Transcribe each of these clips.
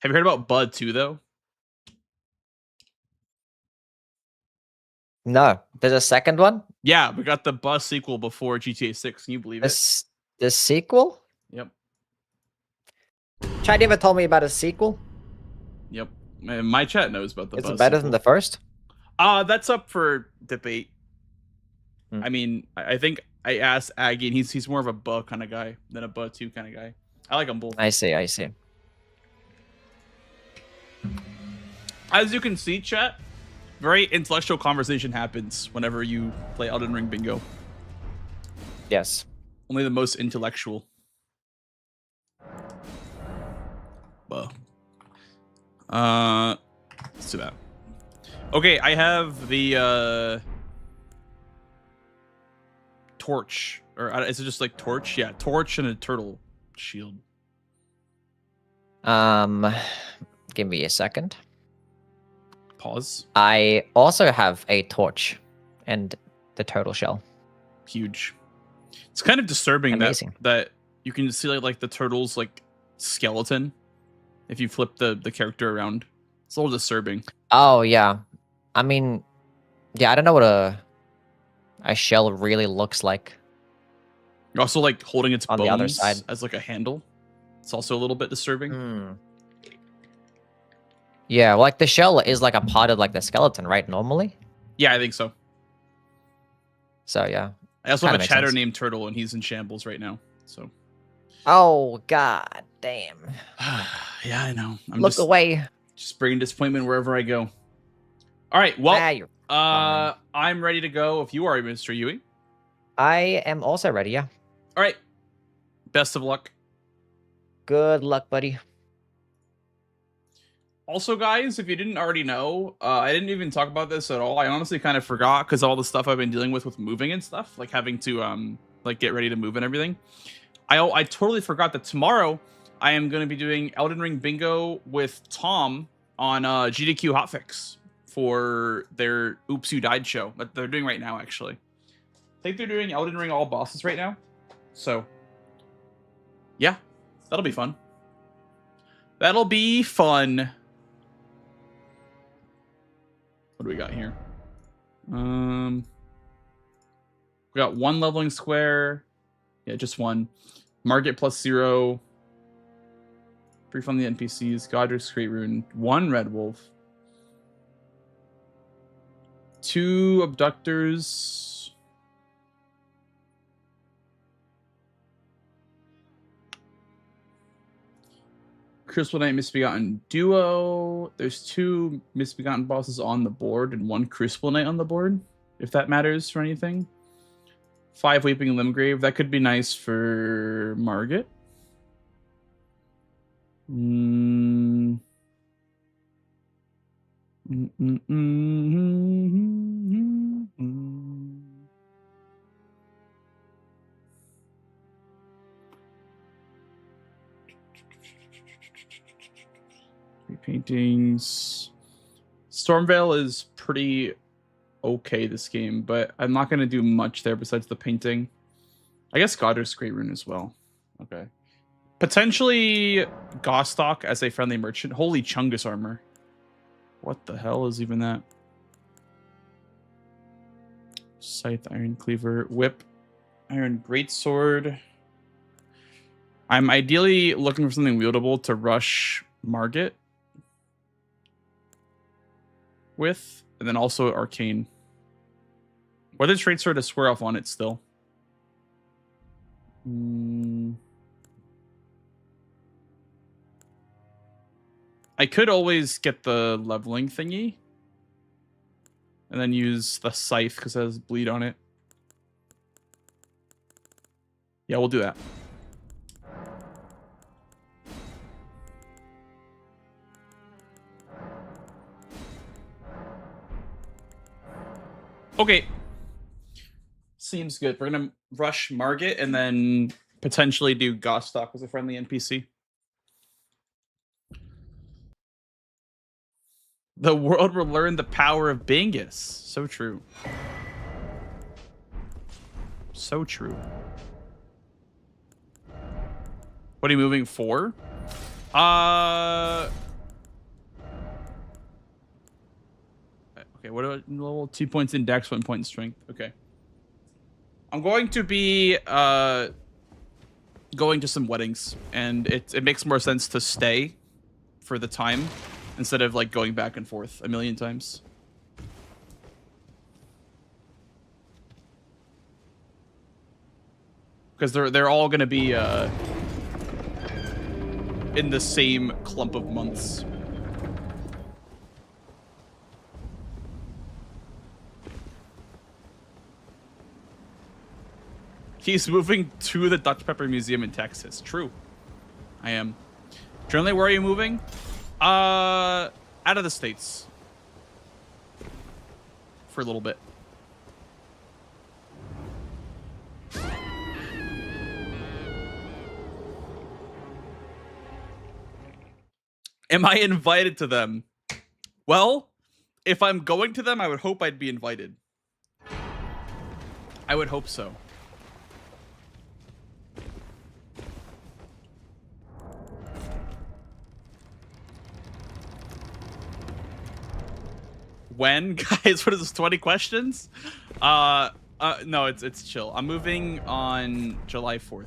Have you heard about Bud 2 though? No, there's a second one. Yeah, we got the Bus sequel before GTA 6. Can you believe it? The sequel. Yep. Chat never told me about a sequel. Yep. My chat knows about the Bus. Is it better sequel. than the first? That's up for debate. I mean, I think I asked Aggie, and he's more of a Buh kind of guy than a Buh 2 kind of guy. I like them both. I see. I see. As you can see, chat, very intellectual conversation happens whenever you play Elden Ring Bingo. Yes. Only the most intellectual. Buh. Let's do that. Okay, I have the torch, or is it just like torch? Yeah, torch and a turtle shield. Give me a second. Pause. I also have a torch and the turtle shell. Huge. It's kind of disturbing Amazing. that you can see like the turtle's like skeleton if you flip the character around. It's a little disturbing. Oh yeah, I mean, yeah, I don't know what a shell really looks like. You're also like holding its on bones the other side as like a handle. It's also a little bit disturbing. Yeah, like the shell is like a part of like the skeleton, right? Normally. Yeah, I think so. So yeah. I also have a chatter named Turtle, and he's in shambles right now. So. Oh god damn. Yeah, I know. Look away. Just bringing disappointment wherever I go. All right. Well, I'm ready to go. If you are, Mr. Yui. I am also ready. Yeah. All right. Best of luck. Good luck, buddy. Also, guys, if you didn't already know, I didn't even talk about this at all. I honestly kind of forgot because all the stuff I've been dealing with moving and stuff, like having to like get ready to move and everything. I totally forgot that tomorrow I am going to be doing Elden Ring Bingo with Tom on GDQ Hotfix for their Oops You Died show that they're doing right now, actually. I think they're doing Elden Ring All Bosses right now. So, yeah, that'll be fun. That'll be fun. What do we got here? We got one leveling square. Yeah, just one. Market +0. 3 from the NPCs. Godric's Great Rune. 1 Red Wolf. 2 Abductors. Crystal Knight Misbegotten Duo. There's 2 Misbegotten bosses on the board and 1 Crystal Knight on the board, if that matters for anything. 5 Weeping Limgrave. That could be nice for Margit. Paintings. Stormveil is pretty okay this game, but I'm not going to do much there besides the painting. I guess Godric's Great Rune as well. Okay. Potentially Gostock as a friendly merchant. Holy Chungus armor. What the hell is even that? Scythe, Iron Cleaver, Whip, Iron Greatsword. I'm ideally looking for something wieldable to rush Margit with, and then also Arcane. Whether trade sword to square off on it still. I could always get the leveling thingy and then use the scythe because it has bleed on it. Yeah, we'll do that. Okay. Seems good. We're going to rush Margit and then potentially do Gostock as a friendly NPC. The world will learn the power of Bingus. So true. So true. What are you moving for? what about level 2 points in dex, 1 point in strength? Okay. I'm going to be going to some weddings, and it makes more sense to stay for the time instead of like going back and forth a million times. Because they're all gonna be in the same clump of months. He's moving to the Dutch Pepper Museum in Texas. True. I am. Generally, where are you moving? Out of the States. For a little bit. Am I invited to them? Well, if I'm going to them, I would hope I'd be invited. I would hope so. When? Guys, what is this, 20 questions? No, it's chill. I'm moving on July 4th.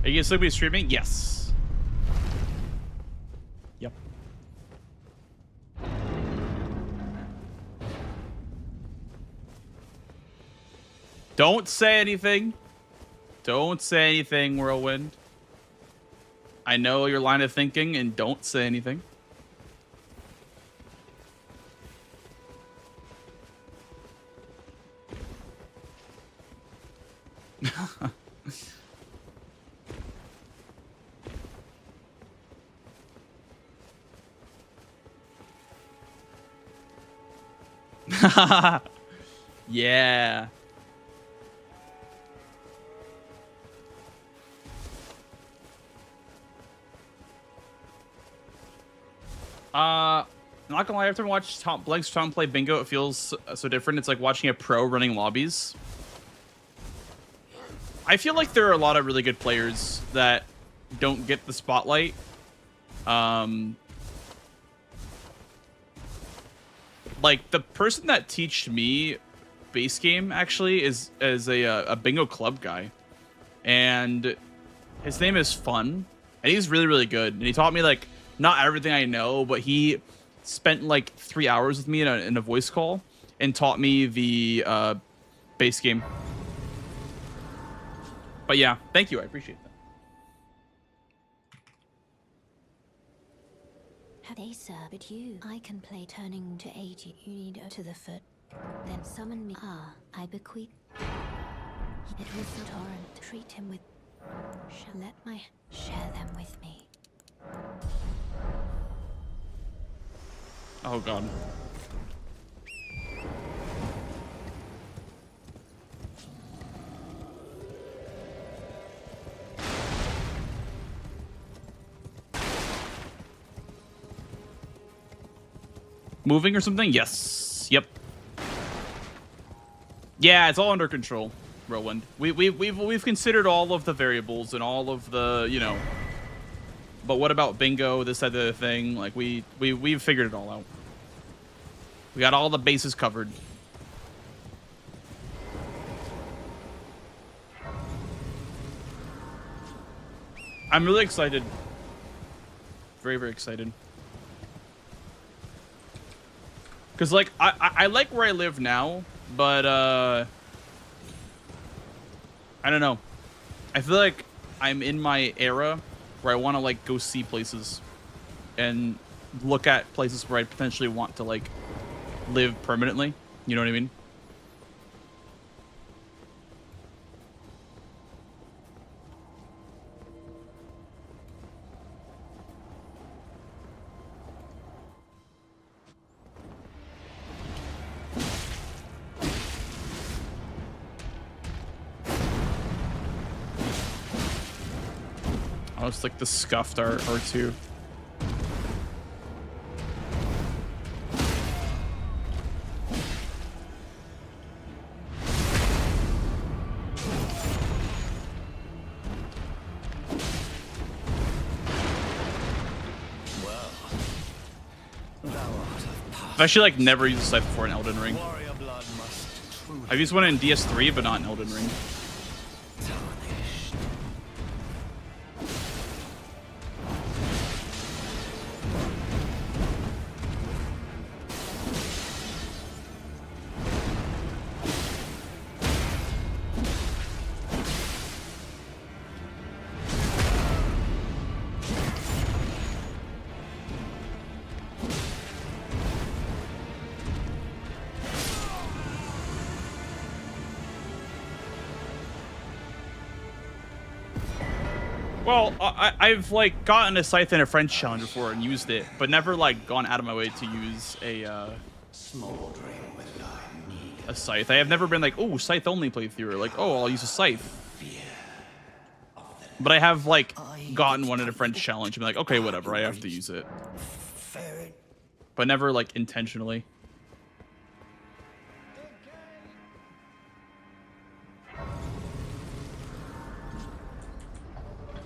Are you gonna still be streaming? Yes. Yep. Don't say anything. Don't say anything, Whirlwind. I know your line of thinking, and don't say anything. Yeah. I'm not gonna lie, after I watched Blank's Tom play bingo, it feels so different. It's like watching a pro running lobbies. I feel like there are a lot of really good players that don't get the spotlight. Like the person that teached me base game actually is a bingo club guy, and his name is Fun, and he's really, really good. And he taught me like not everything I know, but he spent like 3 hours with me in a voice call and taught me the base game. But yeah, thank you. I appreciate that. Have they served you? I can play turning to 80. You need to the foot. Then summon me. Ah, I bequeath. It was the torrent. Treat him with. Share them with me. Oh god. Moving or something? Yes. Yep. Yeah, it's all under control, Roland. We've considered all of the variables and all of the, you know. But what about bingo, this, that, the other thing? Like we've figured it all out. We got all the bases covered. I'm really excited. Very, very excited. Cause like I like where I live now, but I don't know. I feel like I'm in my era where I want to like go see places and look at places where I potentially want to like live permanently. You know what I mean? Oh, it's like the scuffed R2. I've actually like never used a scythe before in Elden Ring. I've used one in DS3, but not in Elden Ring. Well, I've like gotten a scythe in a French challenge before and used it, but never like gone out of my way to use a scythe. I have never been like, oh, scythe only playthrough, or like, oh, I'll use a scythe. But I have like gotten one in a French challenge and be like, okay, whatever, I have to use it. But never like intentionally.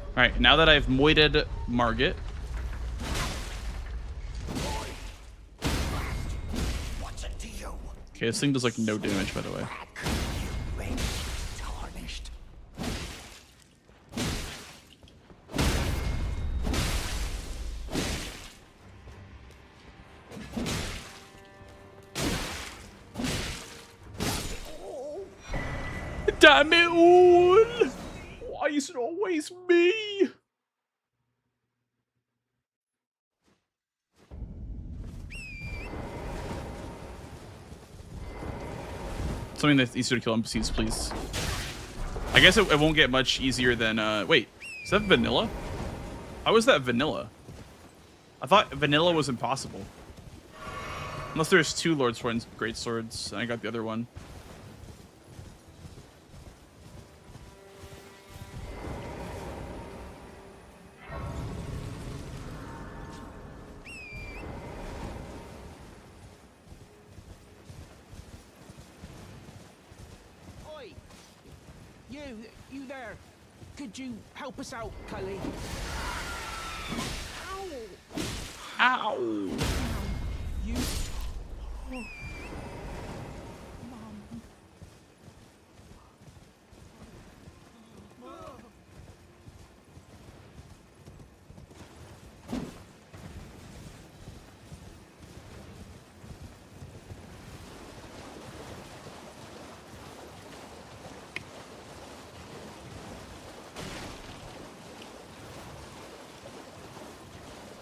All right, now that I've moited Margit. Okay, this thing does like no damage, by the way. Damn it all! Why is it always me? Something that's easier to kill NPCs, please. I guess it won't get much easier than, wait, is that vanilla? How is that vanilla? I thought vanilla was impossible. Unless there's 2 Lord Swords, Great Swords, and I got the other one. You there? Could you help us out, Cully? Ow! Ow! You...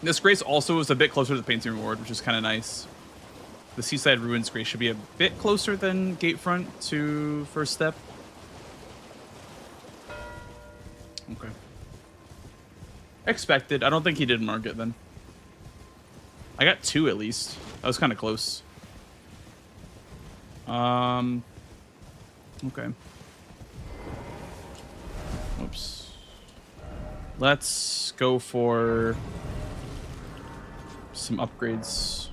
This Grace also is a bit closer to the Painting Reward, which is kind of nice. The Seaside Ruins Grace should be a bit closer than Gatefront to First Step. Okay. Expected. I don't think he did mark it then. I got 2 at least. That was kind of close. Okay. Oops. Let's go for some upgrades.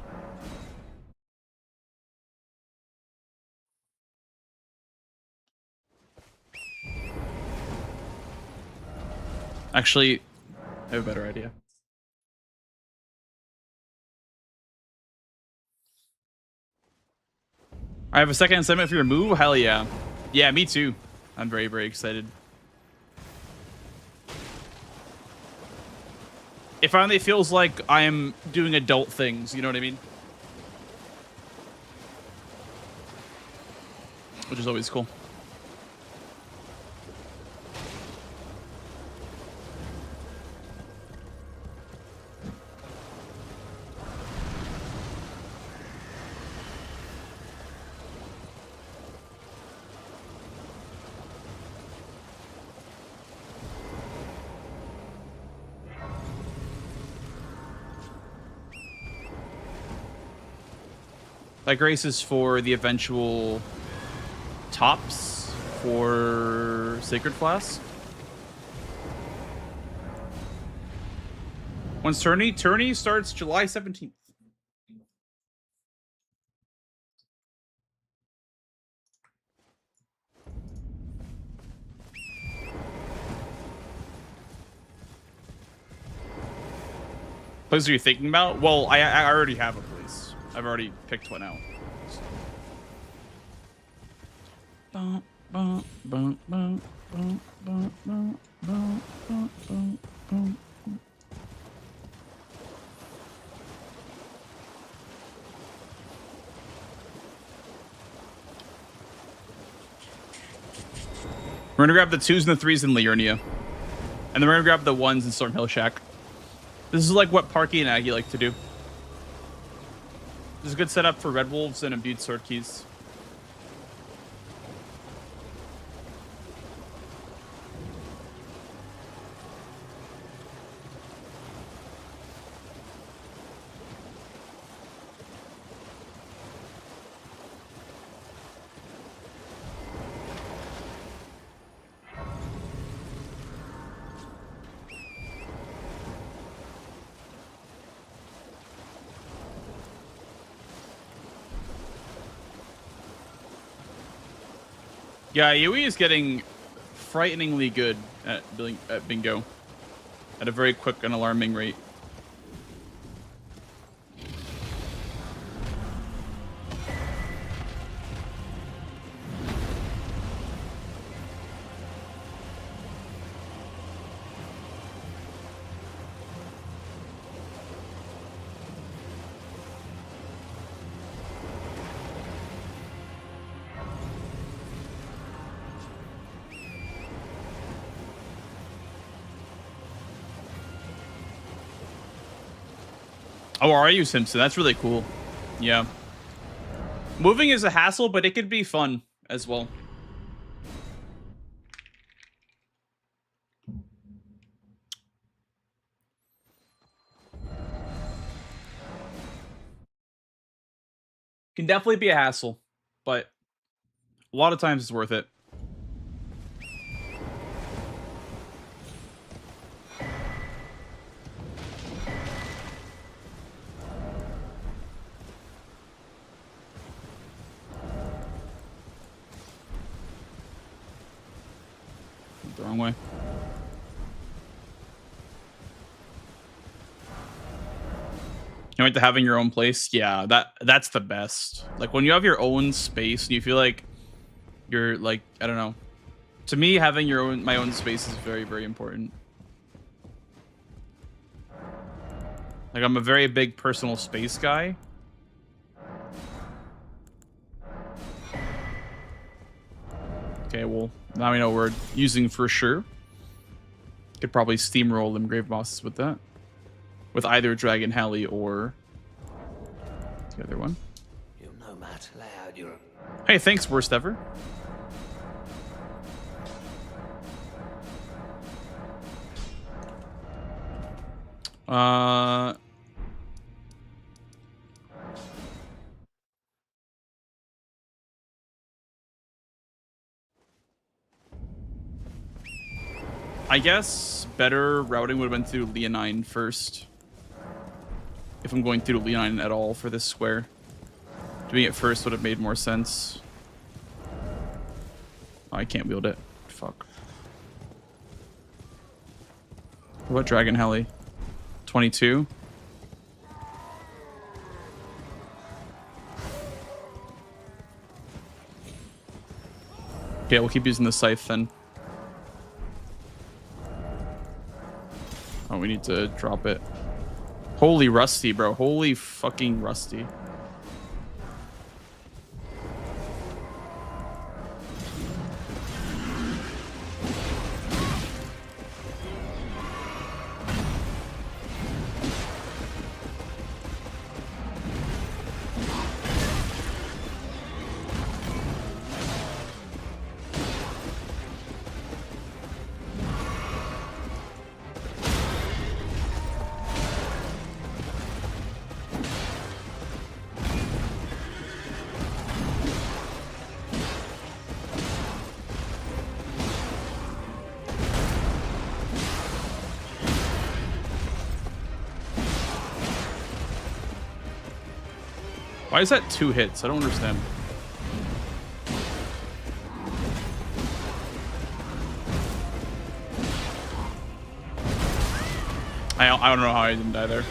Actually, I have a better idea. I have a second assignment for your move? Hell yeah. Yeah, me too. I'm very, very excited. It finally feels like I'm doing adult things, you know what I mean? Which is always cool. That grace is for the eventual tops for Sacred Flask. When's tourney? Tourney starts July 17th. Place are you thinking about? Well, I already have a place. I've already picked one out. We're gonna grab the 2s and the 3s in Liurnia. And then we're gonna grab the 1s in Stormhill Shack. This is like what Parky and Aggie like to do. This is a good setup for Red Wolves and Imbued Sword Keys. Yeah, Yui is getting frighteningly good at bingo at a very quick and alarming rate. Oh, are you, Simpson? That's really cool. Yeah. Moving is a hassle, but it could be fun as well. Can definitely be a hassle, but a lot of times it's worth it. The wrong way. You know, like having your own place, yeah, that's the best. Like when you have your own space and you feel like you're like, I don't know. To me, having my own space is very, very important. Like I'm a very big personal space guy. Okay, well, now we know what we're using for sure. Could probably steamroll them grave bosses with that. With either Dragon Heli or the other one. You'll know Matt. Lay out your... Hey, thanks, worst ever. I guess better routing would have been through Leonine first. If I'm going through Leonine at all for this square. Doing it first would have made more sense. Oh, I can't wield it. Fuck. What Dragon Heli? 22? Okay, we'll keep using the scythe then. Oh, we need to drop it. Holy Rusty, bro. Holy fucking Rusty. Why is that 2 hits? I don't understand. I don't know how I didn't die there.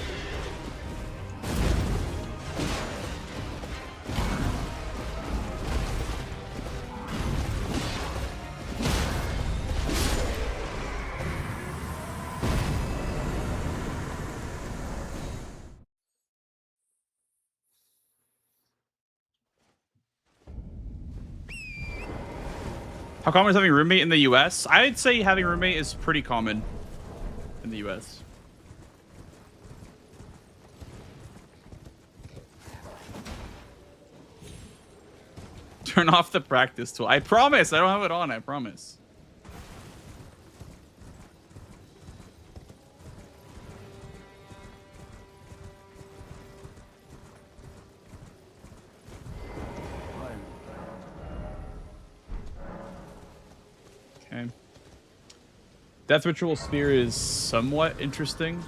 How common is having a roommate in the U.S.? I'd say having a roommate is pretty common in the U.S. Turn off the practice tool. I promise. I don't have it on. I promise. Okay. Death Ritual Sphere is somewhat interesting.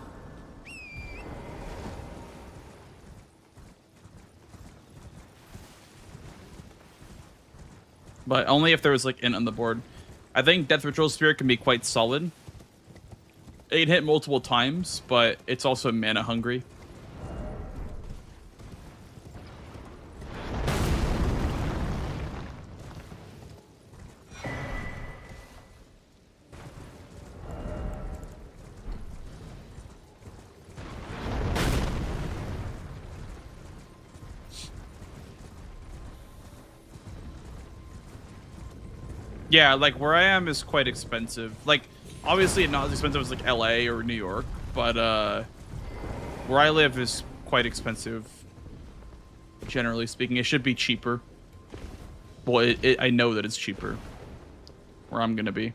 But only if there was like int on the board. I think Death Ritual Sphere can be quite solid. It can hit multiple times, but it's also mana hungry. Yeah, like where I am is quite expensive. Like, obviously not as expensive as like LA or New York, but where I live is quite expensive. Generally speaking, it should be cheaper. Well, I know that it's cheaper where I'm gonna be.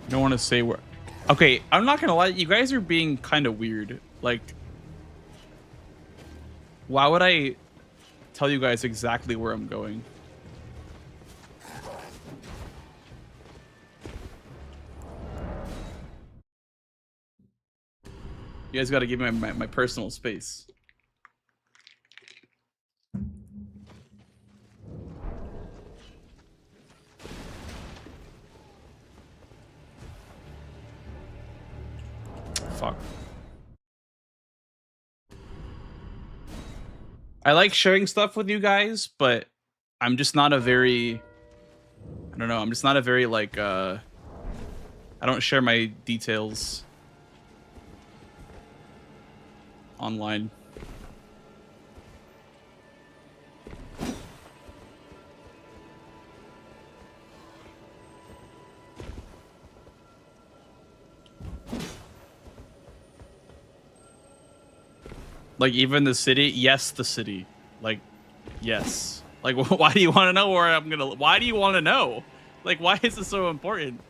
Don't want to say where. Okay, I'm not gonna lie. You guys are being kind of weird. Like, why would I tell you guys exactly where I'm going? You guys got to give me my personal space. Fuck. I like sharing stuff with you guys, but I'm just not a very, I don't know, I'm just not a very like I don't share my details online. Like even the city, yes, the city. Like, yes. Like, why do you want to know where I'm gonna? Why do you want to know? Like, why is this so important?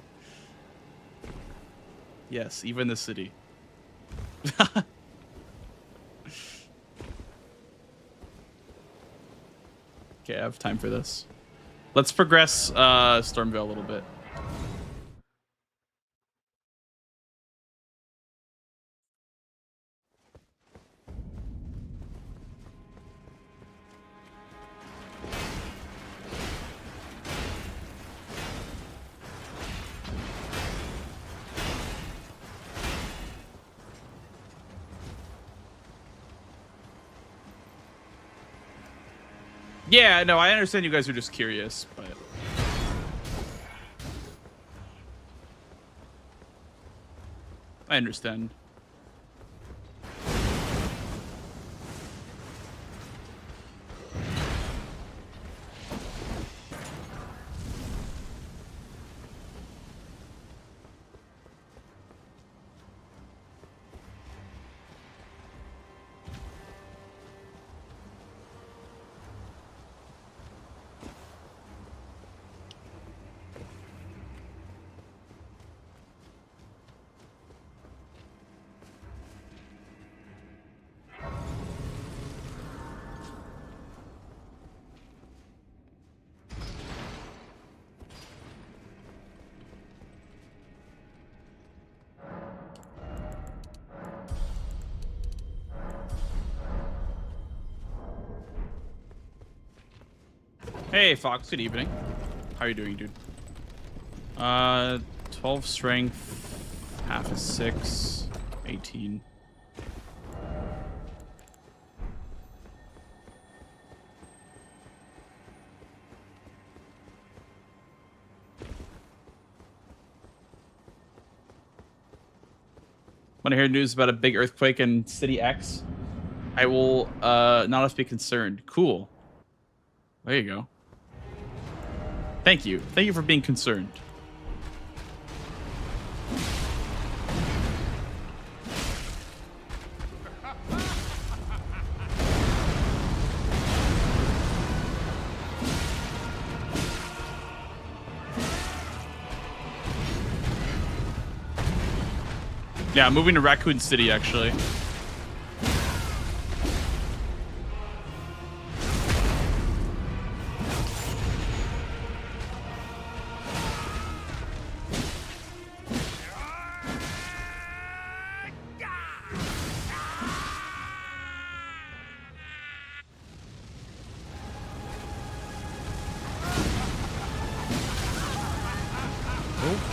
Yes, even the city. Okay, I have time for this. Let's progress Stormvale a little bit. Yeah, no, I understand you guys are just curious, but I understand. Hey, Fox. Good evening. How are you doing, dude? 12 strength, half is 6, 18. Want to hear news about a big earthquake in City X? I will not have to be concerned. Cool. There you go. Thank you. Thank you for being concerned. Yeah, I'm moving to Raccoon City, actually.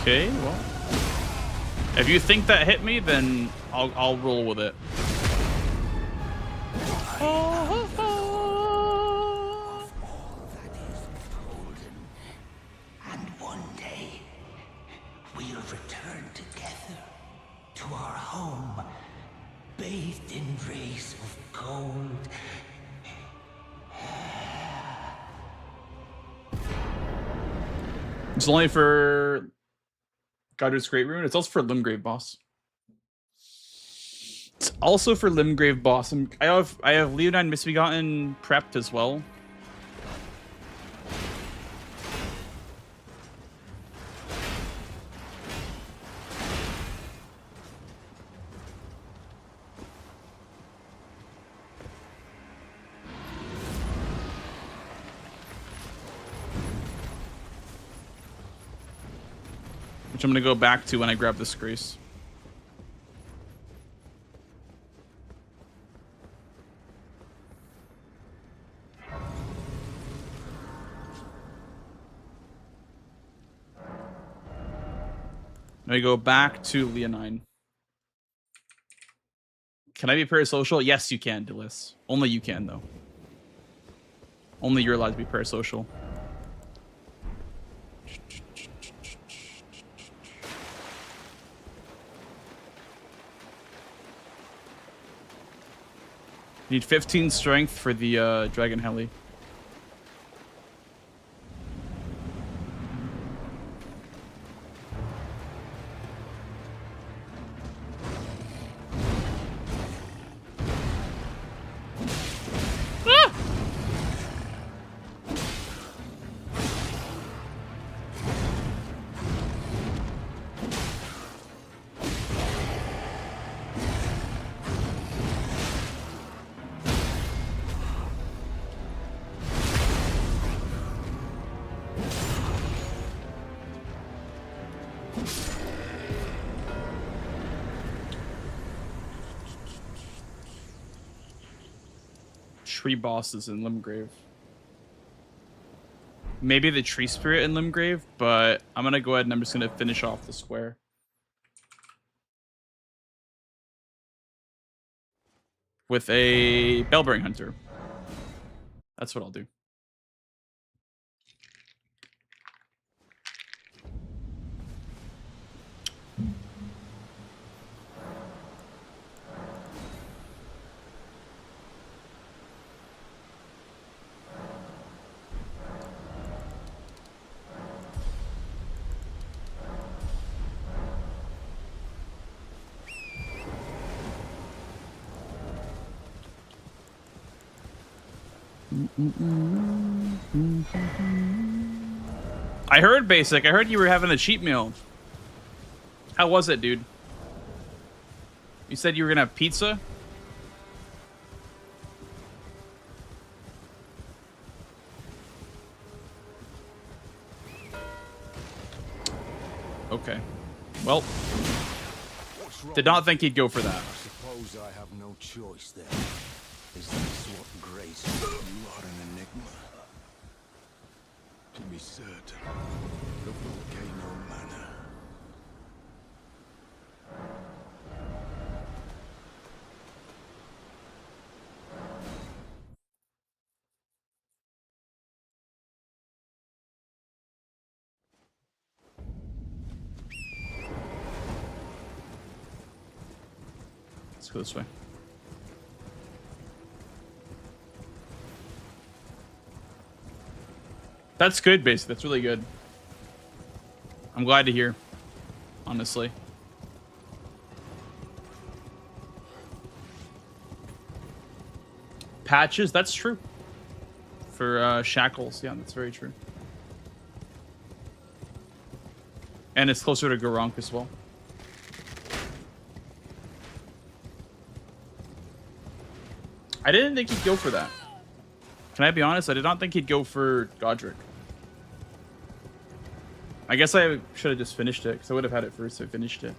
Okay, well. If you think that hit me, then I'll roll with it. Of all that is golden, and one day we'll return together to our home, bathed in rays of gold. It's only for Godrick's Great Rune. It's also for Limgrave boss. It's also for Limgrave boss. I have Leonine Misbegotten prepped as well. Which I'm gonna go back to when I grab this grace. I go back to Leonine. Can I be parasocial? Yes, you can, Delis. Only you can, though. Only you're allowed to be parasocial. Need 15 strength for the Dragon Heli. Tree bosses in Limgrave. Maybe the tree spirit in Limgrave, but I'm gonna go ahead and I'm just gonna finish off the square. With a Bellbearing Hunter. That's what I'll do. I heard Basic. I heard you were having a cheat meal. How was it, dude? You said you were gonna have pizza? Okay. Well, did not think he'd go for that. I suppose I have no choice then. Is this what grace? You are an enigma. certain. The volcano manor. Let's go this way. That's good, basically. That's really good. I'm glad to hear, honestly. Patches, that's true. For shackles, yeah, that's very true. And it's closer to Garunk as well. I didn't think he'd go for that. Can I be honest? I did not think he'd go for Godric. I guess I should have just finished it, because I would have had it first if I finished it.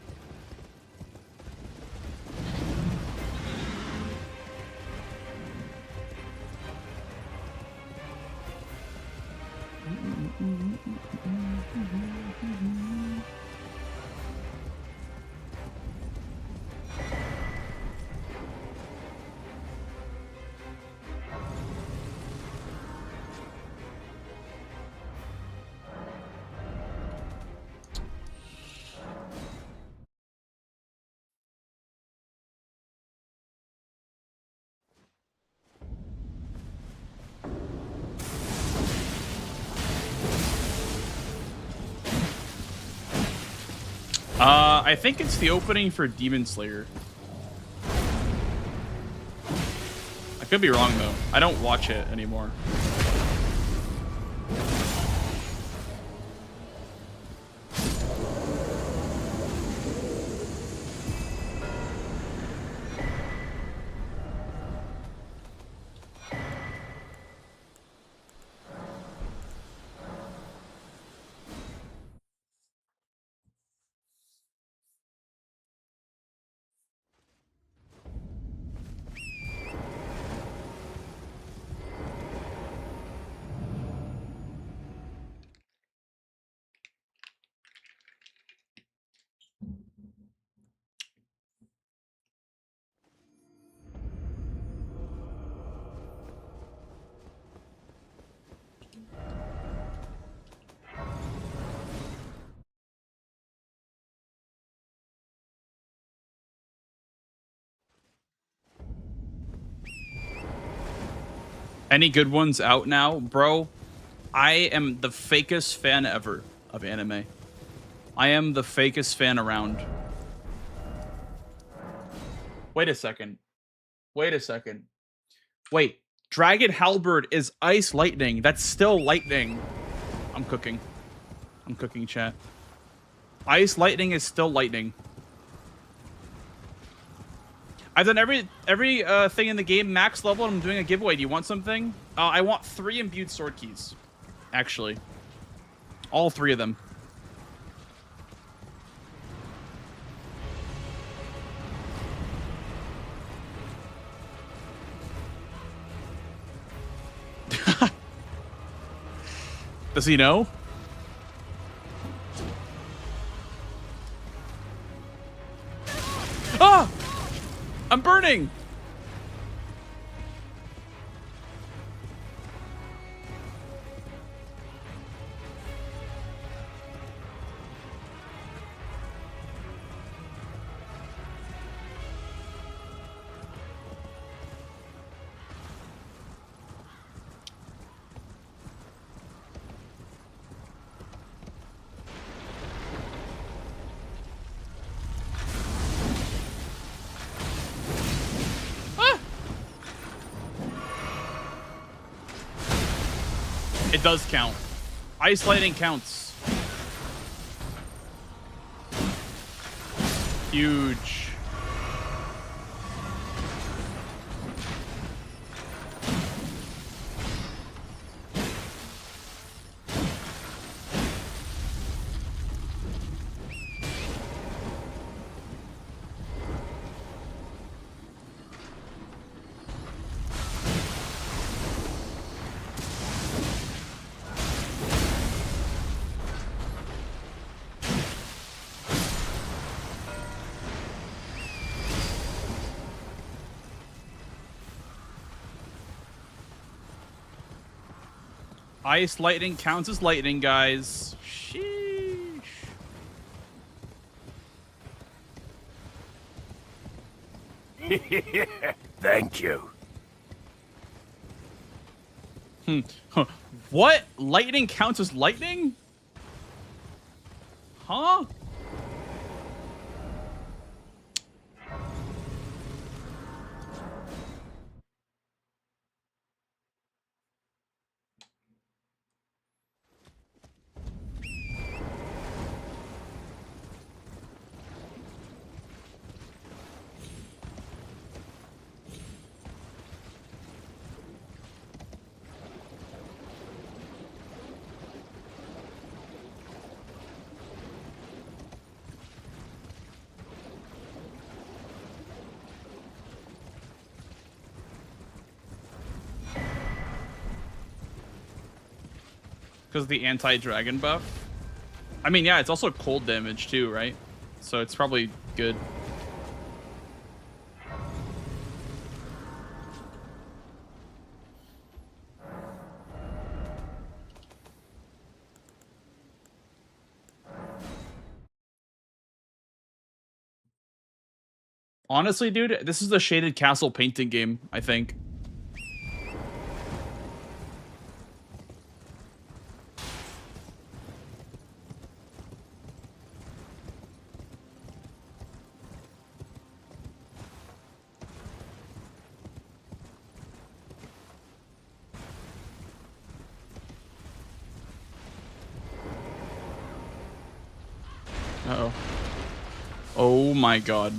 I think it's the opening for Demon Slayer. I could be wrong though. I don't watch it anymore. Any good ones out now? Bro, I am the fakest fan ever of anime. I am the fakest fan around. Wait a second. Wait a second. Wait. Dragon Halberd is ice lightning. That's still lightning. I'm cooking. I'm cooking, chat. Ice lightning is still lightning. I've done every thing in the game max level, and I'm doing a giveaway. Do you want something? I want 3 imbued sword keys. Actually. All 3 of them. Does he know? Ah! I'm burning! It does count. Ice lightning counts. Huge. Ice lightning counts as lightning, guys. Sheesh. Thank you. What? Lightning counts as lightning? Huh? Because of the anti-dragon buff. I mean, yeah, it's also cold damage too, right? So it's probably good. Honestly, dude, this is the shaded castle painting game, I think. Uh-oh. Oh my god.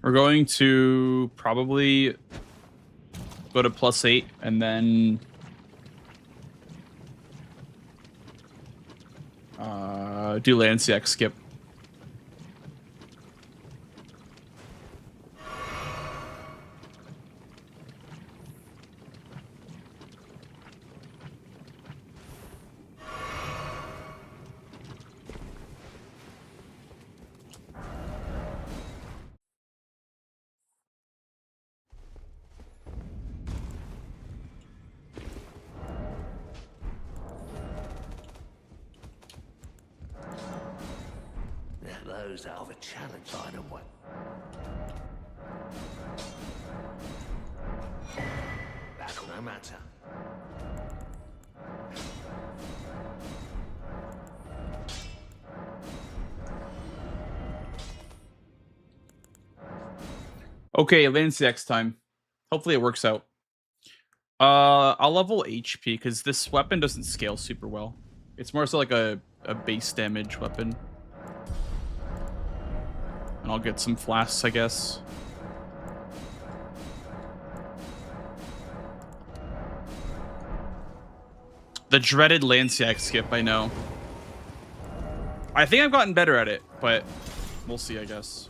We're going to probably go to +8 and then do Lanciac skip. Those are the challenge item one. That's no matter. Okay, Lanciac's time. Hopefully it works out. I'll level HP because this weapon doesn't scale super well. It's more so like a base damage weapon. And I'll get some flasks, I guess. The dreaded Lanciac skip, I know. I think I've gotten better at it, but we'll see, I guess.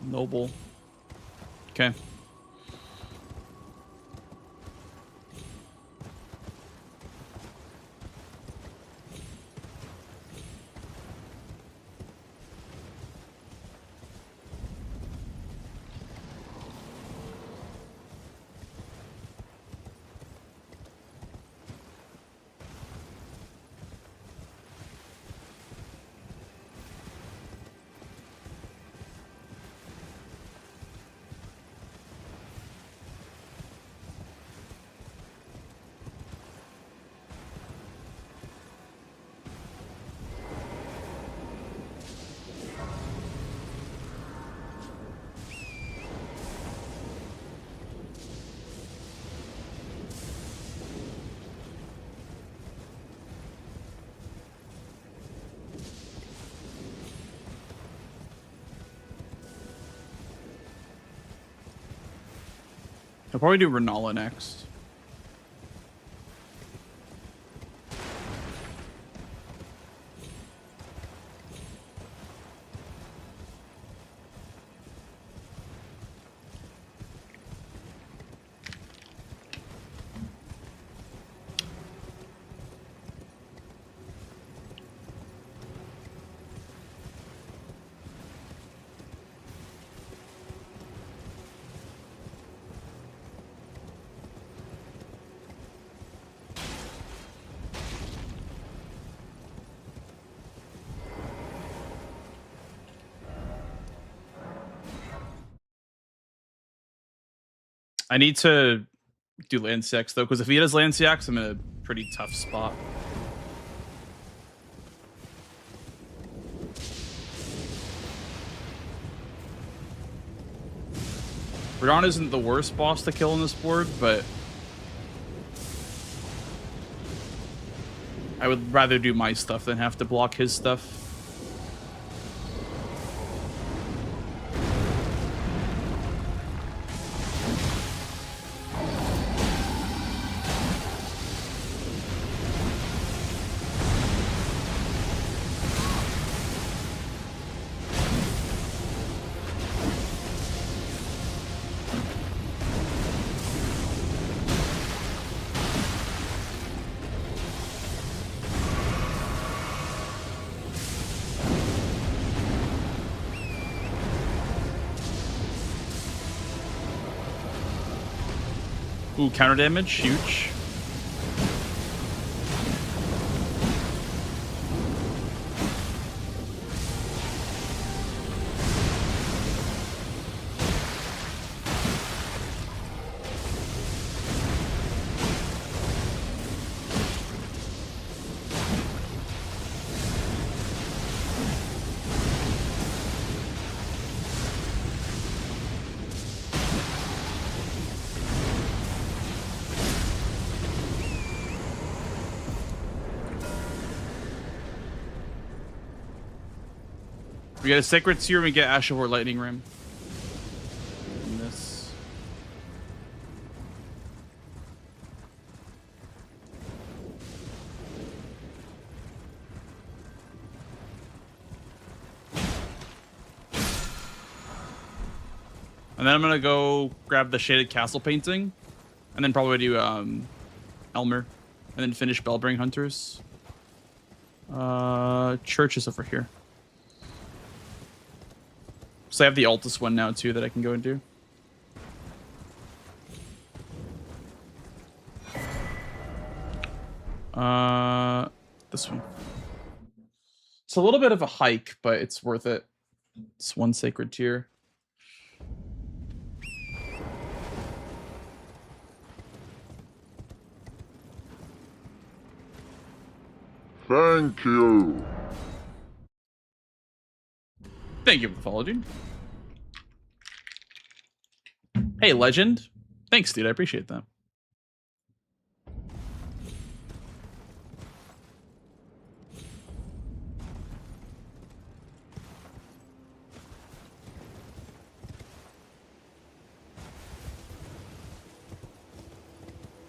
Noble. Okay. I'll probably do Renala next. I need to do Lansseax though, because if he does Lansseax, I'm in a pretty tough spot. Radon isn't the worst boss to kill on this board, but I would rather do my stuff than have to block his stuff. Ooh, counter damage, huge. We get a Sacred Seer and we get Ashavor Lightning Rim. And this. And then I'm gonna go grab the Shaded Castle painting. And then probably do Elmer. And then finish Bellbring Hunters. Church is over here. So I have the Altus one now too that I can go and do. This one. It's a little bit of a hike, but it's worth it. It's one sacred tier. Thank you. Thank you for the follow, dude. Hey, legend. Thanks, dude. I appreciate that.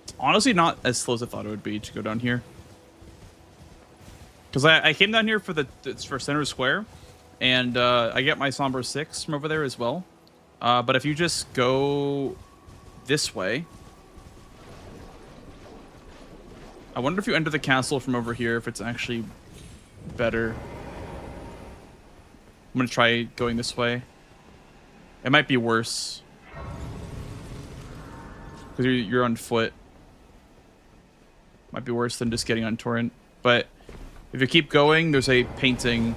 It's honestly not as slow as I thought it would be to go down here. Because I came down here for for Center Square, and I get my Somber 6 from over there as well. But if you just go this way, I wonder if you enter the castle from over here, if it's actually better. I'm gonna try going this way. It might be worse because you're on foot. Might be worse than just getting on torrent. But if you keep going, there's a painting.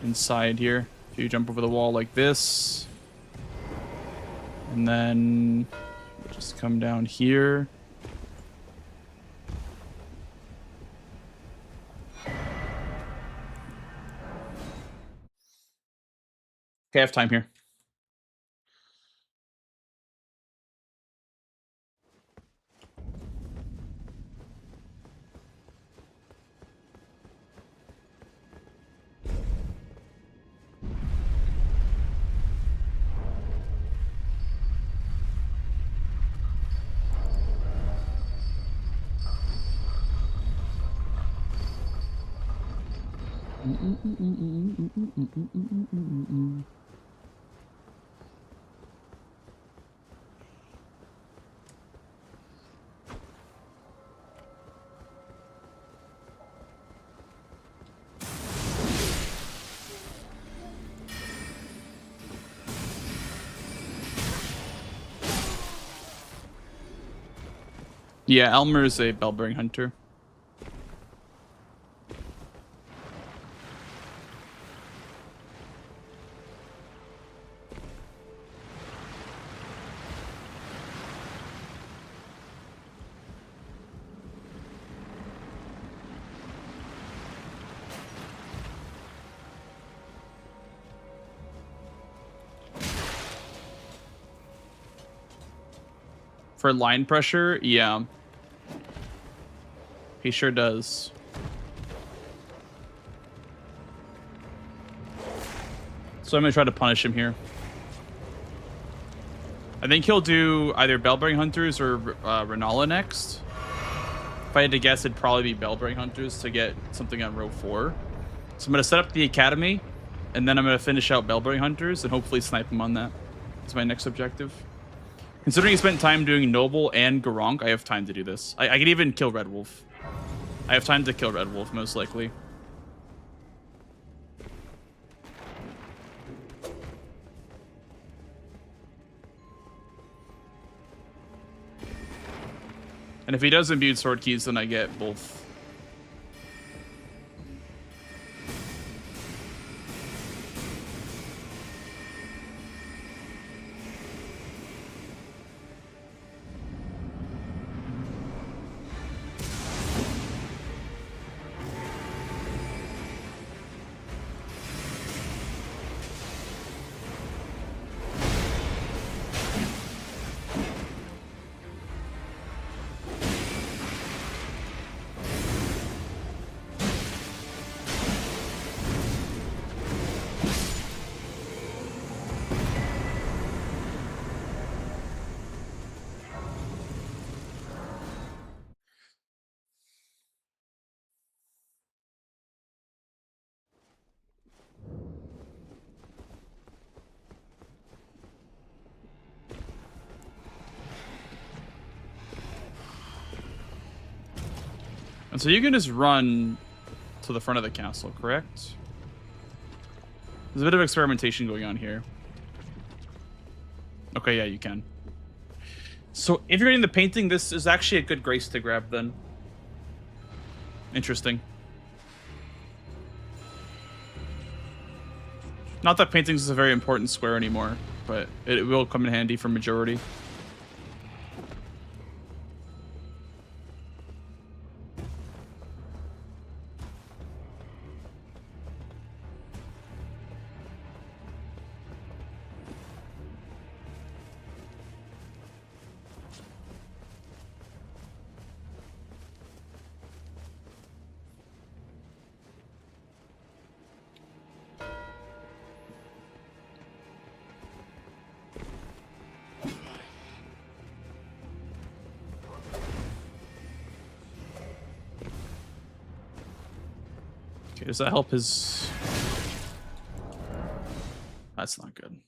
Inside here. If you jump over the wall like this. And then just come down here. Okay, I have time here. Yeah, Elmer is a bell-bearing hunter. For line pressure, yeah. He sure does. So I'm gonna try to punish him here. I think he'll do either Bellbearing Hunters or Renala next. If I had to guess, it'd probably be Bellbearing Hunters to get something on row 4. So I'm gonna set up the Academy, and then I'm gonna finish out Bellbearing Hunters and hopefully snipe him on that. That's my next objective. Considering he spent time doing Noble and Garunk, I have time to do this. I could even kill Red Wolf. I have time to kill Red Wolf, most likely. And if he does Imbued Sword Keys, then I get both. And so you can just run to the front of the castle, correct? There's a bit of experimentation going on here. Okay, yeah, you can. So if you're getting the painting, this is actually a good grace to grab then. Interesting. Not that paintings is a very important square anymore, but it will come in handy for majority. Okay, does that help his... That's not good.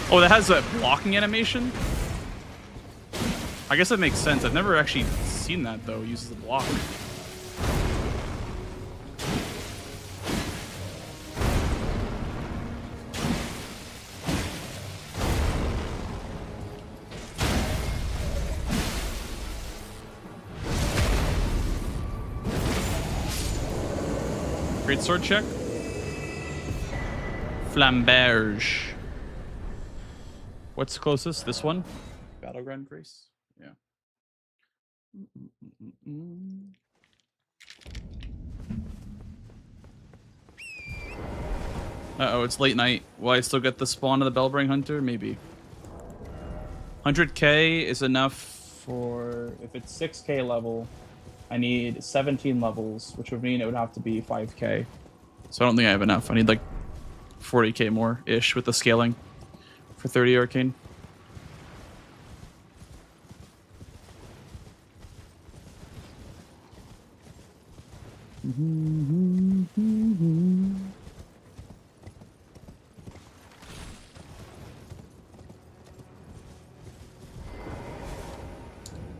Oh, that has a blocking animation? I guess that makes sense. I've never actually seen that, though. It uses the block. Great sword check. Flamberge. What's the closest? This one? Battleground Grace? Yeah. Uh-oh, it's late night. Will I still get the spawn of the Bellbring Hunter? Maybe. 100k is enough for... If it's 6k level, I need 17 levels, which would mean it would have to be 5k. So I don't think I have enough. I need like 40k more-ish with the scaling for 30 arcane.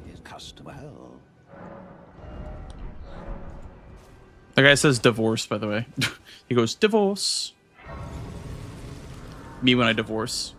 His customer. Well. The guy says divorce, by the way. He goes, divorce. Me when I divorce.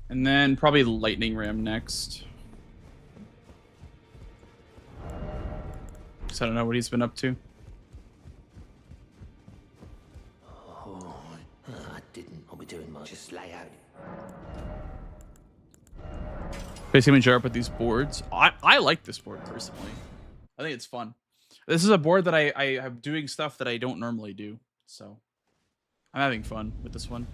And then probably Lightning Ram next. Because I don't know what he's been up to. Oh, I didn't. I'll be doing much. Just lay out. Basically, jar up with these boards. I like this board personally. I think it's fun. This is a board that I am doing stuff that I don't normally do. So I'm having fun with this one.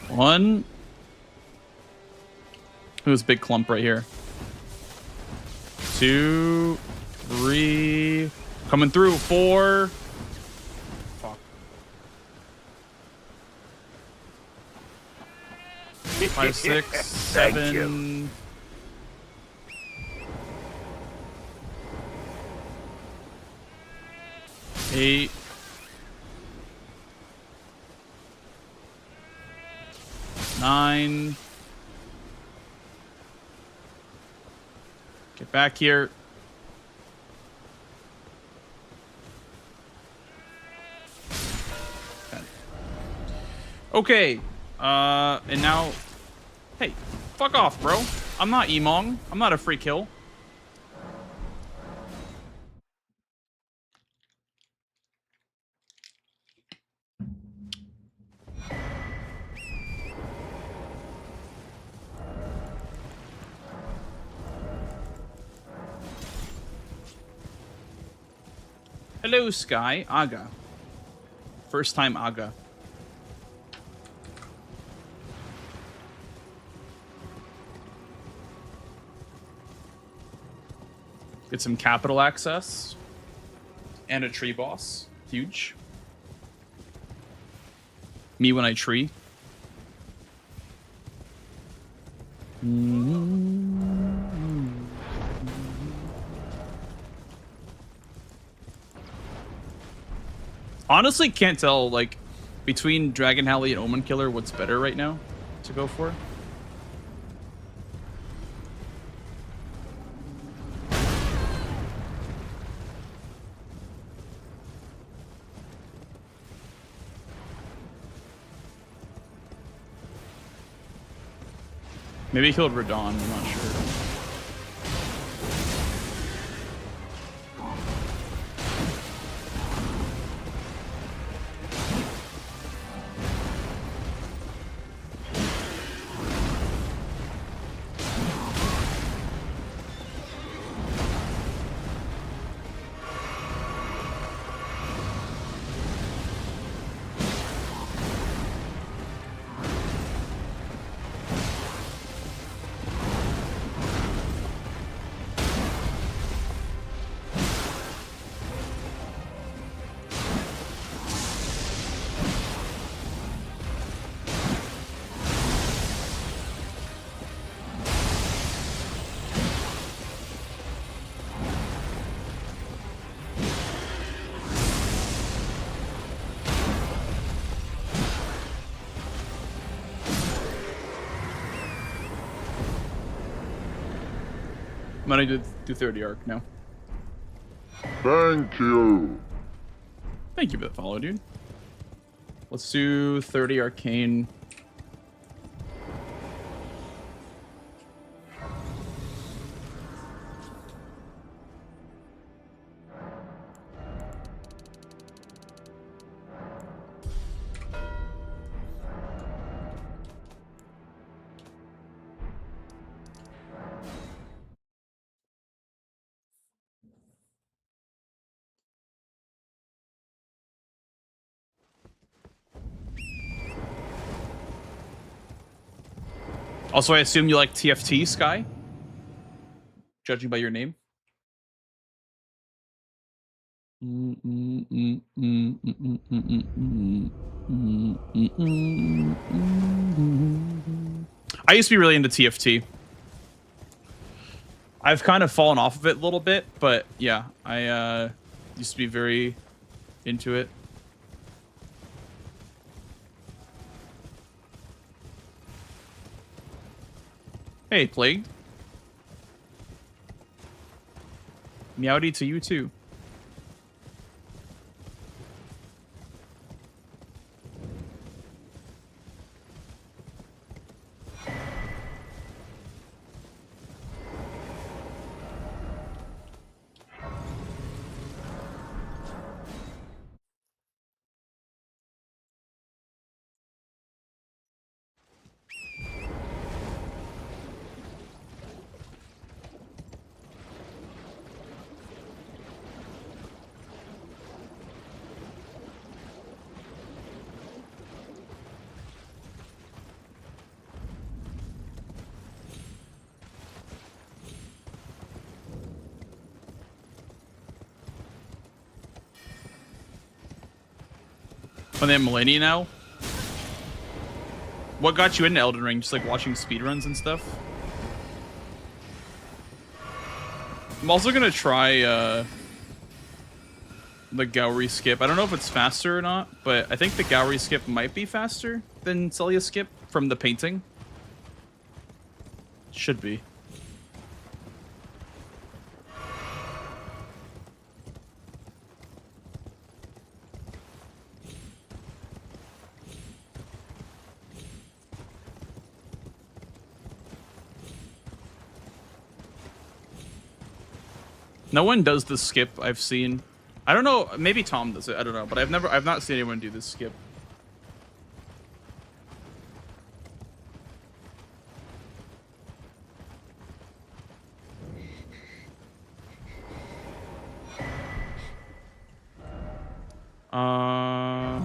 One. Who's big clump right here? 2, 3. Coming through. 4. Fuck. 5, 6, 7. Eight. 9. Get back here. 10. Okay. And now... Hey, fuck off, bro. I'm not Emong. I'm not a free kill. Hello, Sky. Aga. First time Aga. Get some capital access. And a tree boss. Huge. Me when I tree. Honestly, can't tell, like, between Dragon Halley and Omen Killer, what's better right now to go for. Maybe he killed Radon, I'm not sure. I'm gonna do 30 arc now. Thank you. Thank you for the follow, dude. Let's do 30 arcane. Also, I assume you like TFT, Sky? Judging by your name. I used to be really into TFT. I've kind of fallen off of it a little bit, but yeah, I used to be very into it. Hey, Plagued. Meowdy to you too. When they have Millennia now? What got you into Elden Ring? Just like watching speedruns and stuff? I'm also gonna try the Gowry skip. I don't know if it's faster or not, but I think the Gowry skip might be faster than Celia skip from the painting. Should be. No one does the skip I've seen. I don't know, maybe Tom does it, I don't know, but I've not seen anyone do this skip. Uh.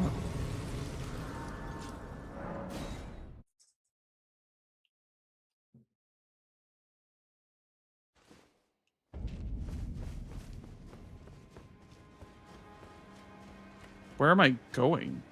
Where am I going?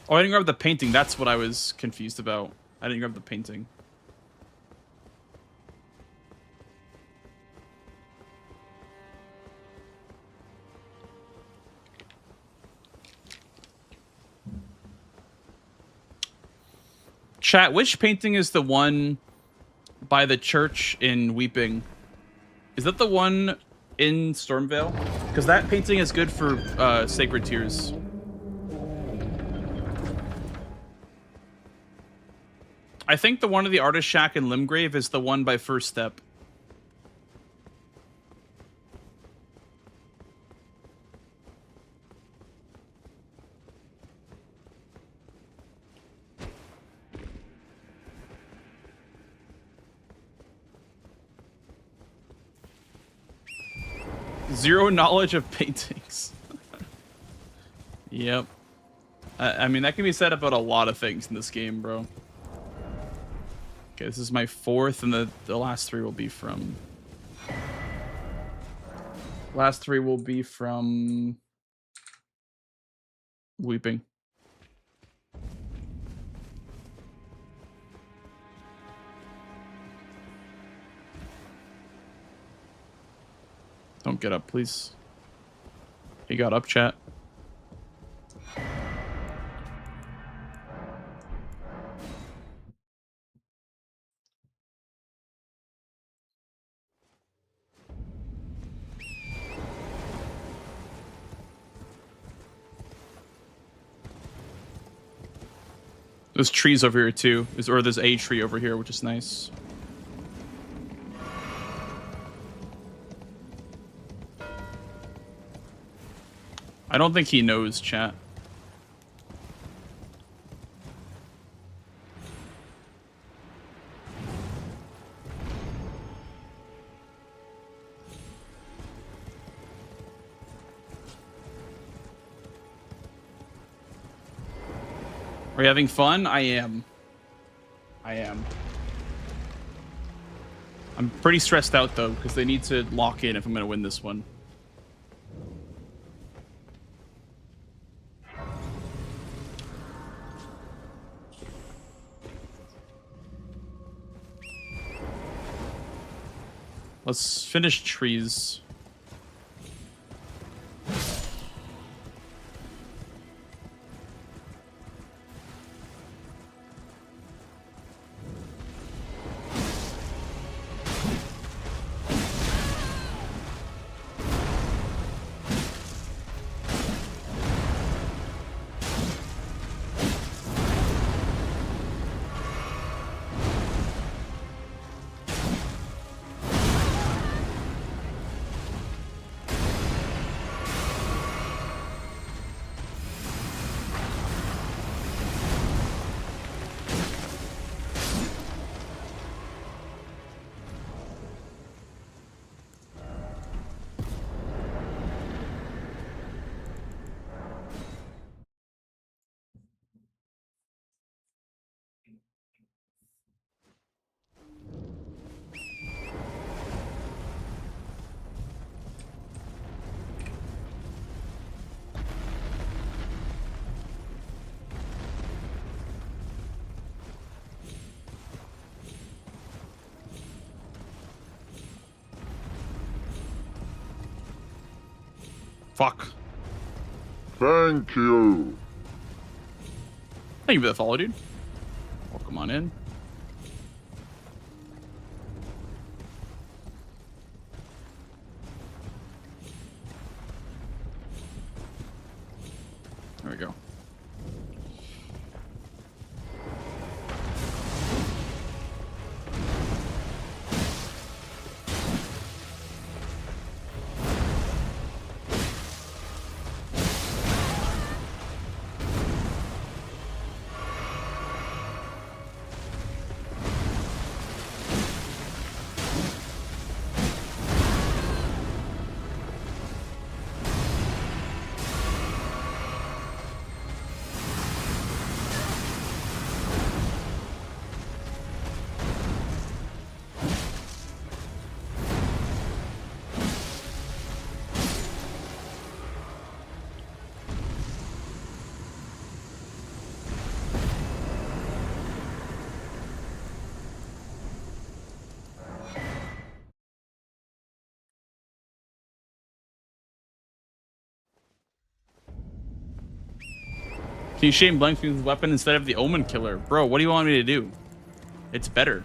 Oh, I didn't grab the painting. That's what I was confused about. I didn't grab the painting. Chat, which painting is the one by the church in Weeping? Is that the one in Stormvale? Because that painting is good for Sacred Tears. I think the one of the Artist Shack in Limgrave is the one by First Step. Zero knowledge of paintings. Yep. I mean, that can be said about a lot of things in this game, bro. Okay, this is my fourth, and the last three will be from... Last three will be from... Weeping. Don't get up, please. He got up, chat. There's trees over here too, or there's a tree over here, which is nice. I don't think he knows, chat. Are you having fun? I am. I am. I'm pretty stressed out though, because they need to lock in if I'm going to win this one. Let's finish trees. Fuck. Thank you. Thank you for the follow, dude. Welcome on in. we go. Can you shame Blankfield's weapon instead of the Omen Killer? Bro, what do you want me to do? It's better.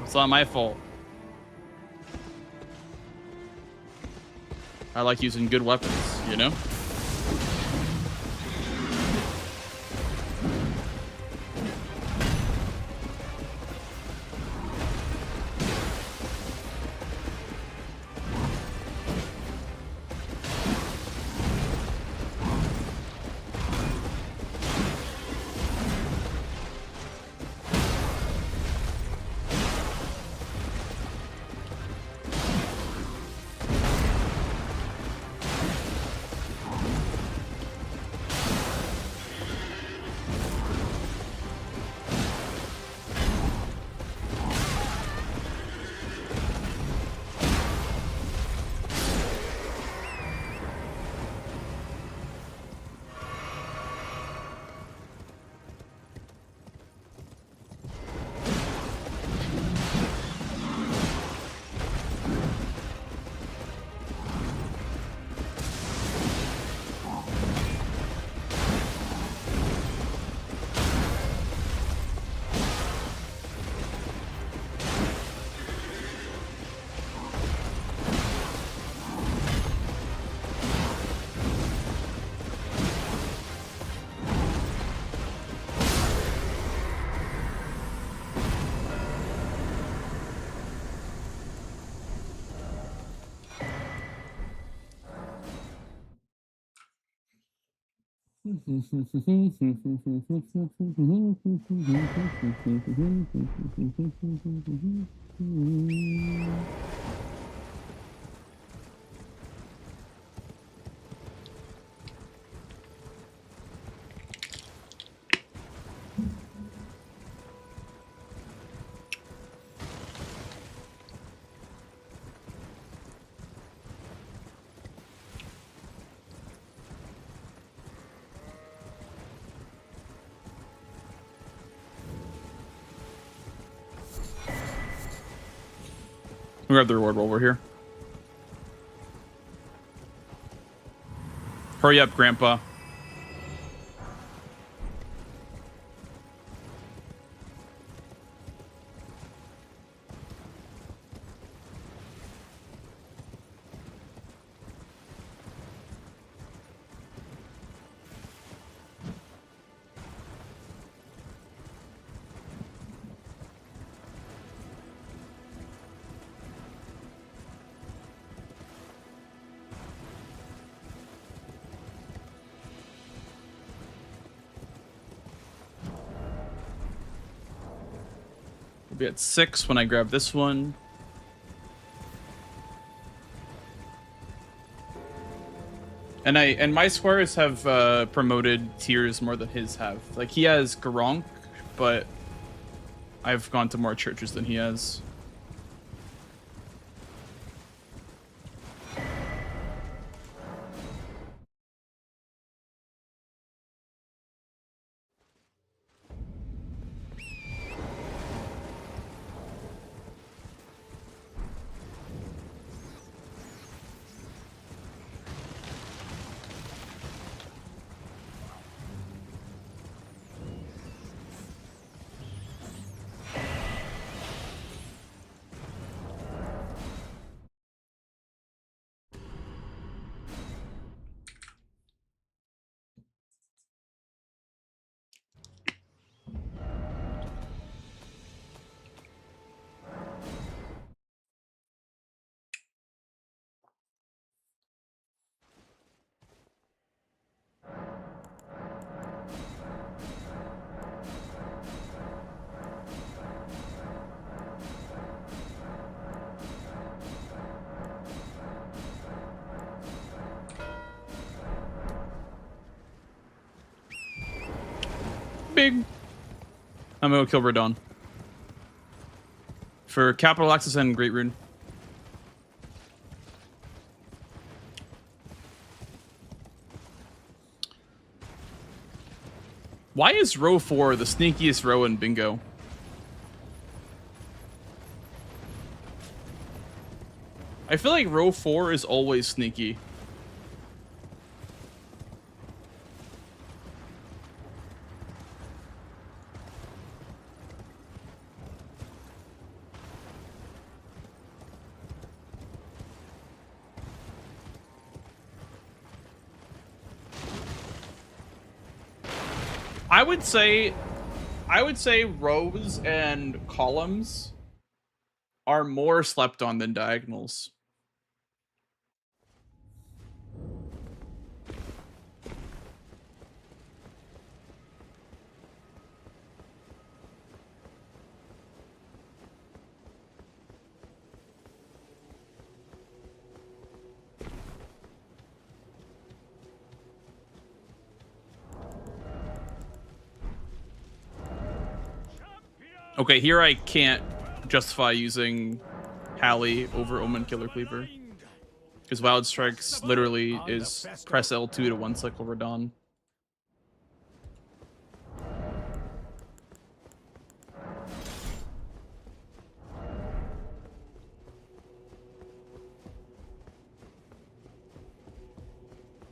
It's not my fault. I like using good weapons, you know? We grab the reward while we're here. Hurry up, Grandpa. We'll be at 6 when I grab this one. And my squares have promoted tiers more than his have. Like, he has Gronk, but I've gone to more churches than he has. Pig! I'm gonna go kill Radon. For capital access and Great Rune. Why is row 4 the sneakiest row in bingo? I feel like row 4 is always sneaky. I would say rows and columns are more slept on than diagonals. Okay, here I can't justify using Hallie over Omen Killer Cleaver. Because Wild Strikes literally is press L2 to one cycle Radon.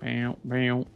Bow, bow.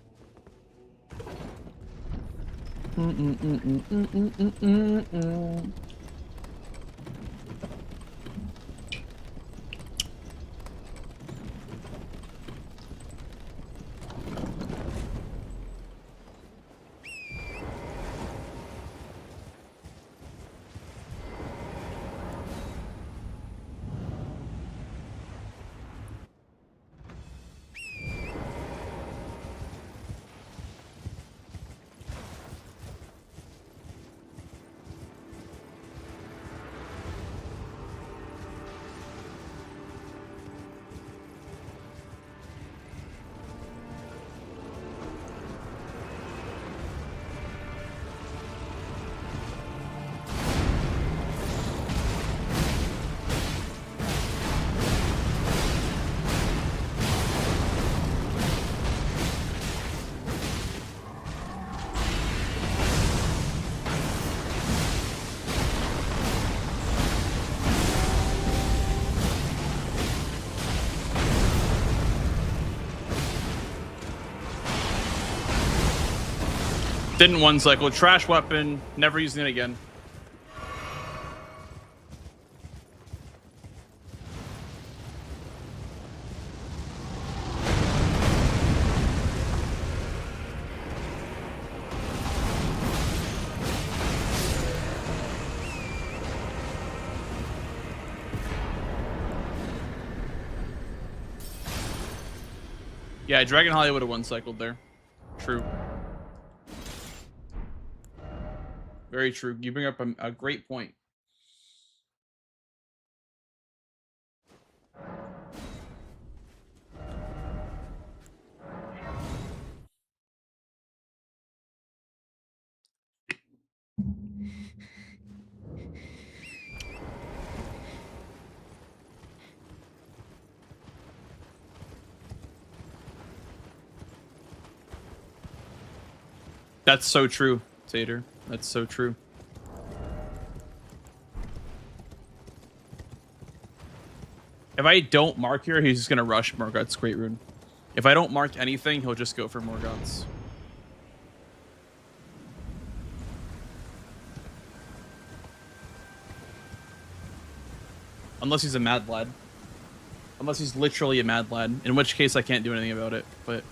Didn't one cycle. Trash weapon. Never using it again. Yeah, Dragon Holly would have one cycled there. True. Very true. You bring up a great point. That's so true, Tater. That's so true. If I don't mark here, he's just gonna rush Morgoth's Great Rune. If I don't mark anything, he'll just go for Morgoth's. Unless he's a mad lad. Unless he's literally a mad lad, in which case I can't do anything about it, but...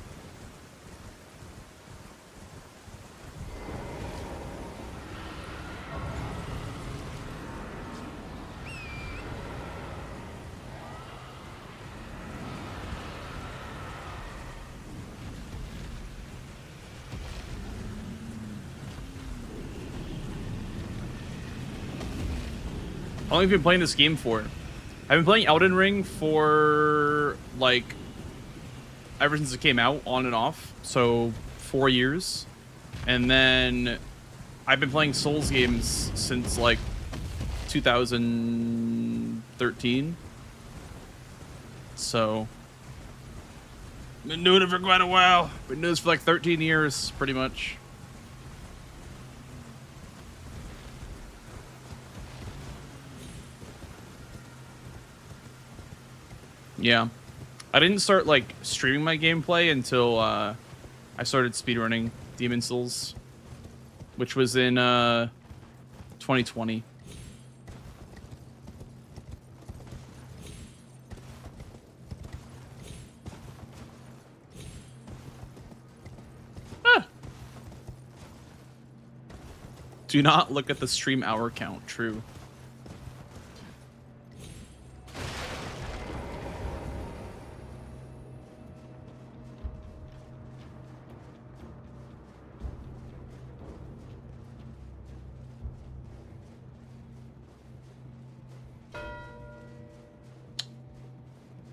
How long have you been playing this game for? I've been playing Elden Ring for, like, ever since it came out, on and off. So, 4 years. And then I've been playing Souls games since like 2013. So been doing it for quite a while. Been doing this for like 13 years, pretty much. Yeah. I didn't start like streaming my gameplay until I started speedrunning Demon Souls, which was in 2020. Do not look at the stream hour count. True.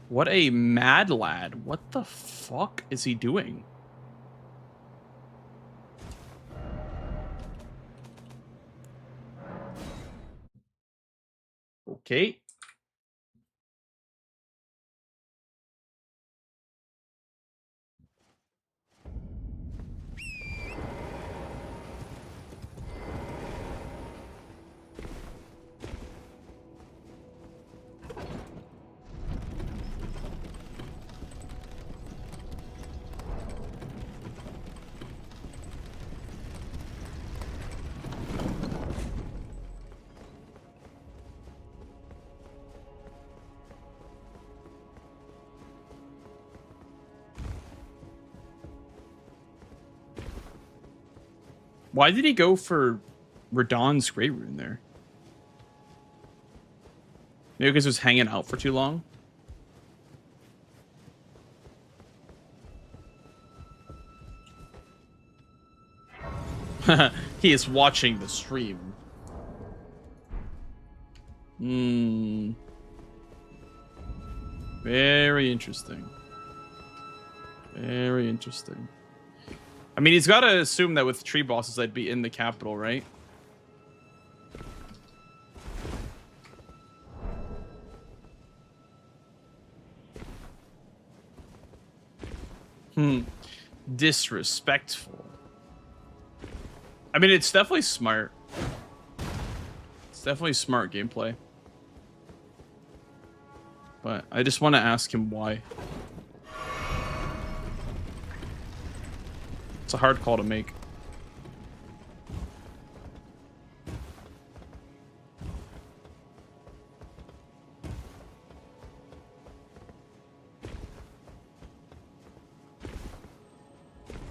What a mad lad. What the fuck is he doing? Okay. Why did he go for Radahn's Great Rune there? Maybe because it was hanging out for too long? He is watching the stream. Hmm. Very interesting. Very interesting. I mean, he's got to assume that with tree bosses, I'd be in the capital, right? Disrespectful. I mean, it's definitely smart. It's definitely smart gameplay. But I just want to ask him why. It's a hard call to make.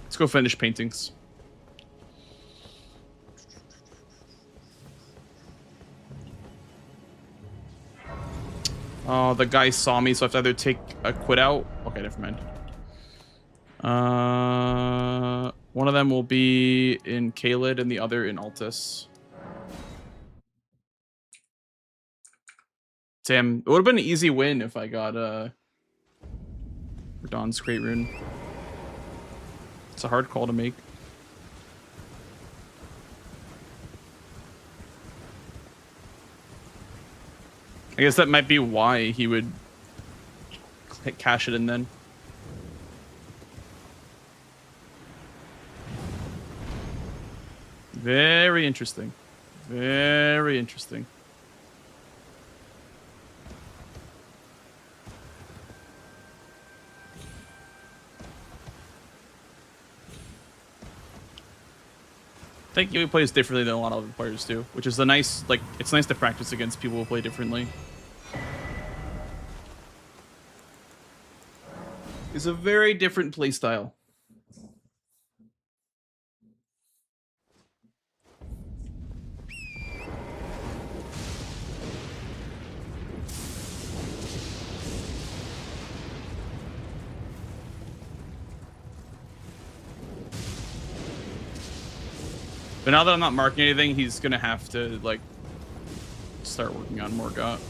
Let's go finish paintings. Oh, the guy saw me, so I have to either take a quit out. Okay, never mind. One of them will be in Kaled and the other in Altus. Damn, it would have been an easy win if I got Radahn's Great Rune. It's a hard call to make. I guess that might be why he would cash it in then. Very interesting. Very interesting. I think he plays differently than a lot of other players do, which is a nice, like, it's nice to practice against people who play differently. It's a very different play style. But now that I'm not marking anything, he's gonna have to, like, start working on Morgott.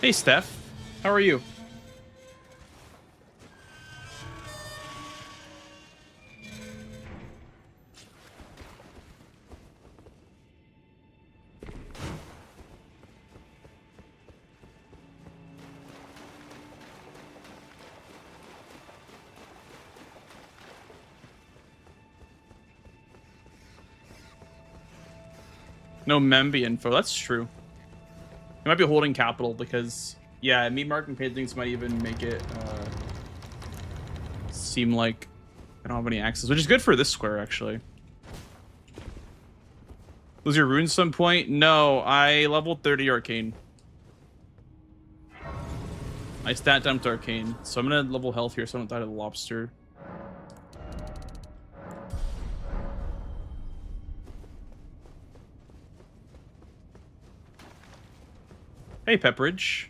Hey, Steph. How are you? No Memby info. That's true. He might be holding capital because, yeah, meat market paintings might even make it seem like I don't have any access, which is good for this square, actually. Was your rune some point? No, I leveled 30 arcane. I stat dumped arcane, so I'm gonna level health here so I don't die to the lobster. Hey, Pepperidge.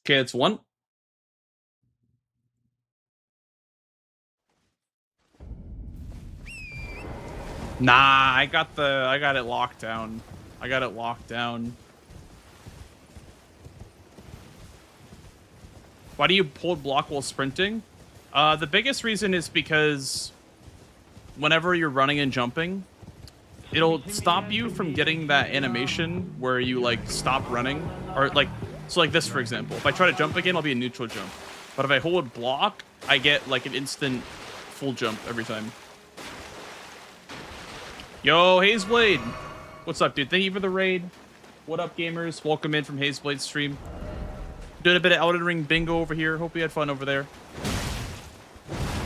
Okay, it's one. Nah, I got it locked down. I got it locked down. Why do you hold block while sprinting? The biggest reason is because whenever you're running and jumping, it'll stop you from getting that animation where you like stop running or like, so like this, for example, if I try to jump again, I'll be a neutral jump. But if I hold block, I get like an instant full jump every time. Yo, Hazeblade. What's up, dude? Thank you for the raid. What up, gamers? Welcome in from Hazeblade's stream. Doing a bit of Elden Ring bingo over here. Hope you had fun over there.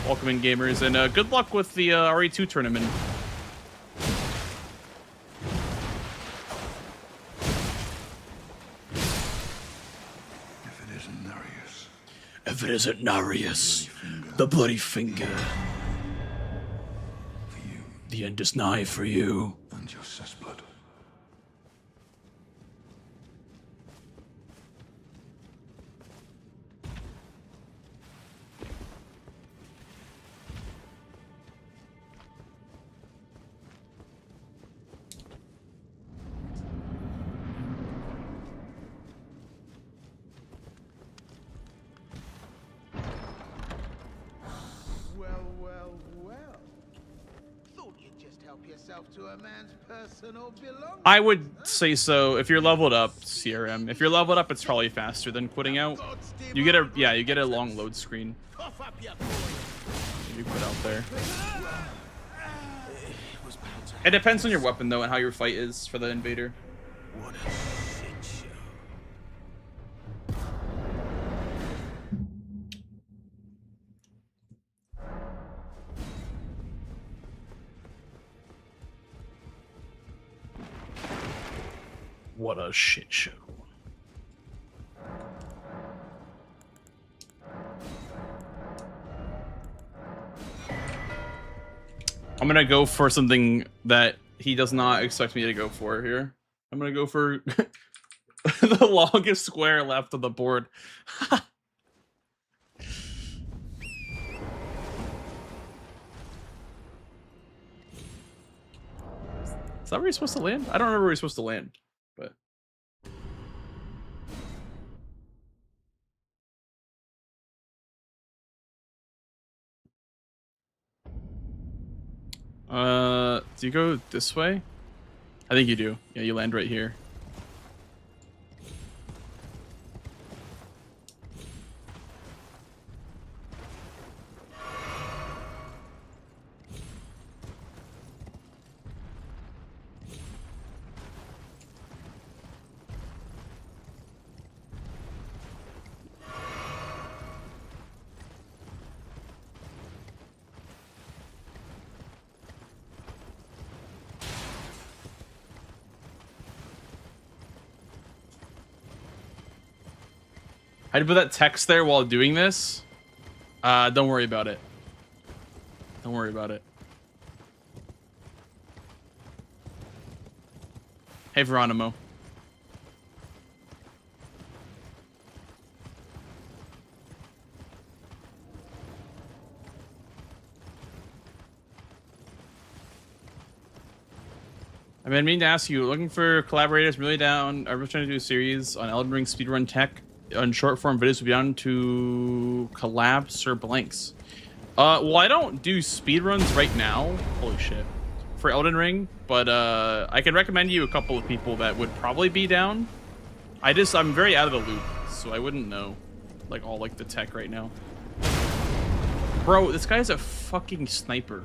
Welcome in, gamers, and good luck with the RE2 tournament. If it isn't Narius, the bloody finger. The end is nigh for you. And your cessblood. To a man's personal belongings. I would say so. If you're leveled up, CRM. If you're leveled up, it's probably faster than quitting out. You get a long load screen. You put out there. It depends on your weapon though and how your fight is for the invader. What a shit show. What a shit show. I'm gonna go for something that he does not expect me to go for here. I'm gonna go for the longest square left on the board. Is that where you're supposed to land? I don't remember where you're supposed to land, but. Do you go this way? I think you do. Yeah, you land right here. I had to put that text there while doing this. Don't worry about it. Don't worry about it. Hey, Veronimo. I've been meaning to ask you, looking for collaborators, really down. I'm trying to do a series on Elden Ring speedrun tech. On short form videos, we'll be down to collab Sir Blanks. Well, I don't do speedruns right now. Holy shit. For Elden Ring, but I can recommend you a couple of people that would probably be down. I'm very out of the loop, so I wouldn't know like all like the tech right now. Bro, this guy's a fucking sniper.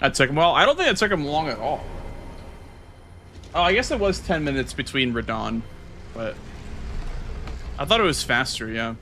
That took him well. I don't think it took him long at all. Oh, I guess it was 10 minutes between Radon, but I thought it was faster, yeah.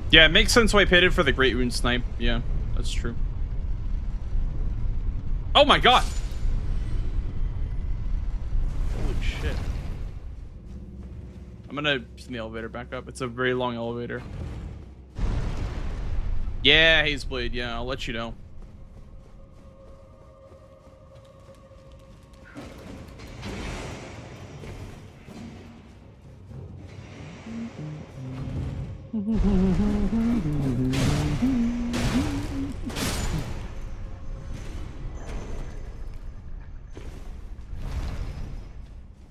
Yeah, it makes sense why I paid it for the Great Rune Snipe. Yeah, that's true. Oh my god! Holy shit. I'm gonna send the elevator back up. It's a very long elevator. Yeah, Hazeblade, yeah, I'll let you know.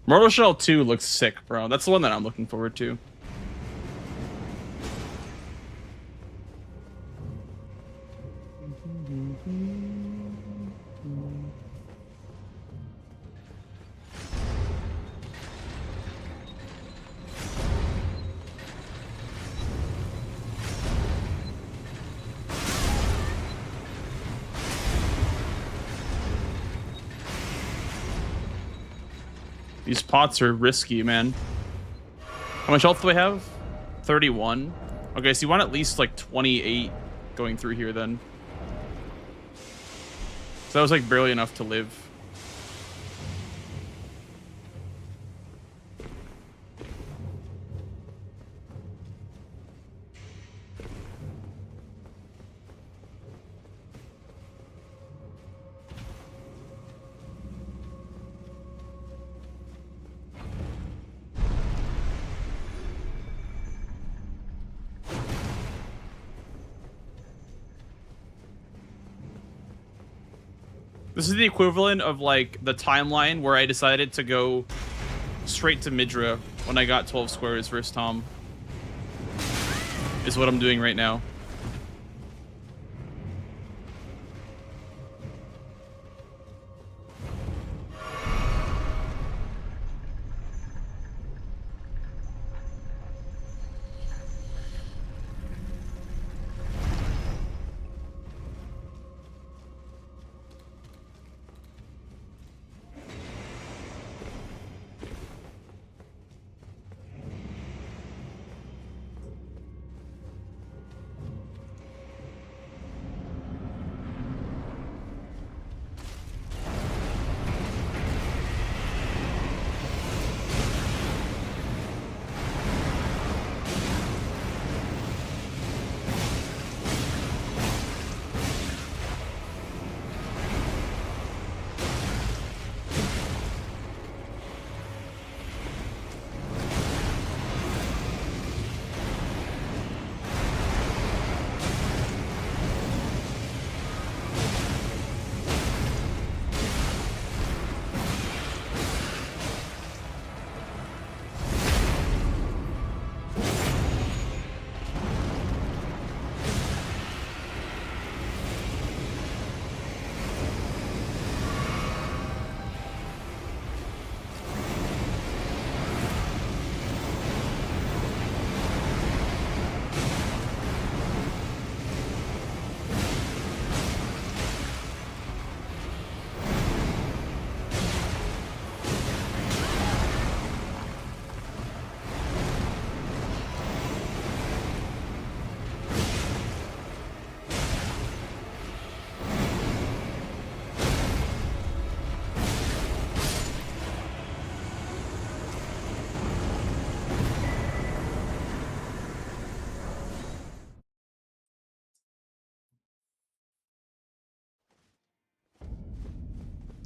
Mortal Shell 2 looks sick, bro. That's the one that I'm looking forward to. These pots are risky, man. How much health do I have? 31. Okay, so you want at least like 28 going through here then. So that was like barely enough to live. This is the equivalent of like the timeline where I decided to go straight to Midra when I got 12 squares versus Tom. Is what I'm doing right now.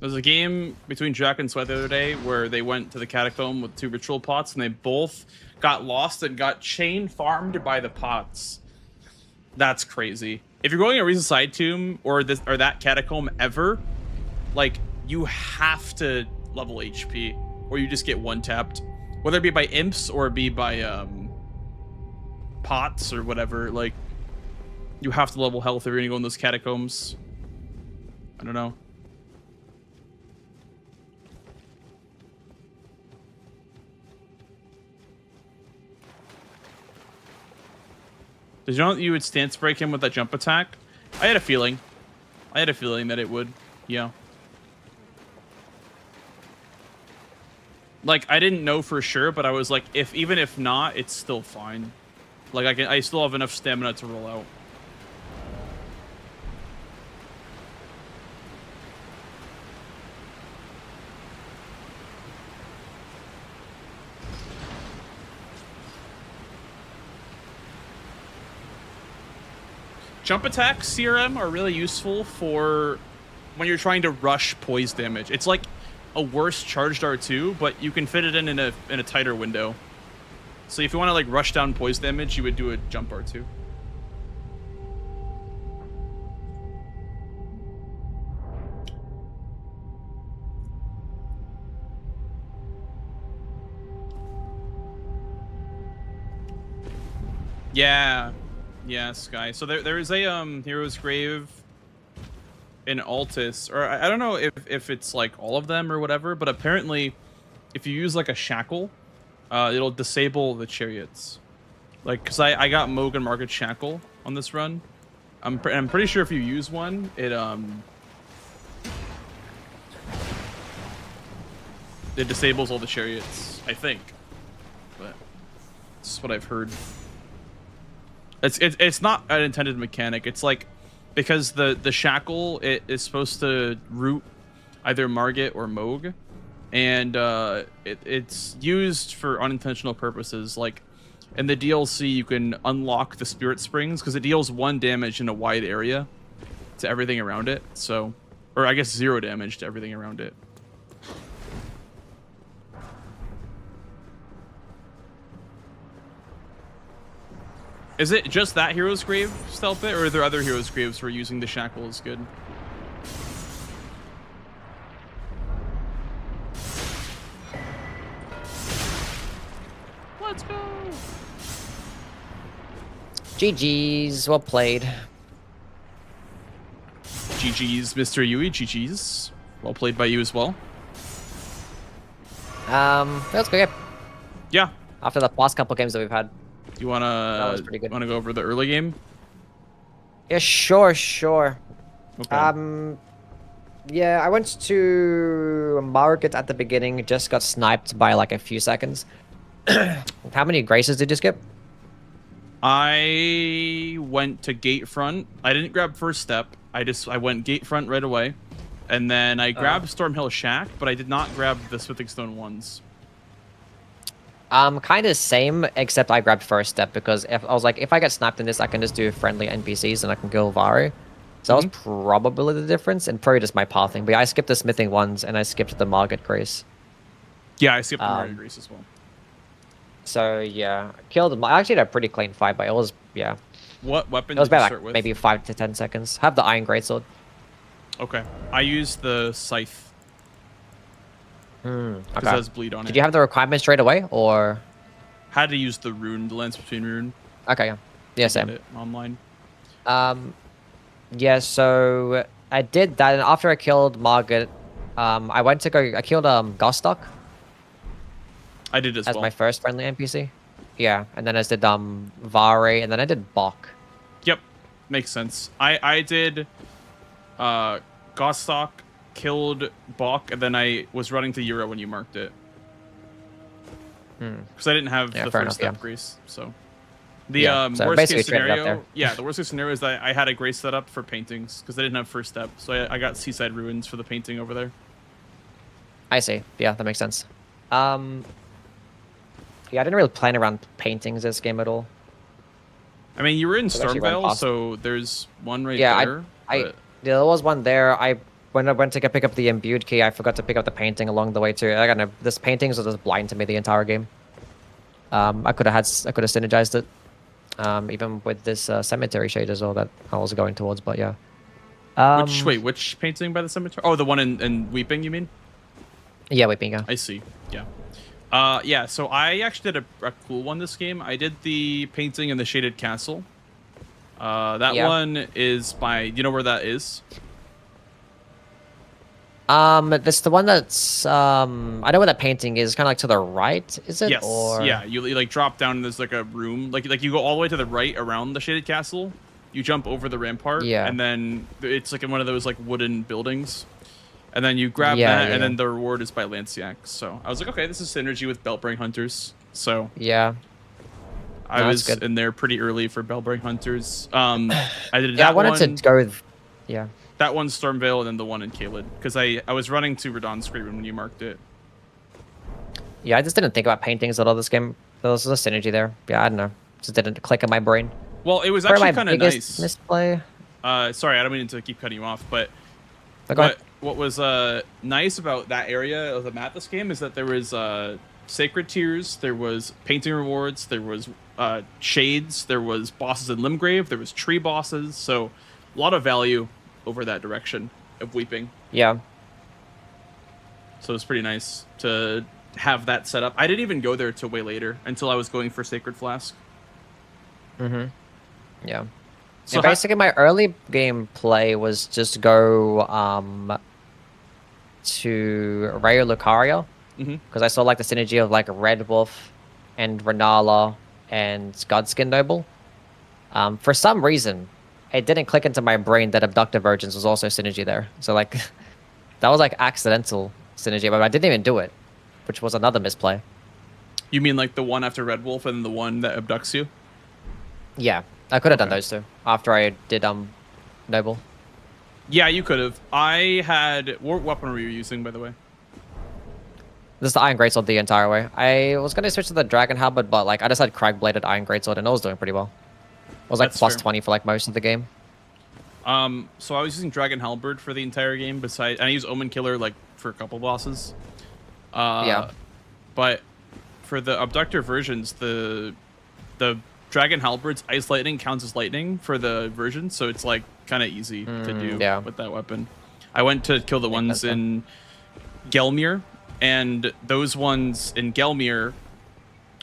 There's a game between Jack and Sweat the other day where they went to the catacomb with 2 ritual pots and they both got lost and got chain farmed by the pots. That's crazy. If you're going a recent side tomb or that catacomb ever, like you have to level HP or you just get one tapped, whether it be by imps or it be by pots or whatever. Like you have to level health if you're gonna go in those catacombs. I don't know. Did you know that you would stance break him with that jump attack? I had a feeling. I had a feeling that it would. Yeah. Like I didn't know for sure, but I was like, even if not, it's still fine. Like I still have enough stamina to roll out. Jump attacks, CRM, are really useful for when you're trying to rush poise damage. It's like a worse charged R2, but you can fit it in a tighter window. So if you want to like rush down poise damage, you would do a jump R2. Yeah. Yeah, Sky. So there is a Hero's Grave in Altus, or I don't know if it's like all of them or whatever, but apparently if you use like a shackle, it'll disable the chariots. Like, cause I got Mogan Market Shackle on this run. I'm pretty sure if you use one, it disables all the chariots, I think. But that's what I've heard. It's not an intended mechanic. It's like because the shackle it is supposed to root either Margit or Moog, and it's used for unintentional purposes. Like in the DLC, you can unlock the Spirit Springs because it deals 1 damage in a wide area to everything around it. So, or I guess 0 damage to everything around it. Is it just that Hero's Grave stealth bit, or are there other Hero's Graves where using the shackle is good? Let's go! GG's, well played. GG's, Mr. Yui, GG's. Well played by you as well. Let's go get Yeah. after the past couple games that we've had. You That was pretty good. wanna go over the early game? Yeah, sure. Okay. Yeah, I went to Market at the beginning, just got sniped by like a few seconds. How many graces did you skip? I went to gate front. I didn't grab first step. I went gate front right away. And then I grabbed Stormhill Shack, but I did not grab the Smithing Stone ones. Kind of same, except I grabbed first step because if I was like, if I get sniped in this, I can just do friendly NPCs and I can kill Vari. So that was probably the difference, and probably just my pathing. But yeah, I skipped the smithing ones and I skipped the Margit Grace. Yeah, I skipped the Margit Grace as well. So yeah, killed him. I actually had a pretty clean fight, but it was What weapon it was did you about start like with? maybe 5 to 10 seconds. Have the Iron Greatsword. Okay. I used the Scythe. Because it has bleed on it. Did you have the requirement straight away, or? Had to use the rune, the Lance Between Rune. Okay, yeah. Yeah, Get same. it online. Yeah, so I did that, and after I killed Margit, I went to go. I killed Gostock I did as as well. my first friendly NPC. Yeah, and then I did Vari, and then I did Bok. Yep, makes sense. I did Gostock, killed Bok, and then I was running to Euro when you marked it. Because I didn't have the first step grace, so the so worst case basically traded up scenario. there. Yeah, the worst case scenario is that I had a grace set up for paintings because I didn't have first step, so I got Seaside Ruins for the painting over there. I see. Yeah, that makes sense. Yeah, I didn't really plan around paintings this game at all. I mean, you were in I've actually run Stormvale, past- so there's one right Yeah, there. I but- there was one there. I when I went to pick up the imbued key, I forgot to pick up the painting along the way too. I don't know. This paintings are just blind to me the entire game. I could have synergized it, even with this cemetery shade as well that I was going towards. But yeah. Which painting by the cemetery? Oh, the one in Weeping, you mean? Yeah, Weeping. Yeah. I see. Yeah. Yeah. So I actually did a cool one this game. I did the painting in the shaded castle. That one is by. You know where that is? That's the one that's I know where that painting is. Kind of like to the right, is it? Yes. Or... Yeah. You like drop down and there's like a room. Like you go all the way to the right around the shaded castle. You jump over the rampart. Yeah. And then it's like in one of those like wooden buildings. And then you grab that, and then the reward is by Lanciac. So I was like, okay, this is synergy with Bellbearing Hunters. So yeah, I was in there pretty early for Bellbearing Hunters. I did I wanted to go with that one Stormvale and then the one in Caelid because I was running to Radon Screamin when you marked it. Yeah, I just didn't think about paintings at all this game. There was a synergy there. Yeah, I don't know, just didn't click in my brain. Well, it was actually kind of nice. Misplay. Sorry, I don't mean to keep cutting you off, but what was nice about that area of the map this game is that there was sacred tiers, there was painting rewards, there was shades, there was bosses in Limgrave, there was tree bosses, so a lot of value over that direction of Weeping. Yeah. So it's pretty nice to have that set up. I didn't even go there till way later until I was going for Sacred Flask. Mm-hmm. Yeah. So basically, my early game play was just go to Rayo Lucario because I saw like the synergy of like Red Wolf and Renala and Godskin Noble. For some reason, it didn't click into my brain that Abductive Virgins was also synergy there. So like, that was like accidental synergy, but I didn't even do it, which was another misplay. You mean like the one after Red Wolf and the one that abducts you? Yeah, I could have done those two after I did Noble. Yeah, you could have. I had... What weapon were you using, by the way? This is the Iron Greatsword the entire way. I was going to switch to the Dragon Halberd, but like I just had Crag-bladed Iron Greatsword and it was doing pretty well. It was like plus 20 for like most of the game. So I was using Dragon Halberd for the entire game. Besides, I use Omen Killer like for a couple bosses. Yeah. But for the Abductor versions, the Dragon Halberd's Ice Lightning counts as lightning for the version, so it's like kind of easy to do with that weapon. I went to kill the ones in Gelmir, and those ones in Gelmir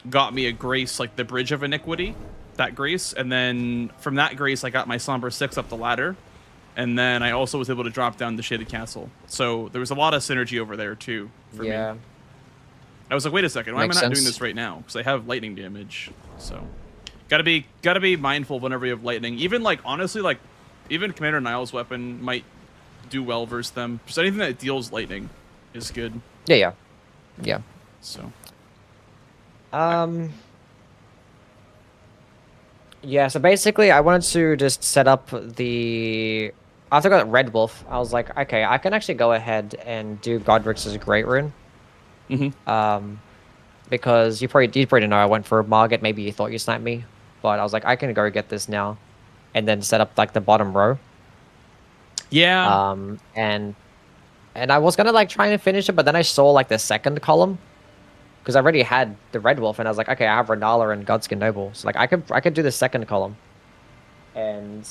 got me a grace, like the Bridge of Iniquity, that grace, and then from that grace I got my Somber 6 up the ladder, and then I also was able to drop down the Shaded Castle. So there was a lot of synergy over there too for me. I was like, wait a second, why am I not doing this right now? Because I have lightning damage, so gotta be mindful whenever you have lightning. Even like honestly, like even Commander Niall's weapon might do well versus them. Just anything that deals lightning is good. Yeah. So. Yeah, so basically I wanted to just set up the... After I got Red Wolf, I was like, okay, I can actually go ahead and do Godrix's Great Rune. Because you probably know I went for Margit, maybe you thought you sniped me. But I was like, I can go get this now. And then set up like the bottom row. Yeah. And I was gonna like try and finish it, but then I saw like the second column. Because I already had the Red Wolf, and I was like, okay, I have Renala and Godskin Noble. So like I could do the second column. And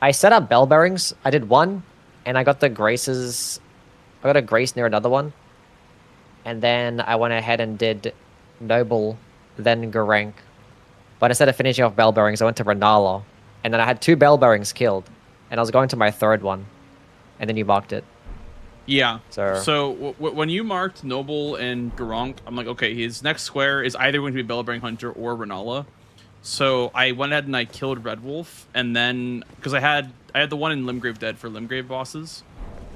I set up bell bearings. I did one, and I got the graces. I got a grace near another one. And then I went ahead and did Noble, then Garank. But instead of finishing off bell bearings, I went to Renala. And then I had 2 bell bearings killed. And I was going to my third one. And then you marked it. Yeah. So when you marked Noble and Garank, I'm like, okay, his next square is either going to be Bellbearing Hunter or Renala. So I went ahead and I killed Red Wolf, and then because I had the one in Limgrave dead for Limgrave bosses,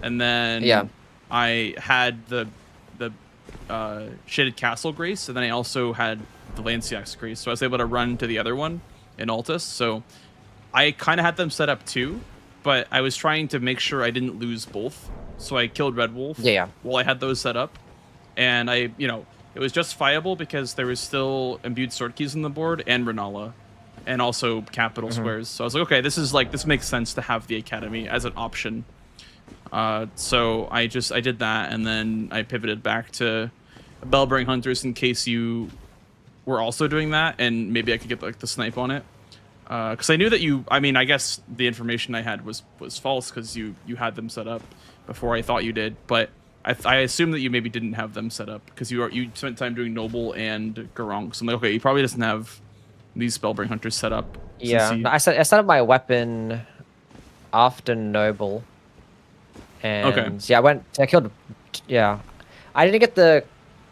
and then I had the Shaded Castle Grace, and then I also had the Lanciax Grace, so I was able to run to the other one in Altus. So I kind of had them set up too, but I was trying to make sure I didn't lose both. So I killed Red Wolf while I had those set up, and it was justifiable because there was still imbued sword keys on the board and Renala, and also capital squares. So I was like, okay, this makes sense to have the Academy as an option. So I did that, and then I pivoted back to Bellbearing Hunters in case you were also doing that, and maybe I could get like the snipe on it. Because I knew that you. I mean, I guess the information I had was false because you had them set up before I thought you did, but I assume that you maybe didn't have them set up because you spent time doing Noble and Garong. So I'm like, okay, he probably doesn't have these Spellbring Hunters set up. Yeah, I set up my weapon after Noble, and yeah, I killed. Yeah, I didn't get the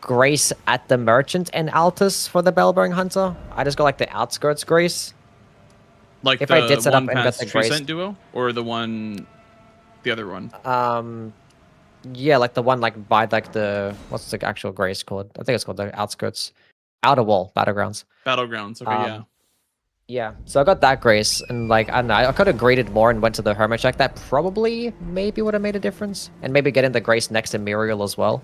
Grace at the Merchant and Altus for the Bellbearing Hunter. I just got like the outskirts Grace. Like if the I did set up one and got past the True Grace Scent duo, or the other one. Yeah, like the one like by like the what's the actual Grace called? I think it's called the outskirts, outer wall battlegrounds. Battlegrounds. Okay, yeah. Yeah, so I got that Grace, and like, I don't know, I could have graded more and went to the Hermit Shack. That probably, maybe would have made a difference. And maybe getting the Grace next to Muriel as well.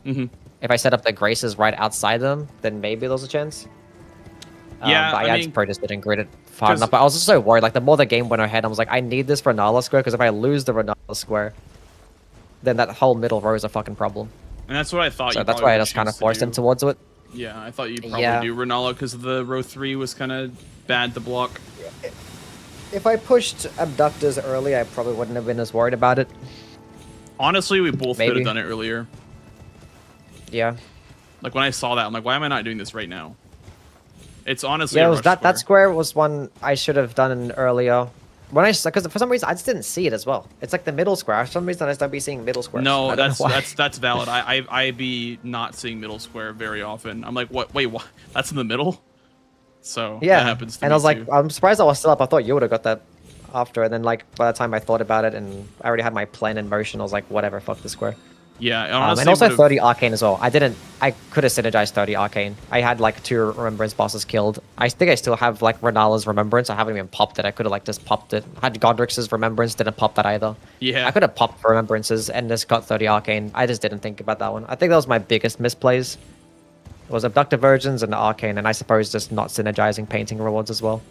If I set up the Graces right outside them, then maybe there's a chance. Yeah, but I I probably just didn't grade it far enough. But I was just so worried, like, the more the game went ahead, I was like, I need this Renala square, because if I lose the Renala square, then that whole middle row is a fucking problem. And that's what I thought. So that's why I just kind of forced him towards it. Yeah, I thought you'd probably do Renala because the row 3 was kind of bad to block. If I pushed Abductors early, I probably wouldn't have been as worried about it. Honestly, we both could have done it earlier. Yeah. Like when I saw that, I'm like, why am I not doing this right now? It's honestly yeah. That square was one I should have done earlier. Because for some reason I just didn't see it as well. It's like the middle square. For some reason I just don't be seeing middle square. No, that's valid. I be not seeing middle square very often. I'm like, what? Wait, what? That's in the middle. So yeah, that happens to me I was like, too. I'm surprised I was still up. I thought you would have got that after, and then like by the time I thought about it and I already had my plan in motion, I was like, whatever, fuck the square. Yeah, honestly, and also 30 arcane as well. I could have synergized 30 arcane. I had like 2 remembrance bosses killed. I think I still have like Renala's remembrance. I haven't even popped it. I could have like just popped it. I had Godric's remembrance, didn't pop that either. Yeah, I could have popped remembrances and just got 30 arcane. I just didn't think about that one. I think that was my biggest misplays. It was abductor virgins and arcane, and I suppose just not synergizing painting rewards as well.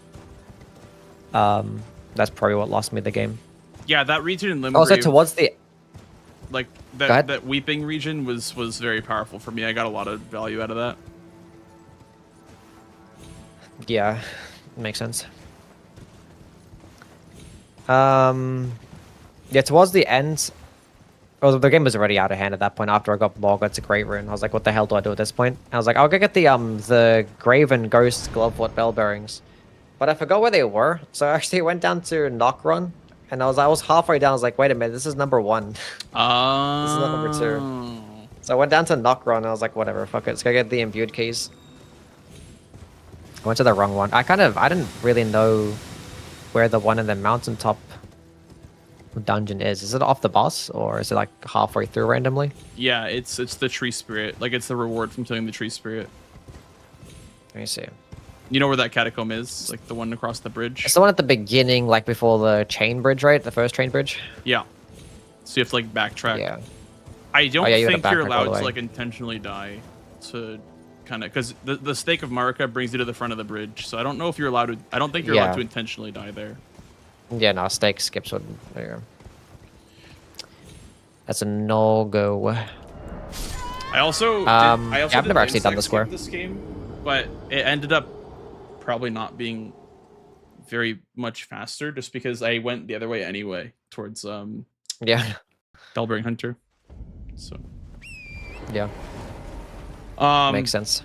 That's probably what lost me the game. Yeah, that region in Limgrave. Also, towards the like that weeping region was very powerful for me. I got a lot of value out of that. Yeah, makes sense. Yeah, towards the end, well, the game was already out of hand at that point. After I got Morgoth's a Great Rune, I was like, "What the hell do I do at this point?" And I was like, "I'll go get the Graven Ghost Glovewort Bell Bearings," but I forgot where they were. So I actually went down to Knockron, and I was halfway down. I was like, "Wait a minute, this is number 1. This is not number 2." So I went down to Knockron, and I was like, "Whatever, fuck it, let's go get the imbued keys." I went to the wrong one. I didn't really know where the one in the mountaintop dungeon is. Is it off the boss, or is it like halfway through randomly? Yeah, it's the tree spirit. Like it's the reward from killing the tree spirit. Let me see. You know where that catacomb is? Like the one across the bridge? It's the one at the beginning, like before the chain bridge, right? The first chain bridge? Yeah. So you have to like backtrack. Yeah. I don't you think you're allowed to like intentionally die to kind of, because the stake of Marika brings you to the front of the bridge. So I don't know if you're allowed to, I don't think you're allowed to intentionally die there. Yeah, no, stake skips would. There you go. That's a no-go. I also, I've never actually done the square. This game, but it ended up probably not being very much faster just because I went the other way anyway towards yeah, Bellbearing Hunter. So yeah, makes sense.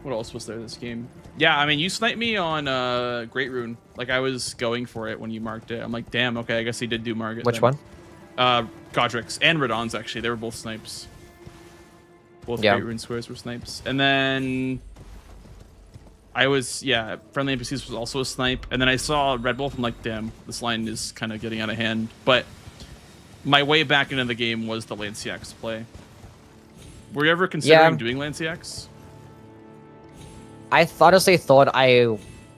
What else was there this game? Yeah, I mean, you sniped me on Great Rune. Like I was going for it when you marked it. I'm like, damn, okay, I guess he did do mark it. Which one? Godric's and Radon's actually. They were both snipes. Both Great Rune squares were snipes. And then I was, Friendly NPCs was also a snipe. And then I saw Red Wolf. I'm like, damn, this line is kind of getting out of hand. But my way back into the game was the Lanciax play. Were you ever considering doing Lanciax? I honestly thought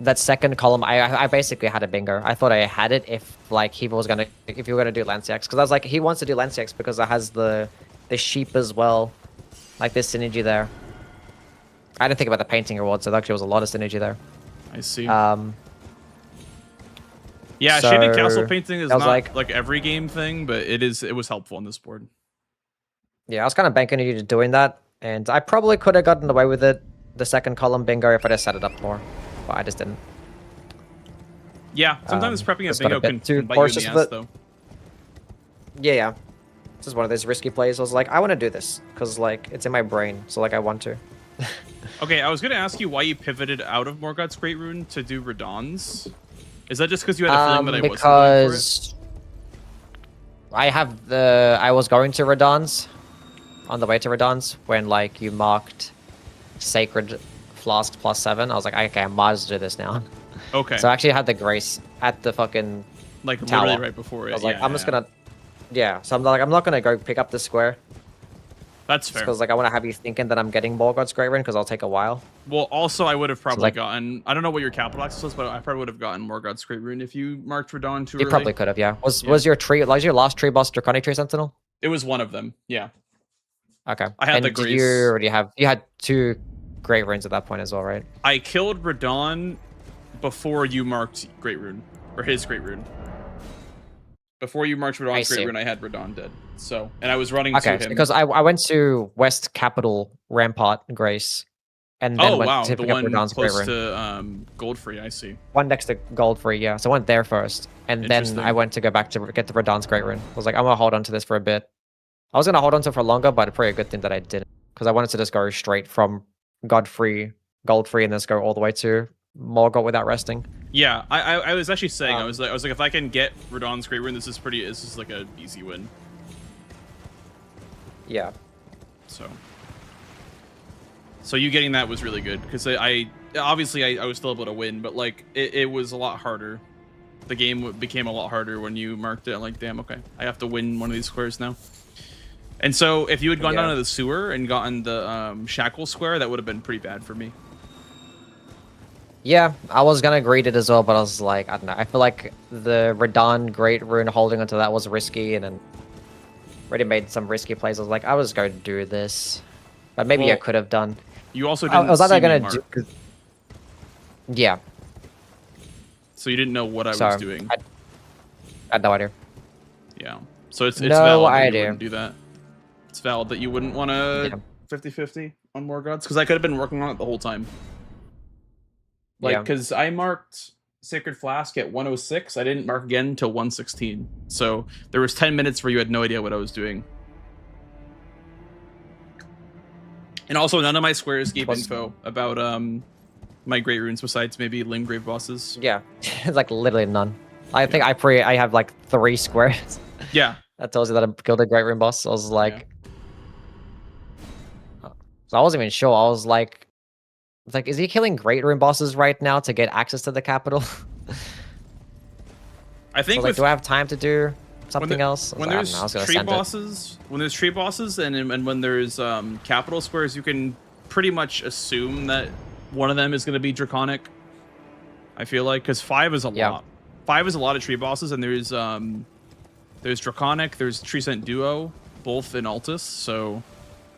that second column, I basically had a bingo. I thought I had it if like he was gonna, if you were gonna do Lanciax, because I was like, he wants to do Lanciax because it has the sheep as well, like this synergy there. I didn't think about the painting reward, so there actually was a lot of synergy there. I see. Yeah, So, shaded castle painting is I was not like every game thing, but it was helpful on this board. yeah, I was kind of banking on you doing that, and I probably could have gotten away with it, the second column bingo, if I just set it up more, but I just didn't. Yeah, sometimes prepping a Just got a bingo bit too can bite you in the cautious ass, with it. though. Yeah. This is one of those risky plays. I was like, I want to do this because like it's in my brain, so like I want to. Okay, I was gonna ask you why you pivoted out of Morgoth's Great Rune to do Radon's. Is that just because you had a feeling that I wasn't going for it? Because I was going to Radon's on the way to Radon's when like you marked Sacred Flask +7. I was like, okay, I might as well do this now. Okay. So I actually had the grace at the fucking like tower. literally right before it. I was like, I'm just gonna, yeah. So I'm like, I'm not gonna go pick up the square. That's fair. Because like I want to have you thinking that I'm getting Morgoth's Great Rune because I'll take a while. Well, also I would have probably like- gotten. I don't know what your capital access was, but I probably would have gotten Morgoth's Great Rune if you marked Radon too You early. probably could have, yeah. Was your tree like your last tree boss Draconic Tree Sentinel? It was one of them. Yeah. Okay. I had and the did grace. you already have? You had 2 Great Runes at that point as well, right? I killed Radon before you marked Great Rune or his Great Rune. Before you marked Radon's Great see. Rune, I had Radon dead. So, and I was running Okay, to him. because I went to West Capital Rampart Grace, and then went wow, to the pick up one Radon's Great close Rune. to Goldfree. I see. One next to Goldfree, yeah. So I went there first, and then Interesting. I went to go back to get the Radon's Great Rune. I was like, I'm gonna hold on to this for a bit. I was gonna hold on to it for longer, but probably a good thing that I didn't, because I wanted to just go straight from Godfrey, Goldfree, and just go all the way to Morgoth without resting. Yeah, I was actually saying Um, I was like if I can get Radon's Great Rune, this is like a easy win. Yeah. So you getting that was really good because I obviously I was still able to win, but like it was a lot harder. The game became a lot harder when you marked it. I'm like, damn, okay, I have to win one of these squares now. And so if you had gone down to the sewer and gotten the shackle square, that would have been pretty bad for me. Yeah, I was gonna grade it as well, but I was like, I don't know. I feel like the Radon Great Rune holding onto that was risky, and then already made some risky plays. I was like, I was going to do this, but maybe I Well, could have done. You also I didn't was either see me gonna mark, do. Yeah, so you didn't know what I so was doing. I had no idea. Yeah. So it's No valid that you idea. wouldn't do that. It's valid that you wouldn't want to Yeah. 50-50 on Morgoth's because I could have been working on it the whole time. Like, Yeah. because I marked Sacred Flask at 106. I didn't mark again until 116. So there was 10 minutes where you had no idea what I was doing. And also, none of my squares gave info about my Great Runes besides maybe Limgrave bosses. Yeah, it's like literally none. I think I have like 3 squares. Yeah. That tells you that I killed a Great Rune boss. I was like, so I wasn't even sure. I was like, is he killing Great Rune bosses right now to get access to the capital? I think So, like, do I have time to do something else? When there's tree bosses, and when there's capital squares, you can pretty much assume that one of them is going to be Draconic. I feel like because 5 is a lot. 5 is a lot of tree bosses, and there's Draconic, there's Tree Scent Duo, both in Altus, so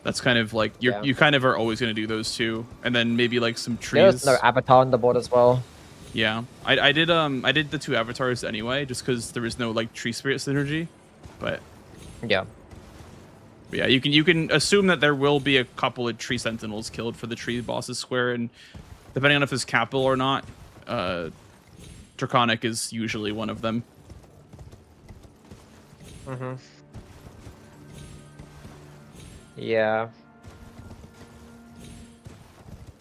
that's kind of like you kind of are always going to do those two, and then maybe like some trees. There's no Avatar on the board as well. Yeah, I did the 2 avatars anyway, just because there was no like tree spirit synergy, but yeah, you can assume that there will be a couple of tree sentinels killed for the tree bosses square, and depending on if it's capital or not, Draconic is usually one of them. Mm-hmm. Yeah.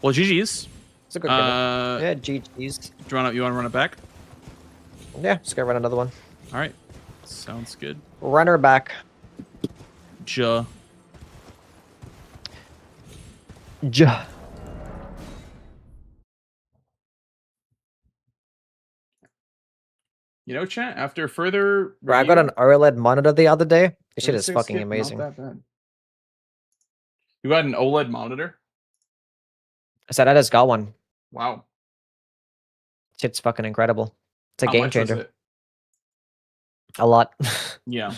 Well, GG's. It's a good game. Yeah, GG's. Do you want to run it back? Yeah, just go run another one. All right, sounds good. Run her back. Ja. You know, chat, after further Bro, I got an OLED monitor the other day. This shit is 36 fucking skip, amazing. Not that bad. You got an OLED monitor? I said I just got one. Wow. Shit's fucking incredible. It's a How game much was changer. it? A lot. Yeah.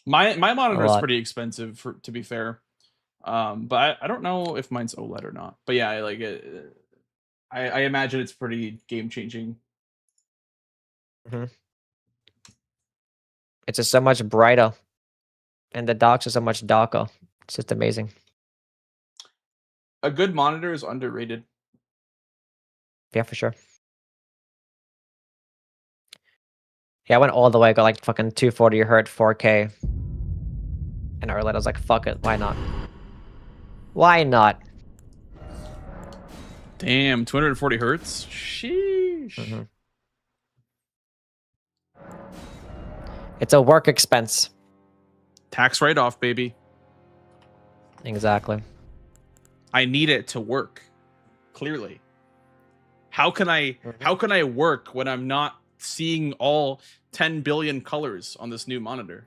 My monitor is lot. pretty expensive, to be fair. But I don't know if mine's OLED or not. But yeah, I like it. I imagine it's pretty game changing. Mhm. It's just so much brighter, and the darks are so much darker. It's just amazing. A good monitor is underrated. Yeah, for sure. Yeah, I went all the way, got like fucking 240 hertz 4K. And I was like, fuck it, why not? Why not? Damn, 240 hertz. Sheesh. Mhm. It's a work expense. Tax write-off, baby. Exactly. I need it to work. Clearly. How can I work when I'm not seeing all 10 billion colors on this new monitor?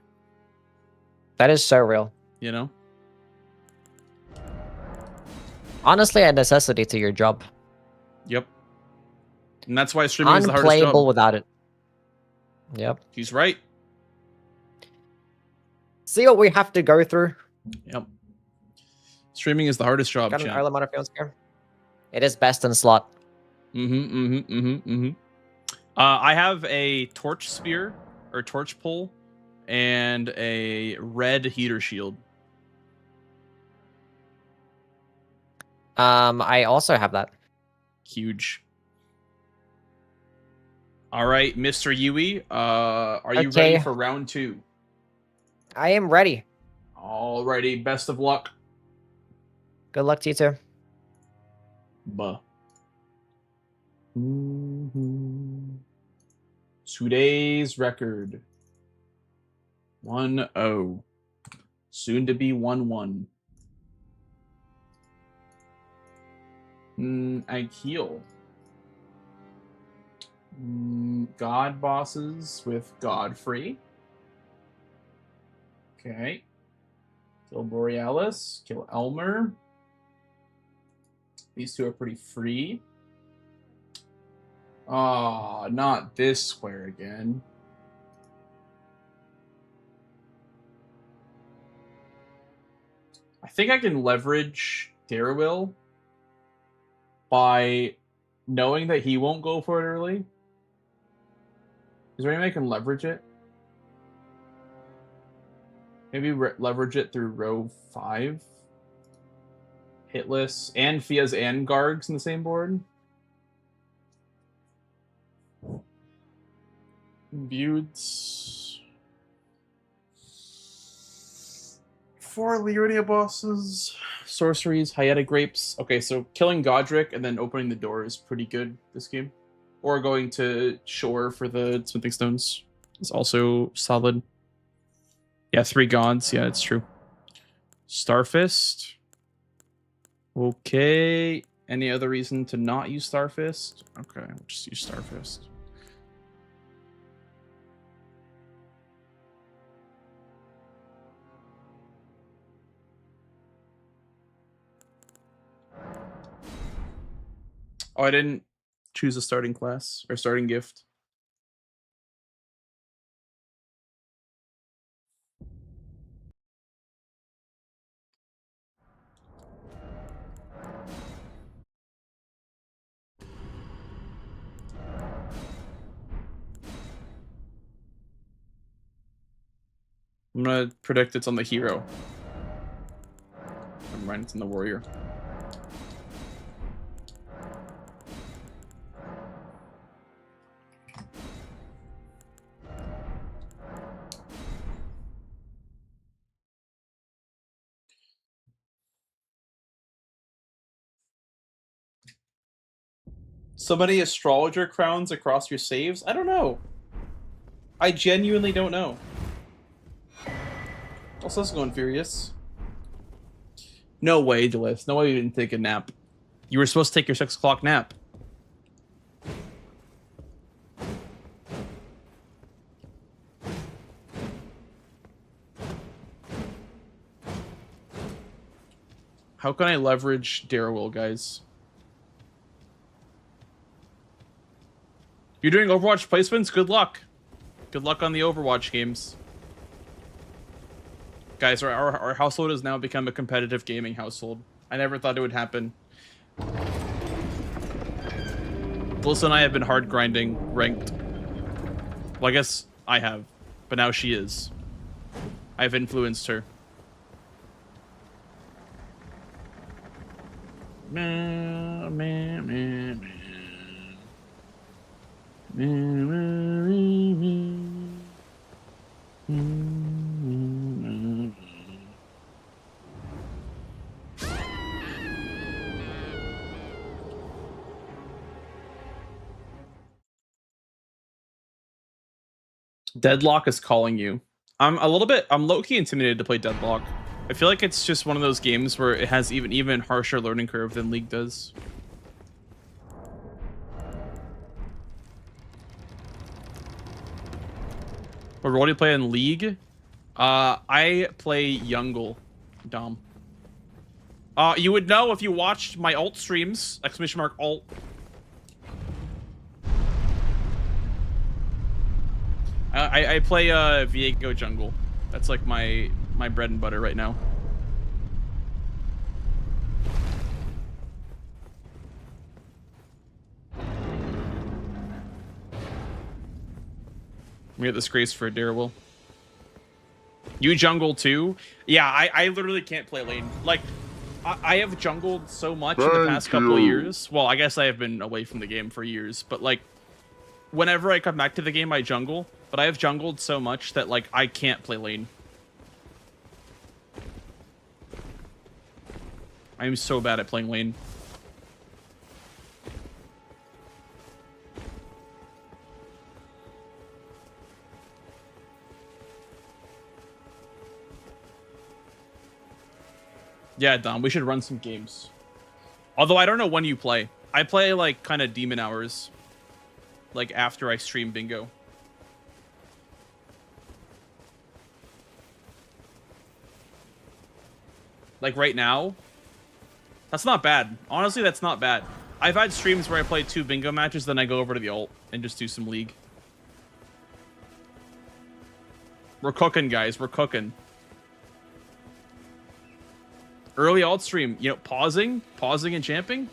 That is so real. You know? Honestly, a necessity to your job. Yep. And that's why streaming is the hardest Unplayable job. without it. Yep. He's right. See what we have to go through? Yep. Streaming is the hardest job, Got an champ. early monitor feels here. It is best in slot. I have a torch spear or torch pole and a red heater shield. I also have that. Huge. All right, Mr. Yui, are you ready for round 2? I am ready. Alrighty, best of luck. Good luck to you too. Buh. Today's record 1-0. Soon to be 1-1. I heal. God bosses with Godfrey. Okay. Kill Borealis. Kill Elmer. These two are pretty free. Ah, not this square again. I think I can leverage Darryl by knowing that he won't go for it early. Is there any way I can leverage it? Maybe leverage it through row 5. Hitless and Fia's and Gargs in the same board. Buttes. 4 Leonia bosses. Sorceries, Hyeta Grapes. Okay, so killing Godric and then opening the door is pretty good this game. Or going to Shore for the Smithing Stones is also solid. Yeah, 3 gods. Yeah, it's true. Starfist. Okay. Any other reason to not use Starfist? Okay, we'll just use Starfist. Oh, I didn't choose a starting class or starting gift. I'm gonna predict it's on the hero. Never mind, it's on the warrior. So many astrologer crowns across your saves? I don't know. I genuinely don't know. Also, let's go on Furious. No way, Delith. No way you didn't take a nap. You were supposed to take your 6 o'clock nap. How can I leverage Darryl, guys? You're doing Overwatch placements? Good luck. Good luck on the Overwatch games. Guys, our household has now become a competitive gaming household. I never thought it would happen. Melissa and I have been hard grinding ranked. Well, I guess I have, but now she is. I've influenced her. Deadlock is calling you. I'm low-key intimidated to play Deadlock. I feel like it's just one of those games where it has even harsher learning curve than League does. What role do you play in League? I play Jungle, Dom. You would know if you watched my alt streams, !alt. I play Viego Jungle. That's like my bread and butter right now. We get this grace for Darryl. You jungle too? Yeah, I literally can't play lane. Like, I have jungled so much in the past couple of years. Well, I guess I have been away from the game for years, but like, whenever I come back to the game, I jungle. But I have jungled so much that like I can't play lane. I'm so bad at playing lane. Yeah, Dom, we should run some games. Although I don't know when you play. I play like kind of demon hours. Like after I stream bingo. Like right now. That's not bad. Honestly, that's not bad. I've had streams where I play 2 bingo matches, then I go over to the ult and just do some league. We're cooking, guys. We're cooking. Early alt stream, you know, pausing and champing.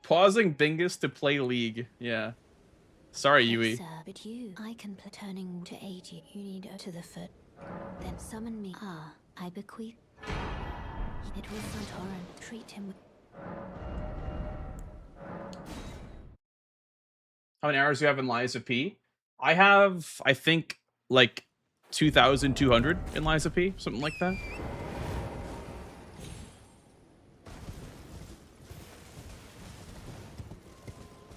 Pausing Bingus to play League. Yeah. Sorry, Yui. Sir, but you, I can play turning to 80. You need to the foot. Then summon me. Ah, I bequeath. It was Santorin. Treat him with. How many hours do you have in Lies of P? I have, I think, like 2,200 in Lies of P, something like that.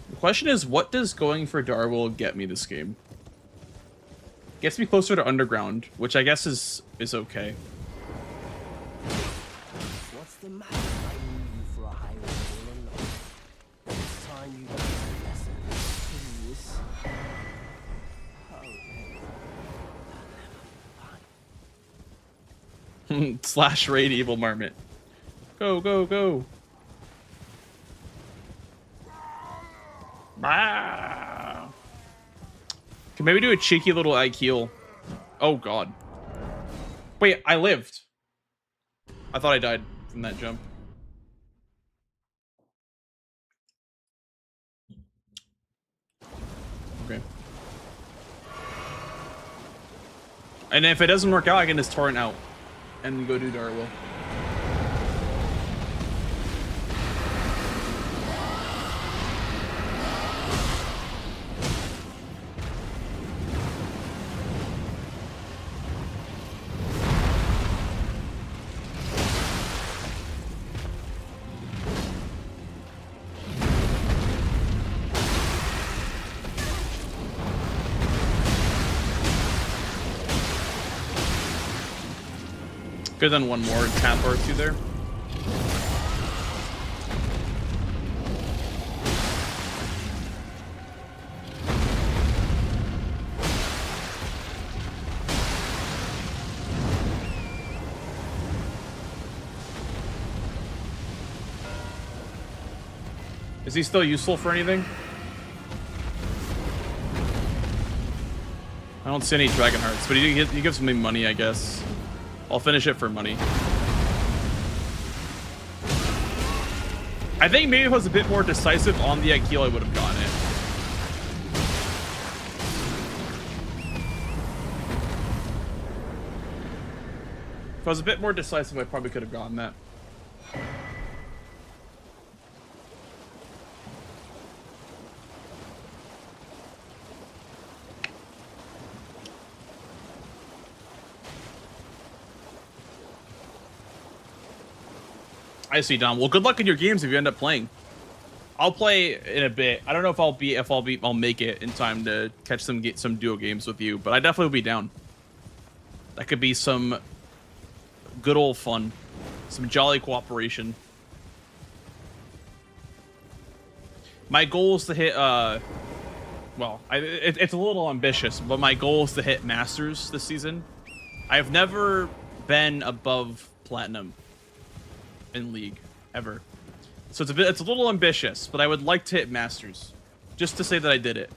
The question is, what does going for Darwell get me this game? Gets me closer to Underground, which I guess is okay. What's the matter? I knew you for a higher all along. It's time you learned a lesson. In this. Slash raid evil marmot. Go, go, go. Ah. Can maybe do a cheeky little IQ. Oh god. Wait, I lived. I thought I died from that jump. Okay. And if it doesn't work out, I can just torrent out and go do Darwell. Good than one more tap or two there. Is he still useful for anything? don't see any Dragon Hearts, but he gives me money, I guess. I'll finish it for money. I think maybe if I was a bit more decisive on the Akil, I would have gotten it. If I was a bit more decisive, I probably could have gotten that. I see, Dom. Well, good luck in your games if you end up playing. I'll play in a bit. I don't know if I'll make it in time to catch some duo games with you, but I definitely will be down. That could be some good old fun, some jolly cooperation. My goal is to hit well, it's a little ambitious, but my goal is to hit Masters this season. I've never been above Platinum in League ever, so it's a little ambitious, but I would like to hit Masters just to say that I did it.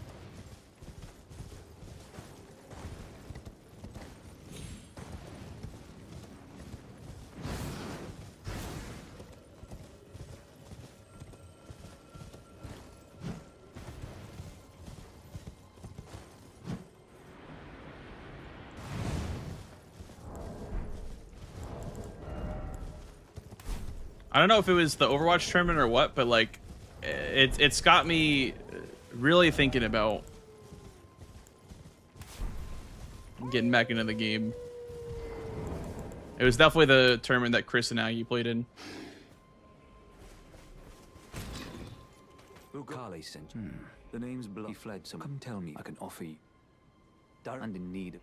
I don't know if it was the Overwatch tournament or what, but like, it's got me really thinking about getting back into the game. It was definitely the tournament that Chris and Aggie played in. Carly sent you. The name's Bloody fled, so come tell me. I can offer you. And in need.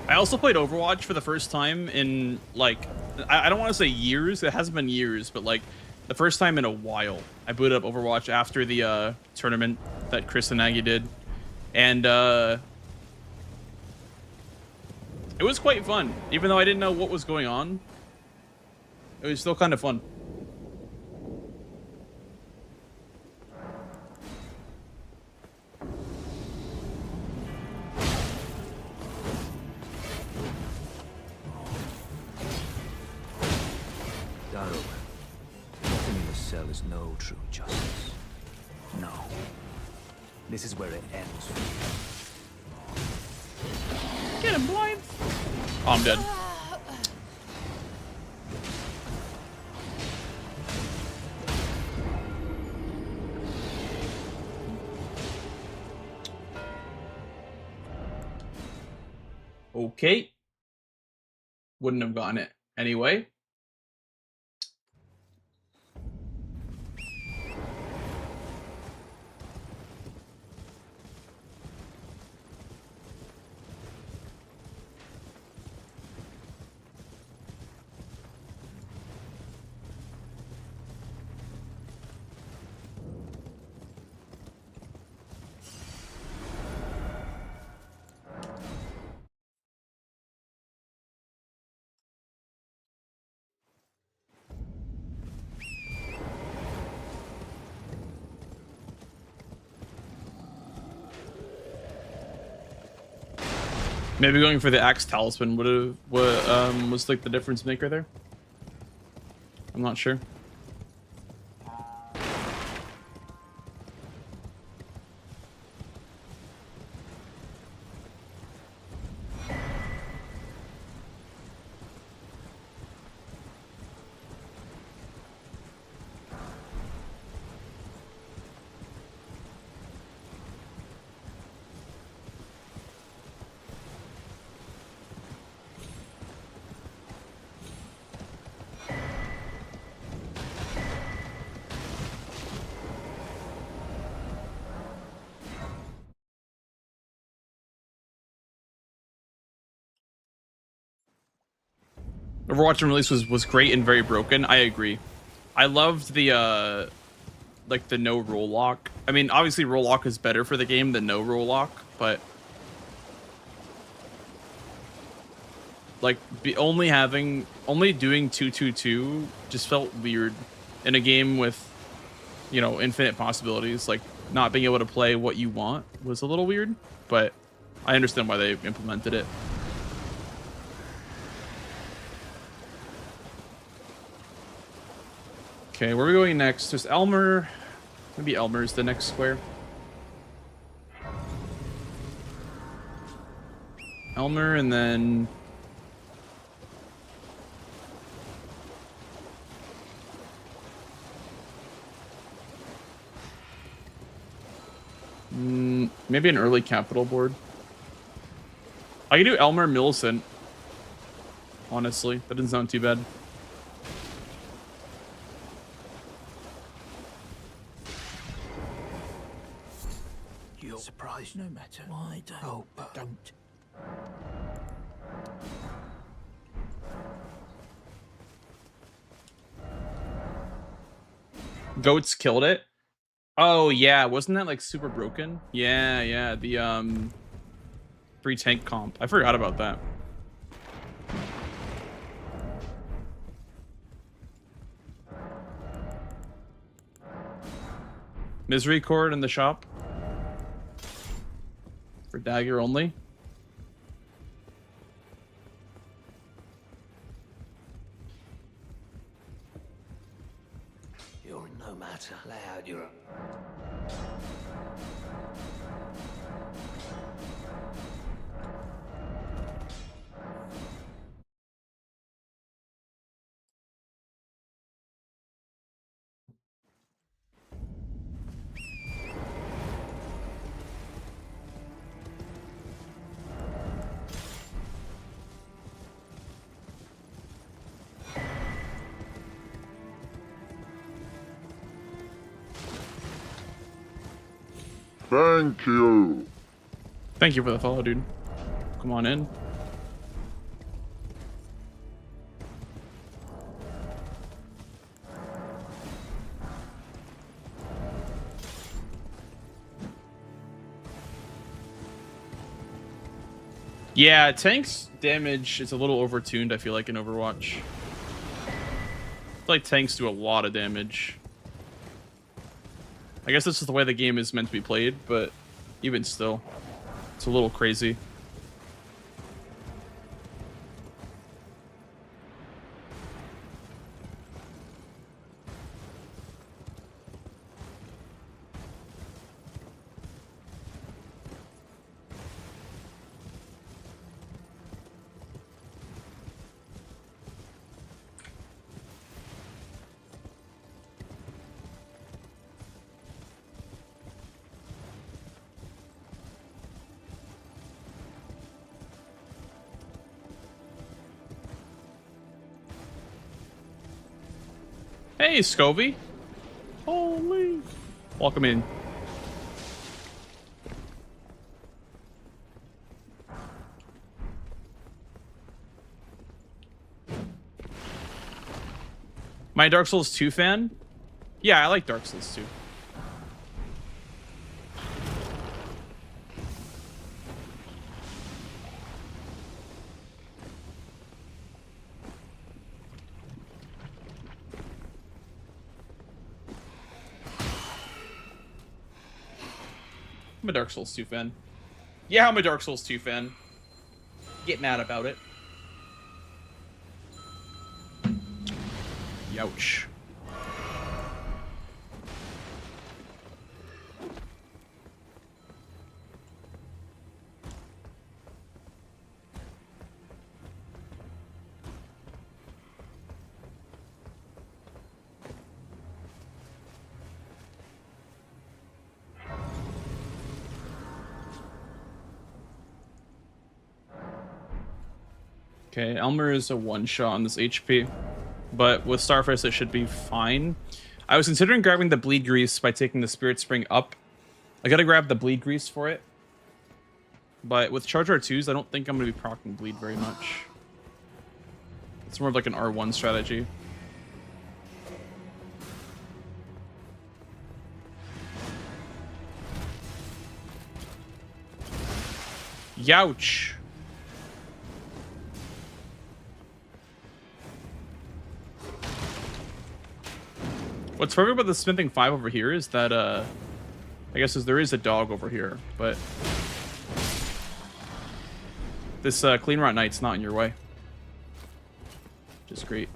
I also played Overwatch for the first time in, like, I don't want to say years. It hasn't been years, but, like, the first time in a while. I booted up Overwatch after the tournament that Chris and Aggie did. And it was quite fun. Even though I didn't know what was going on, it was still kind of fun. Is no true justice. No. This is where it ends. Get him, blind. Oh, I'm dead. Okay. Wouldn't have gotten it anyway. Maybe going for the Axe Talisman was like the difference maker there. I'm not sure. Overwatch in release was great and very broken. I agree. I loved the like the no roll lock. I mean, obviously roll lock is better for the game than no roll lock, but like only doing 2-2-2 just felt weird in a game with, you know, infinite possibilities. Like not being able to play what you want was a little weird, but I understand why they implemented it. Okay, where are we going next? There's Elmer. Maybe Elmer's the next square. Elmer, and then maybe an early capital board. I could do Elmer Millicent. Honestly, that doesn't sound too bad. You're surprised no matter. Why don't? Oh, but don't. Goats killed it. Oh yeah, wasn't that like super broken? Yeah, the free tank comp. I forgot about that. Misery cord in the shop. For dagger only. You're no matter. Loud, you're a... Thank you. Thank you for the follow, dude. Come on in. Yeah, tanks damage is a little overtuned, I feel like, in Overwatch. I feel like tanks do a lot of damage. I guess this is the way the game is meant to be played, but even still, it's a little crazy. Hey, Scovy. Holy. Welcome in. My Dark Souls 2 fan? Yeah, I like Dark Souls 2. I'm a Dark Souls 2 fan. Yeah, I'm a Dark Souls 2 fan. Get mad about it. Youch. Okay, Elmer is a one-shot on this HP, but with Starface it should be fine. I was considering grabbing the Bleed Grease by taking the Spirit Spring up. I gotta grab the Bleed Grease for it. But with Charge R2s, I don't think I'm gonna be proccing Bleed very much. It's more of like an R1 strategy. Youch. What's perfect about the smithing 5 over here is that I guess there is a dog over here, but this clean rot knight's not in your way. Which is great.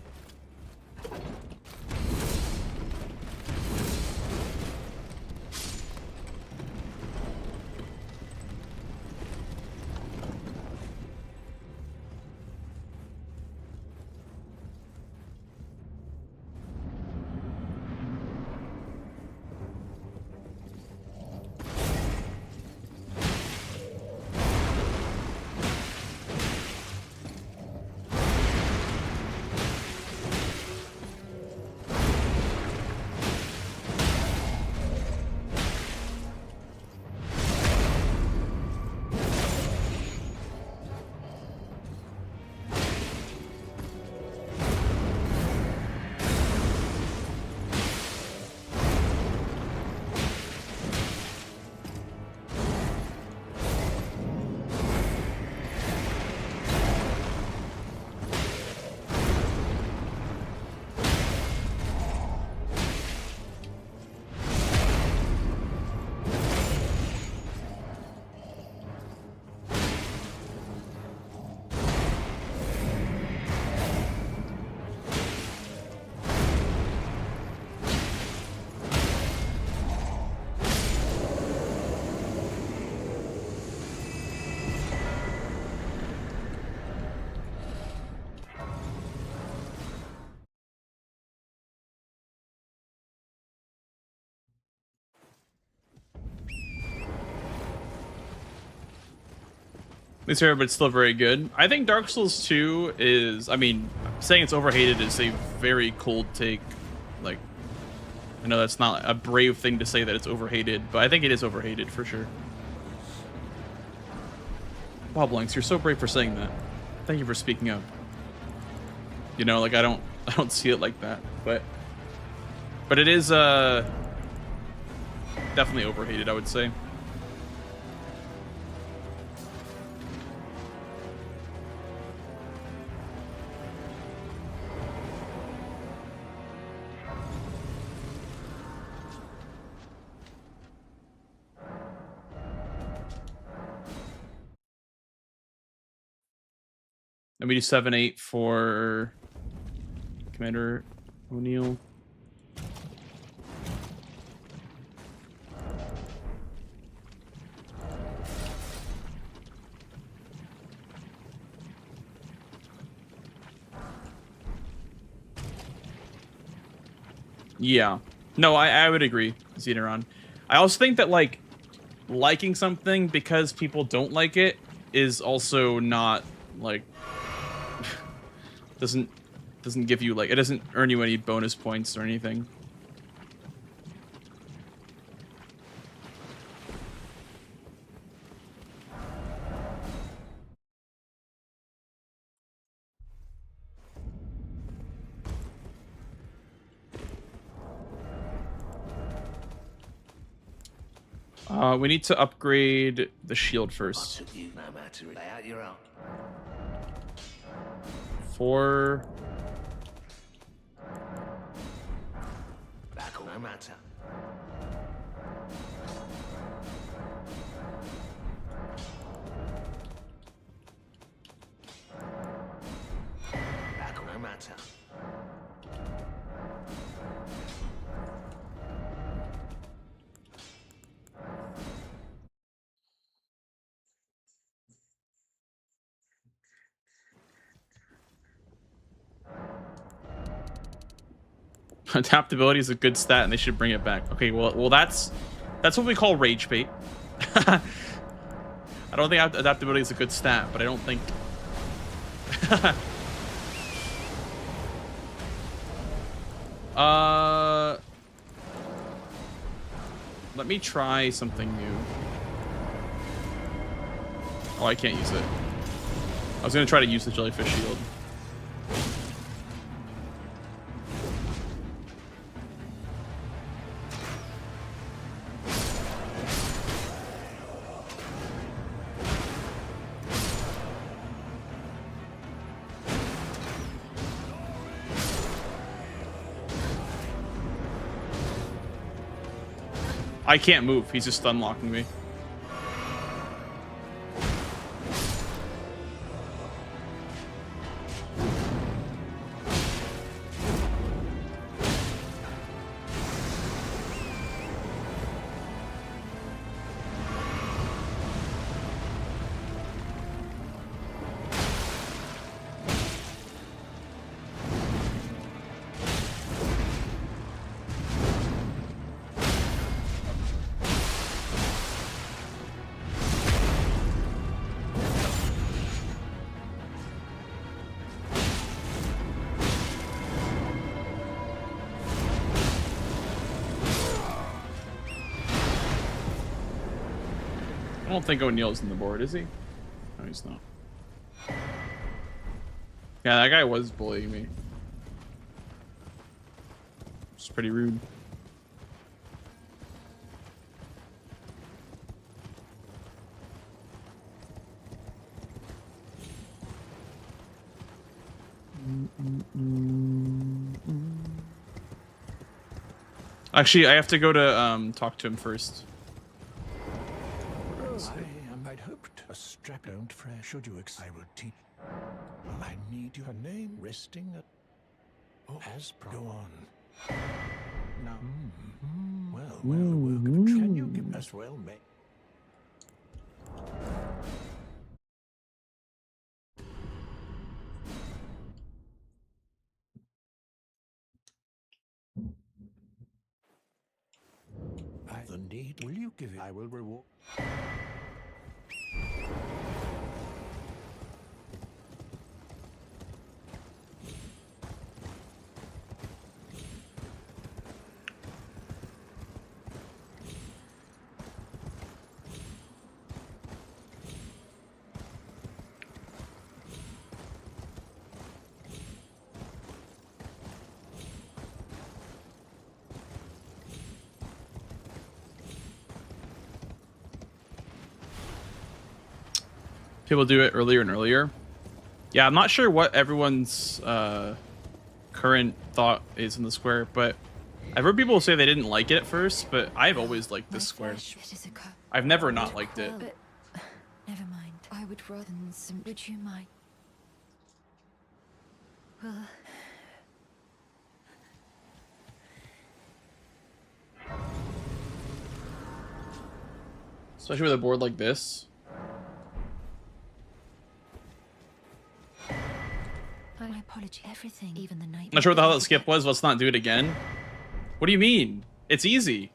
It's fair, but it's still very good. I think Dark Souls 2 is, I mean, saying it's overhated is a very cold take. Like, I know that's not a brave thing to say that it's overhated, but I think it is overhated for sure. Wow, Blanks, you're so brave for saying that. Thank you for speaking up. You know, like I don't see it like that, but it is definitely overhated, I would say. Let me do 7-8 for Commander O'Neill. Yeah. No, I would agree, Xeneron. I also think that, like, liking something because people don't like it is also not, like, doesn't give you, like, it doesn't earn you any bonus points or anything. We need to upgrade the shield first. For No matter. No matter. adaptability is a good stat, and they should bring it back. Okay, well, that's what we call rage bait. I don't think adaptability is a good stat, but I don't think. Let me try something new. Oh, I can't use it. I was gonna try to use the jellyfish shield. I can't move. He's just unlocking me. I don't think O'Neill's in the board, is he? No, he's not. Yeah, that guy was bullying me. It's pretty rude. Actually, I have to go to talk to him first. I'd hoped a strap don't fresh. Should you I will teach. Well, I need your name resting at. Oh, as go on. Now. Well. Can you give us well, mate? The need. Will you give it? I will reward. People do it earlier and earlier. Yeah, I'm not sure what everyone's current thought is in the square, but I've heard people say they didn't like it at first, but I've always liked this square. I've never not liked it. But never mind. I would rather than some. Would you mind? Well. Especially with a board like this. My apology. Everything, even the night. I'm not sure what the hell that skip was. Let's not do it again. What do you mean? It's easy.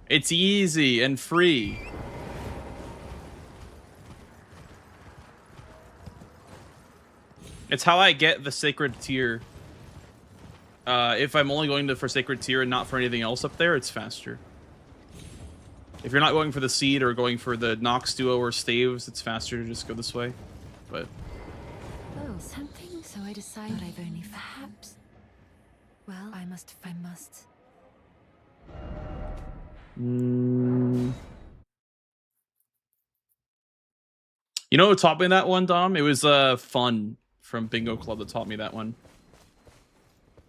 It's easy and free. It's how I get the sacred tier. If I'm only going for sacred tier and not for anything else up there, it's faster. If you're not going for the seed or going for the Nox duo or staves, it's faster to just go this way. But oh, something. So I decided I've only perhaps. Well, I must. You know who taught me that one, Dom? It was Fun from Bingo Club that taught me that one.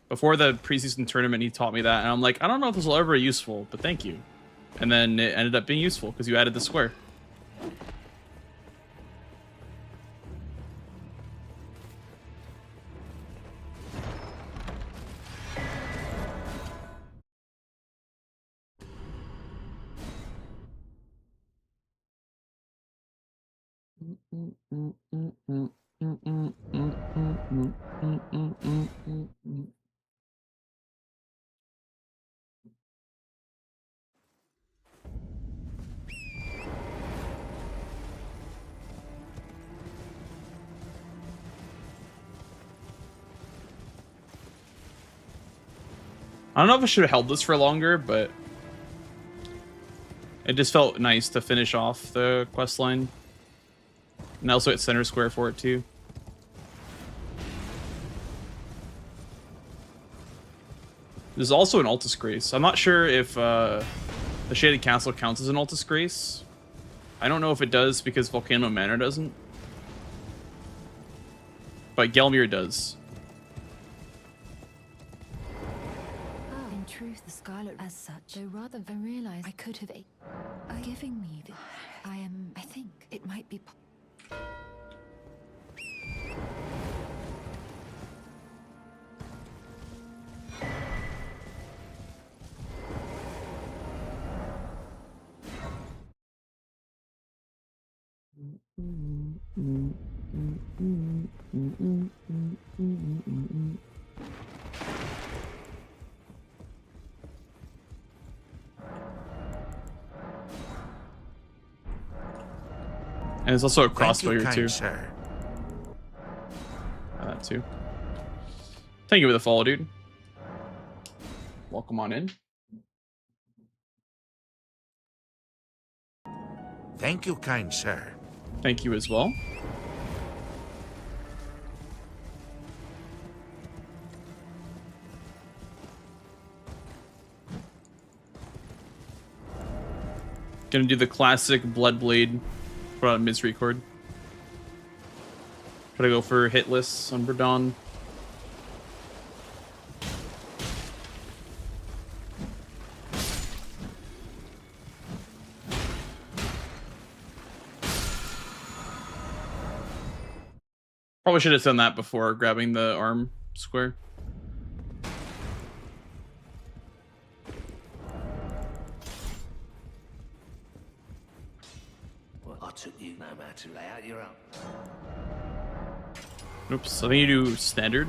Before the preseason tournament, he taught me that, and I'm like, I don't know if this will ever be useful, but thank you. And then it ended up being useful because you added the square. I don't know if I should have held this for longer, but it just felt nice to finish off the quest line. And also hit center square for it too. There's also an Altus Grace. I'm not sure if the Shaded Castle counts as an Altus Grace. I don't know if it does because Volcano Manor doesn't. But Gelmir does. truth, the Scarlet as such, though rather than realize I could have giving me the I think it might be And there's also a crossbow Thank you, here too. kind sir. That too. Thank you for the follow, dude. Welcome on in. Thank you, kind sir. Thank you as well. Gonna do the classic Blood Blade for a misrecord. Try to go for hitless on Verdon. Probably should have done that before grabbing the arm square. Well, I took you no matter to lay out your own. Oops, I think you do standard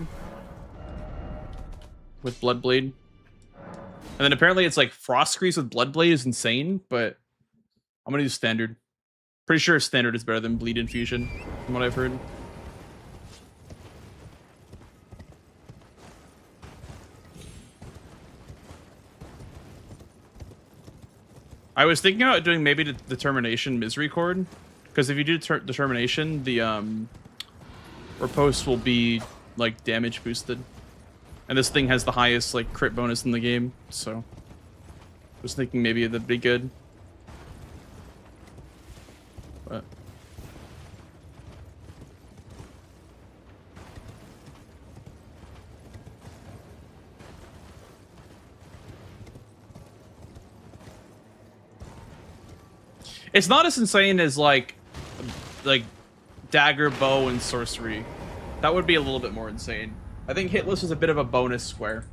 with Bloodblade. And then apparently it's like Frost Grease with Bloodblade is insane, but I'm gonna do standard. Pretty sure standard is better than Bleed Infusion, from what I've heard. I was thinking about doing maybe the Determination Misericord, because if you do Determination, the riposte will be like damage boosted, and this thing has the highest like crit bonus in the game. So I was thinking maybe that'd be good, but it's not as insane as like dagger, bow, and sorcery. That would be a little bit more insane. I think hitless is a bit of a bonus square.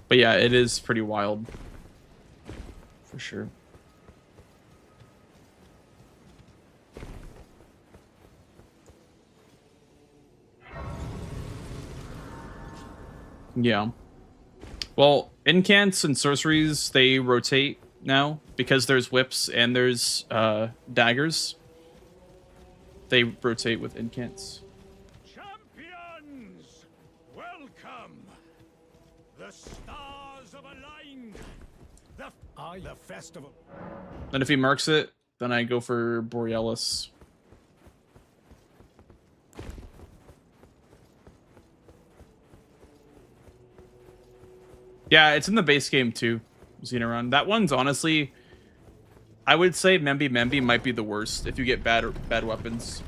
But yeah, it is pretty wild. For sure. Yeah. Well, incants and sorceries, they rotate now because there's whips and there's daggers. They rotate with incants. Champions, welcome. The stars have aligned. The festival. And if he marks it, then I go for Borealis. Yeah, it's in the base game too, Xenorun. That one's honestly, I would say Membi might be the worst if you get bad weapons.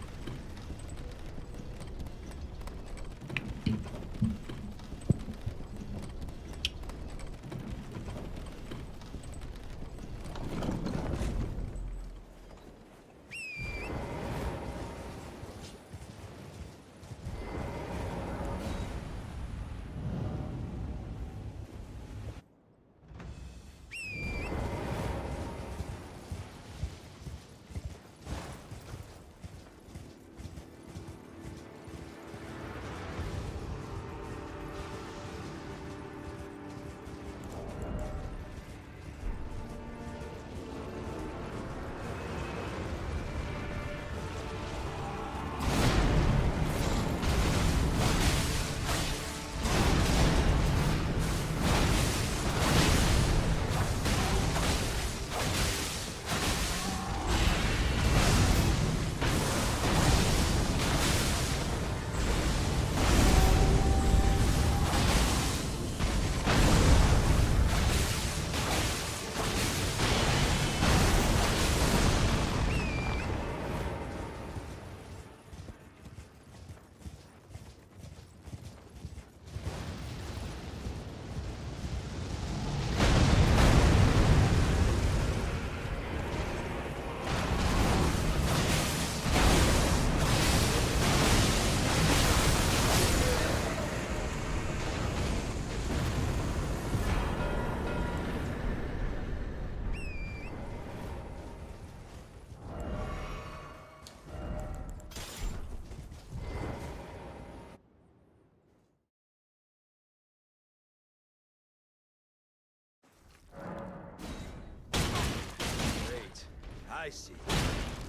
I see.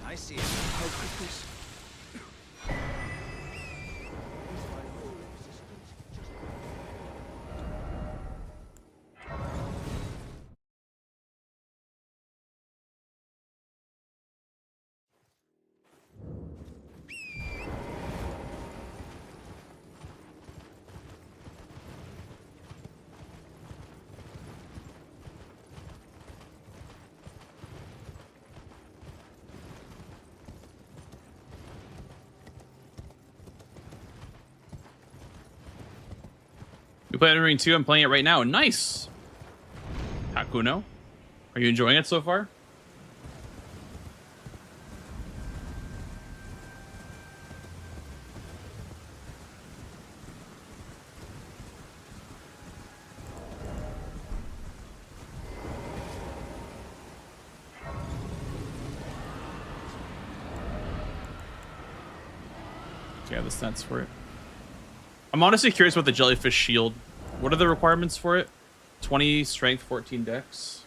I see. How could this? Is my whole existence just... You play Elden Ring 2? I'm playing it right now. Nice. Hakuno, are you enjoying it so far? Yeah, the stats for it. I'm honestly curious about the jellyfish shield. What are the requirements for it? 20 strength, 14 dex.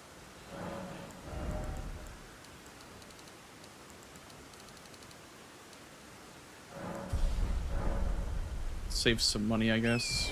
Save some money, I guess.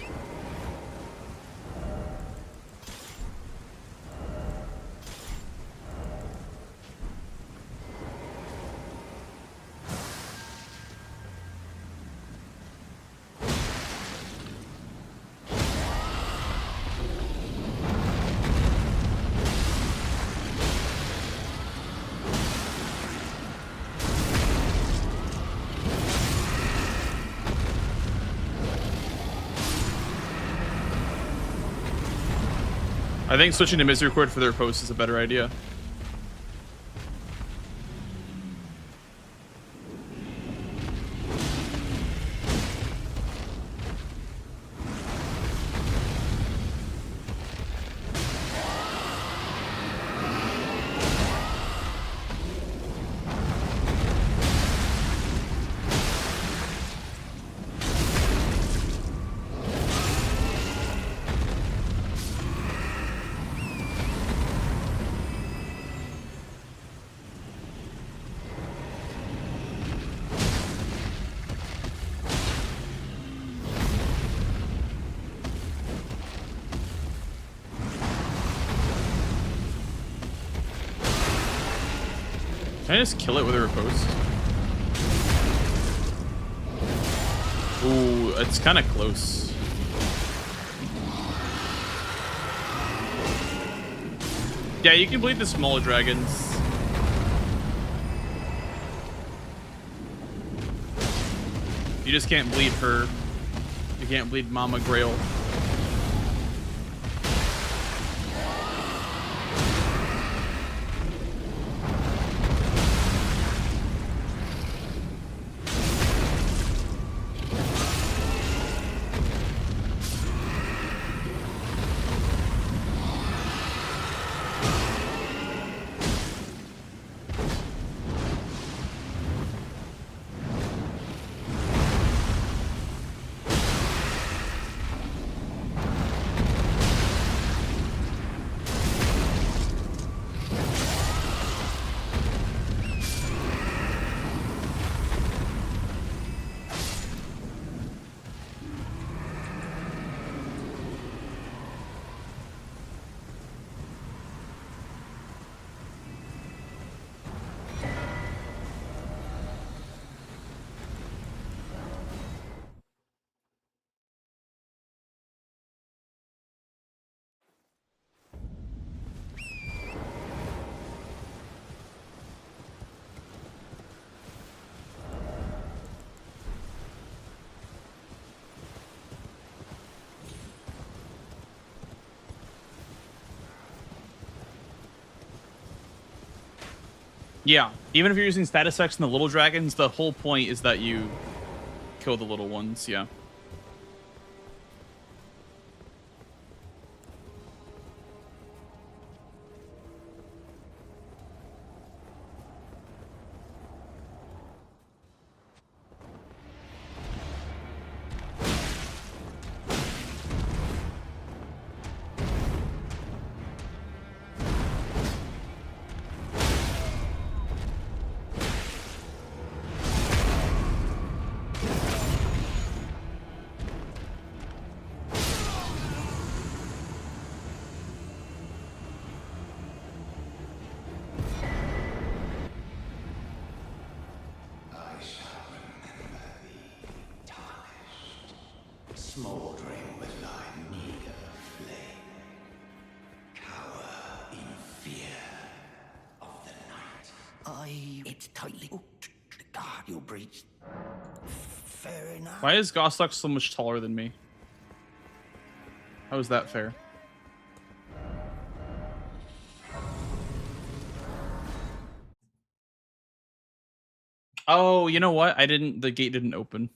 I think switching to Misericord for their post is a better idea. Can I just kill it with a riposte? Ooh, it's kind of close. Yeah, you can bleed the smaller dragons. You just can't bleed her. You can't bleed Mama Grail. Yeah, even if you're using status effects in the little dragons, the whole point is that you kill the little ones, yeah. Smoldering with thy meager flame. Cower in fear of the night. It's tightly hooked to guard your breach. Fair enough. Why is Gostock so much taller than me? How is that fair? Oh, you know what? The gate didn't open.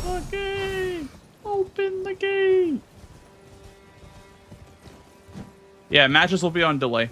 The gate! Open the gate! Yeah, matches will be on delay.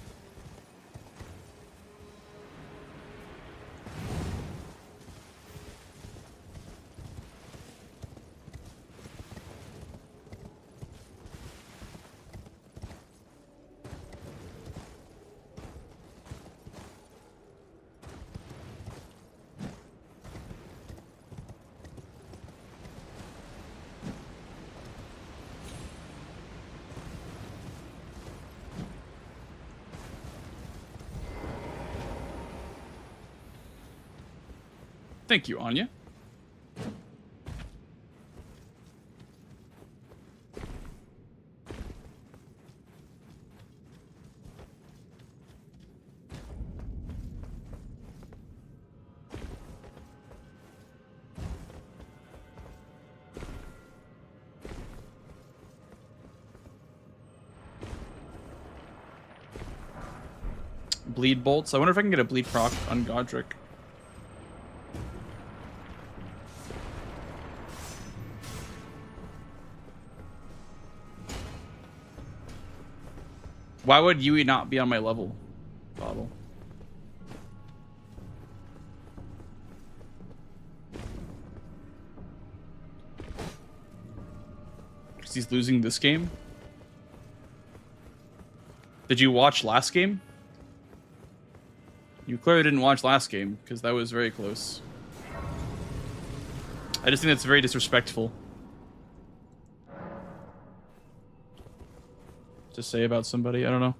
Thank you, Anya. Bleed bolts. I wonder if I can get a bleed proc on Godric. Why would Yui not be on my level? Bottle. Because he's losing this game? Did you watch last game? You clearly didn't watch last game, because that was very close. I just think that's very disrespectful to say about somebody. I don't know.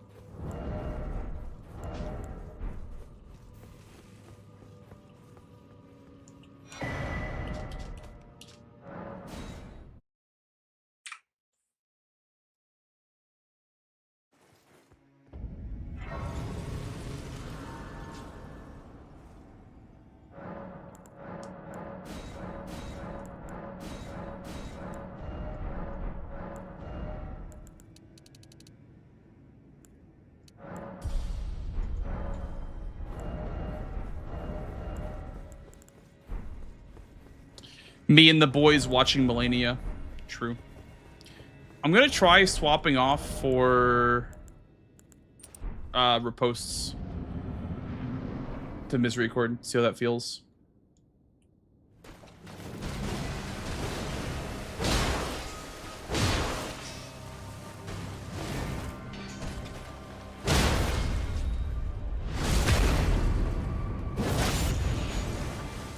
Me and the boys watching Melania. True. I'm gonna try swapping off for riposts to Misericord. See how that feels.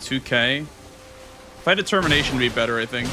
$2K. If I had determination, would be better, I think.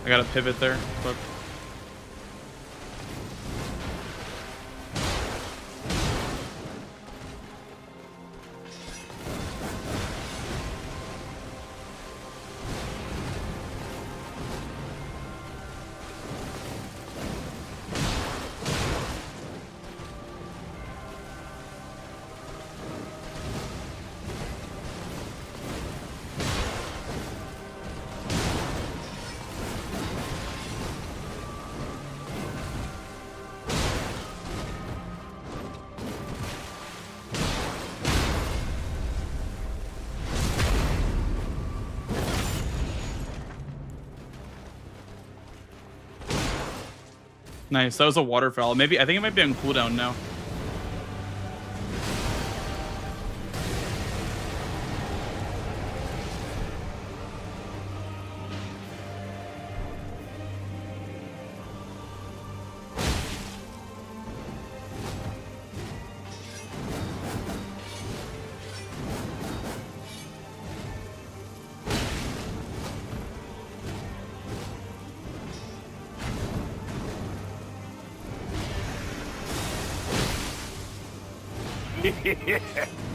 I got a pivot there. Fuck. Nice. That was a waterfowl. Maybe I think it might be on cooldown now.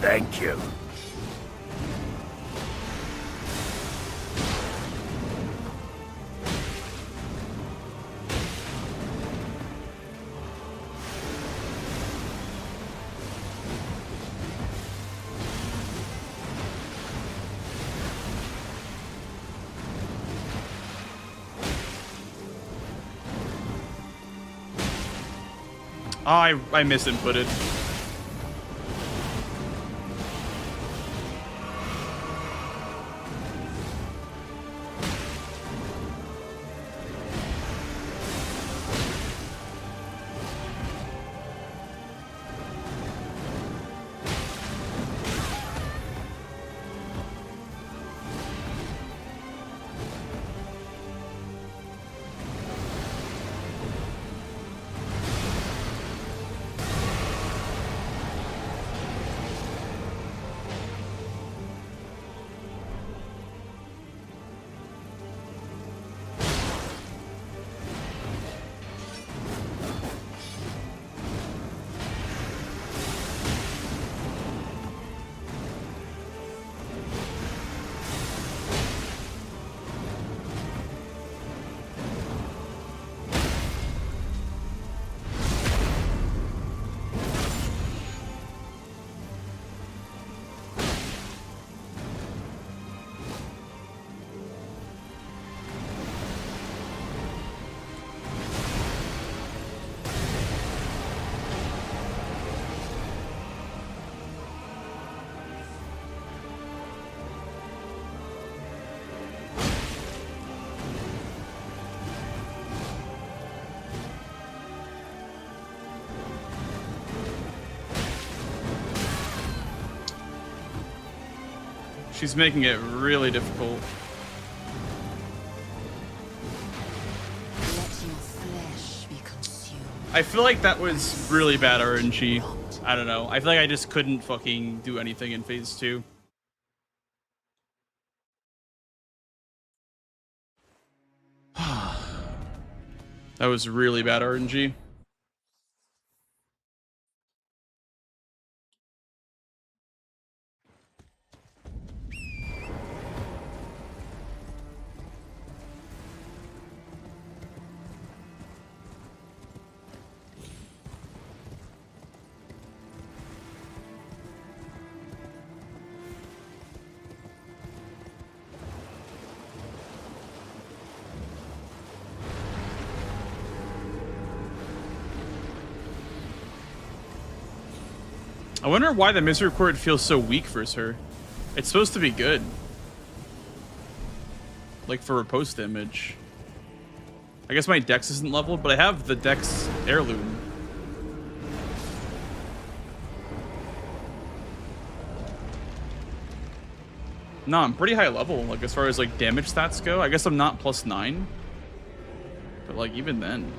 Thank you. Oh, I misinputted. She's making it really difficult. Let your flesh be consumed. I feel like that was really bad RNG. I don't know. I feel like I just couldn't fucking do anything in phase 2. That was really bad RNG. I wonder why the misericord feels so weak versus her. It's supposed to be good. Like for a post image. I guess my dex isn't leveled, but I have the dex heirloom. No, I'm pretty high level, like as far as like damage stats go. I guess I'm not +9. But like even then.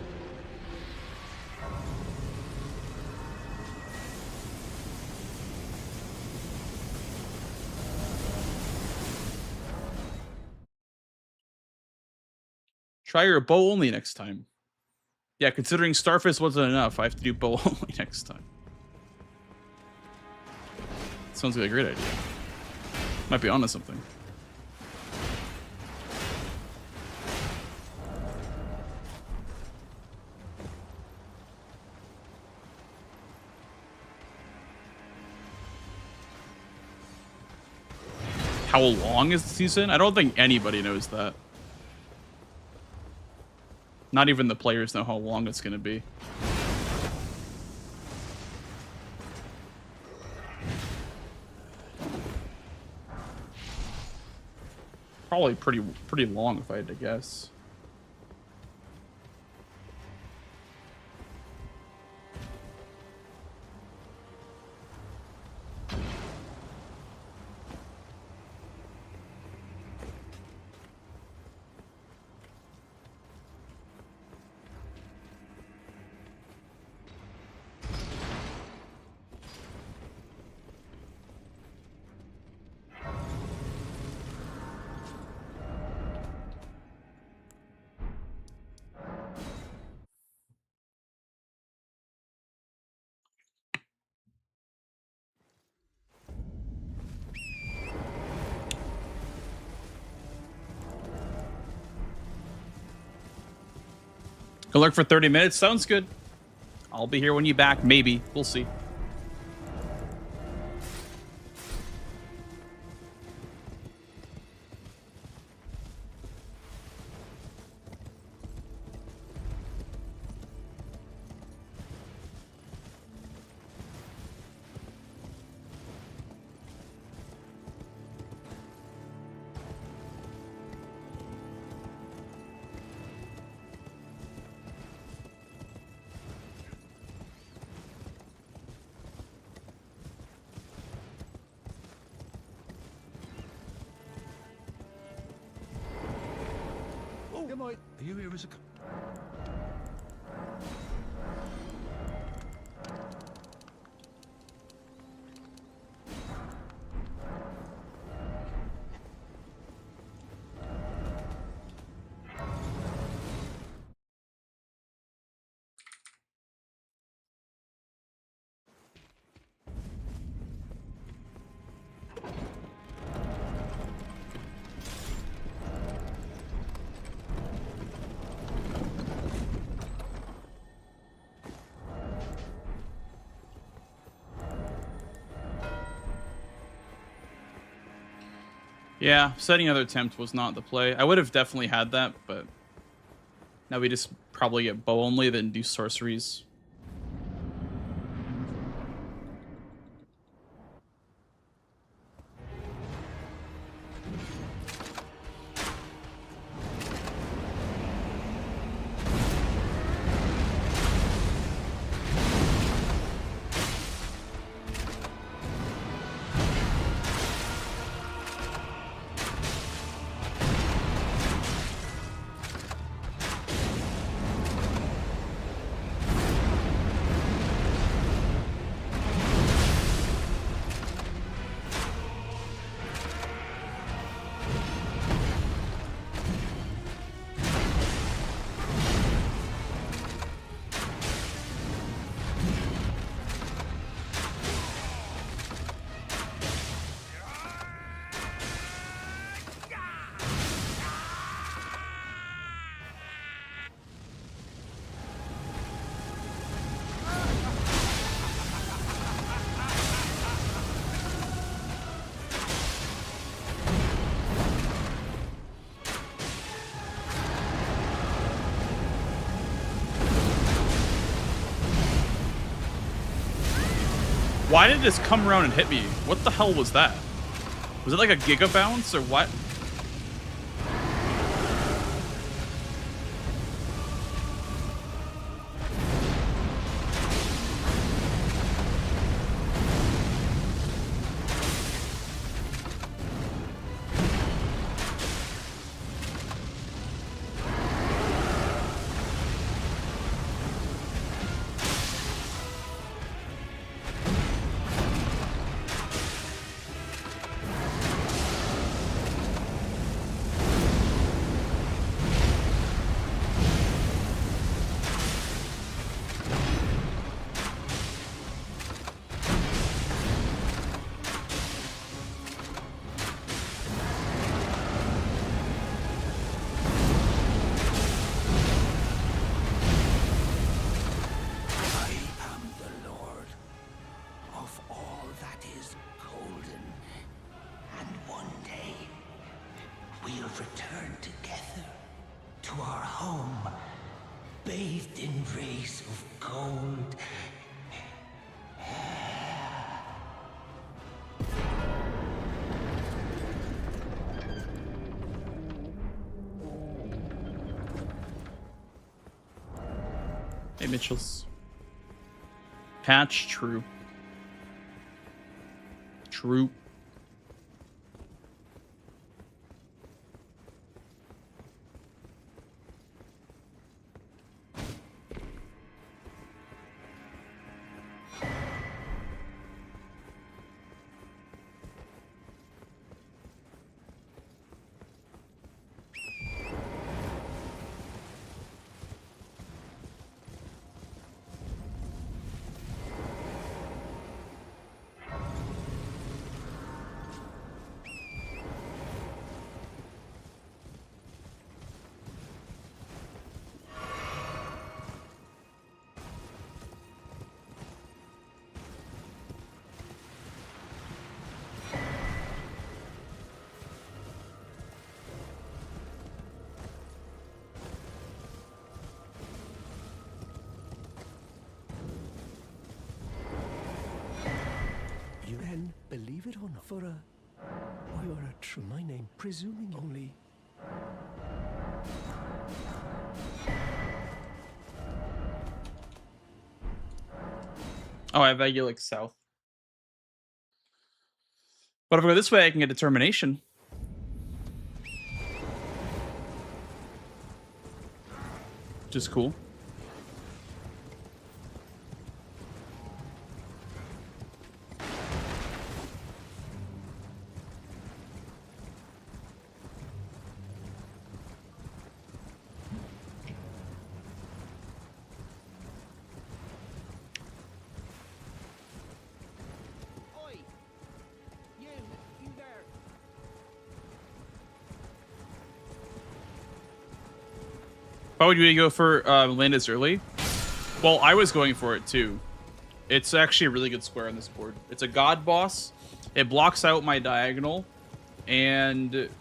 Try your bow only next time. Yeah, considering Starfist wasn't enough, I have to do bow only next time. Sounds like a great idea. Might be onto something. How long is the season? I don't think anybody knows that. Not even the players know how long it's going to be. Probably pretty long if I had to guess. Can lurk for 30 minutes. Sounds good. I'll be here when you back. Maybe. We'll see. Are you here as a... Yeah, setting another attempt was not the play. I would have definitely had that, but now we just probably get bow only, then do sorceries. Why did this come around and hit me? What the hell was that? Was it like a giga bounce or what? return together to our home, bathed in rays of gold. Hey, Mitchells. Patch, true. True. believe it or not, for a... Why, you're a true... My name, presuming only... Oh, I have Aguilix South. But if I go this way, I can get Determination. Which is cool. Oi! You there. Why would you go for Landis early? Well, I was going for it too. It's actually a really good square on this board. It's a god boss. It blocks out my diagonal, and it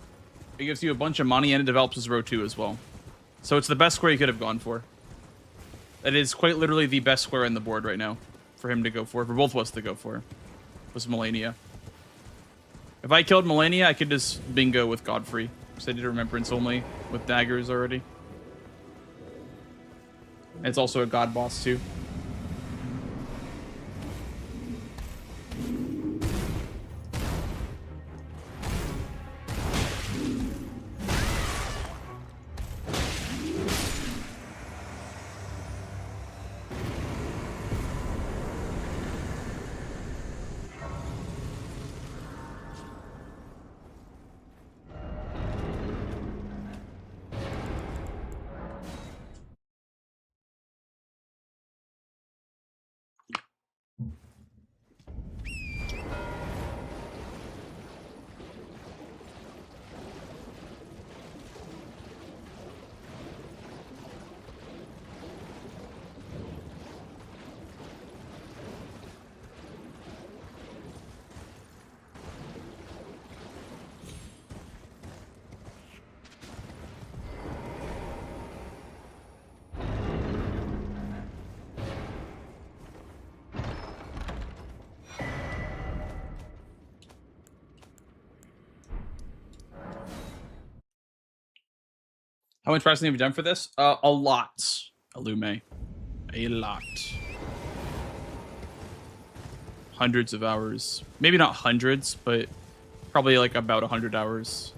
gives you a bunch of money, and it develops as row 2 as well. So it's the best square you could have gone for. It is quite literally the best square in the board right now for him to go for both of us to go for, was Melania. If I killed Melania, I could just bingo with Godfrey, because I did Remembrance only with daggers already. And it's also a god boss too. How much pricing have you done for this? A lot, Illume. A lot. Hundreds of hours. Maybe not hundreds, but probably like about 100 hours.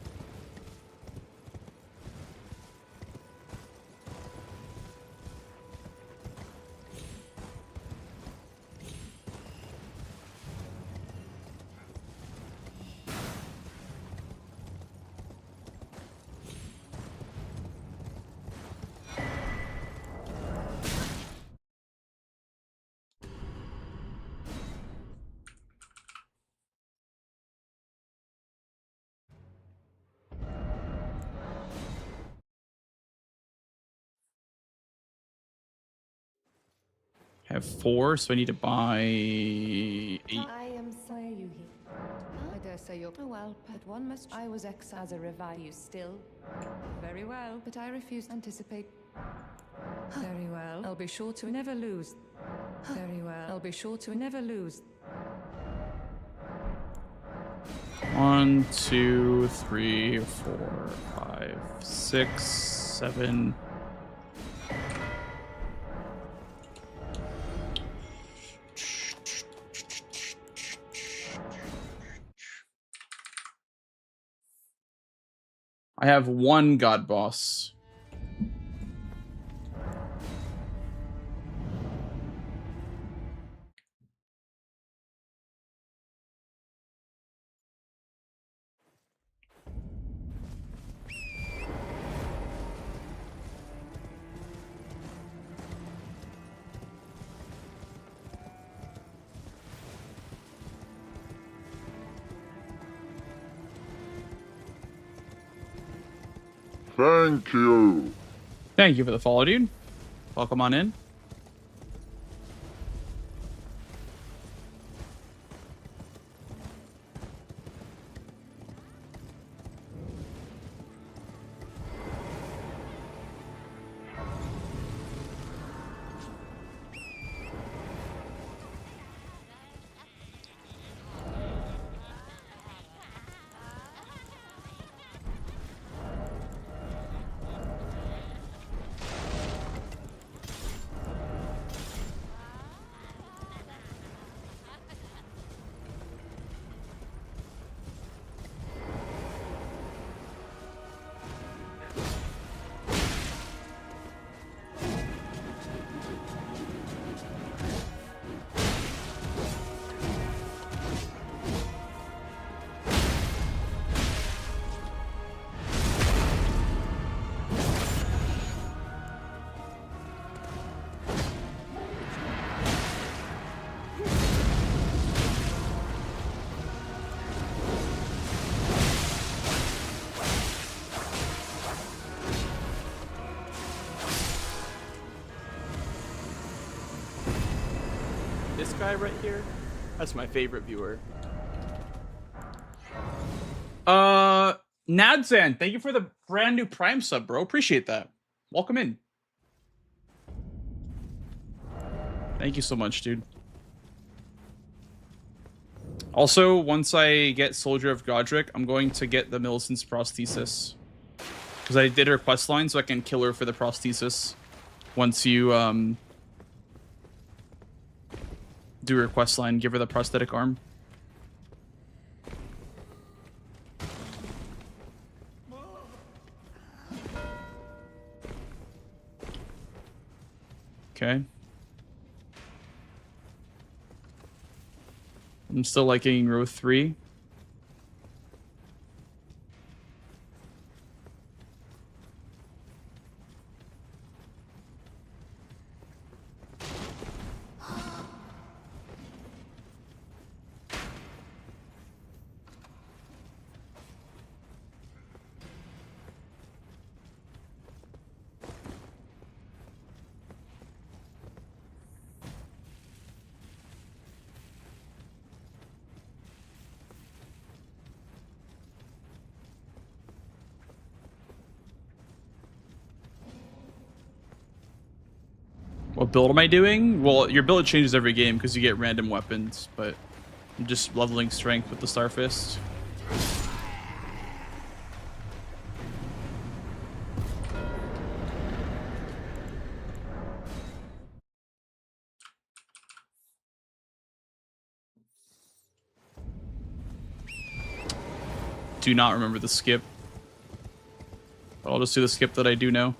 I have 4, so I need to buy 8. I am sorry you here. I dare say you're... Oh well, but one must... I was exiled as a revive. You still... Very well, but I refuse to anticipate... Very well. I'll be sure to never lose. Very well. I'll be sure to never lose. 1, 2, 3, 4, 5, 6, 7... I have 1 god boss. Thank you. Thank you for the follow, dude. Welcome on in. This guy right here? That's my favorite viewer. Nadzan, thank you for the brand new Prime sub, bro. Appreciate that. Welcome in. Thank you so much, dude. Also, once I get Soldier of Godric, I'm going to get the Millicent's prosthesis. Because I did her quest line, so I can kill her for the prosthesis. Once you do her quest line, give her the prosthetic arm. Okay. I'm still liking row 3. What build am I doing? Well, your build changes every game because you get random weapons, but I'm just leveling strength with the Starfist. Do not remember the skip. But I'll just do the skip that I do know.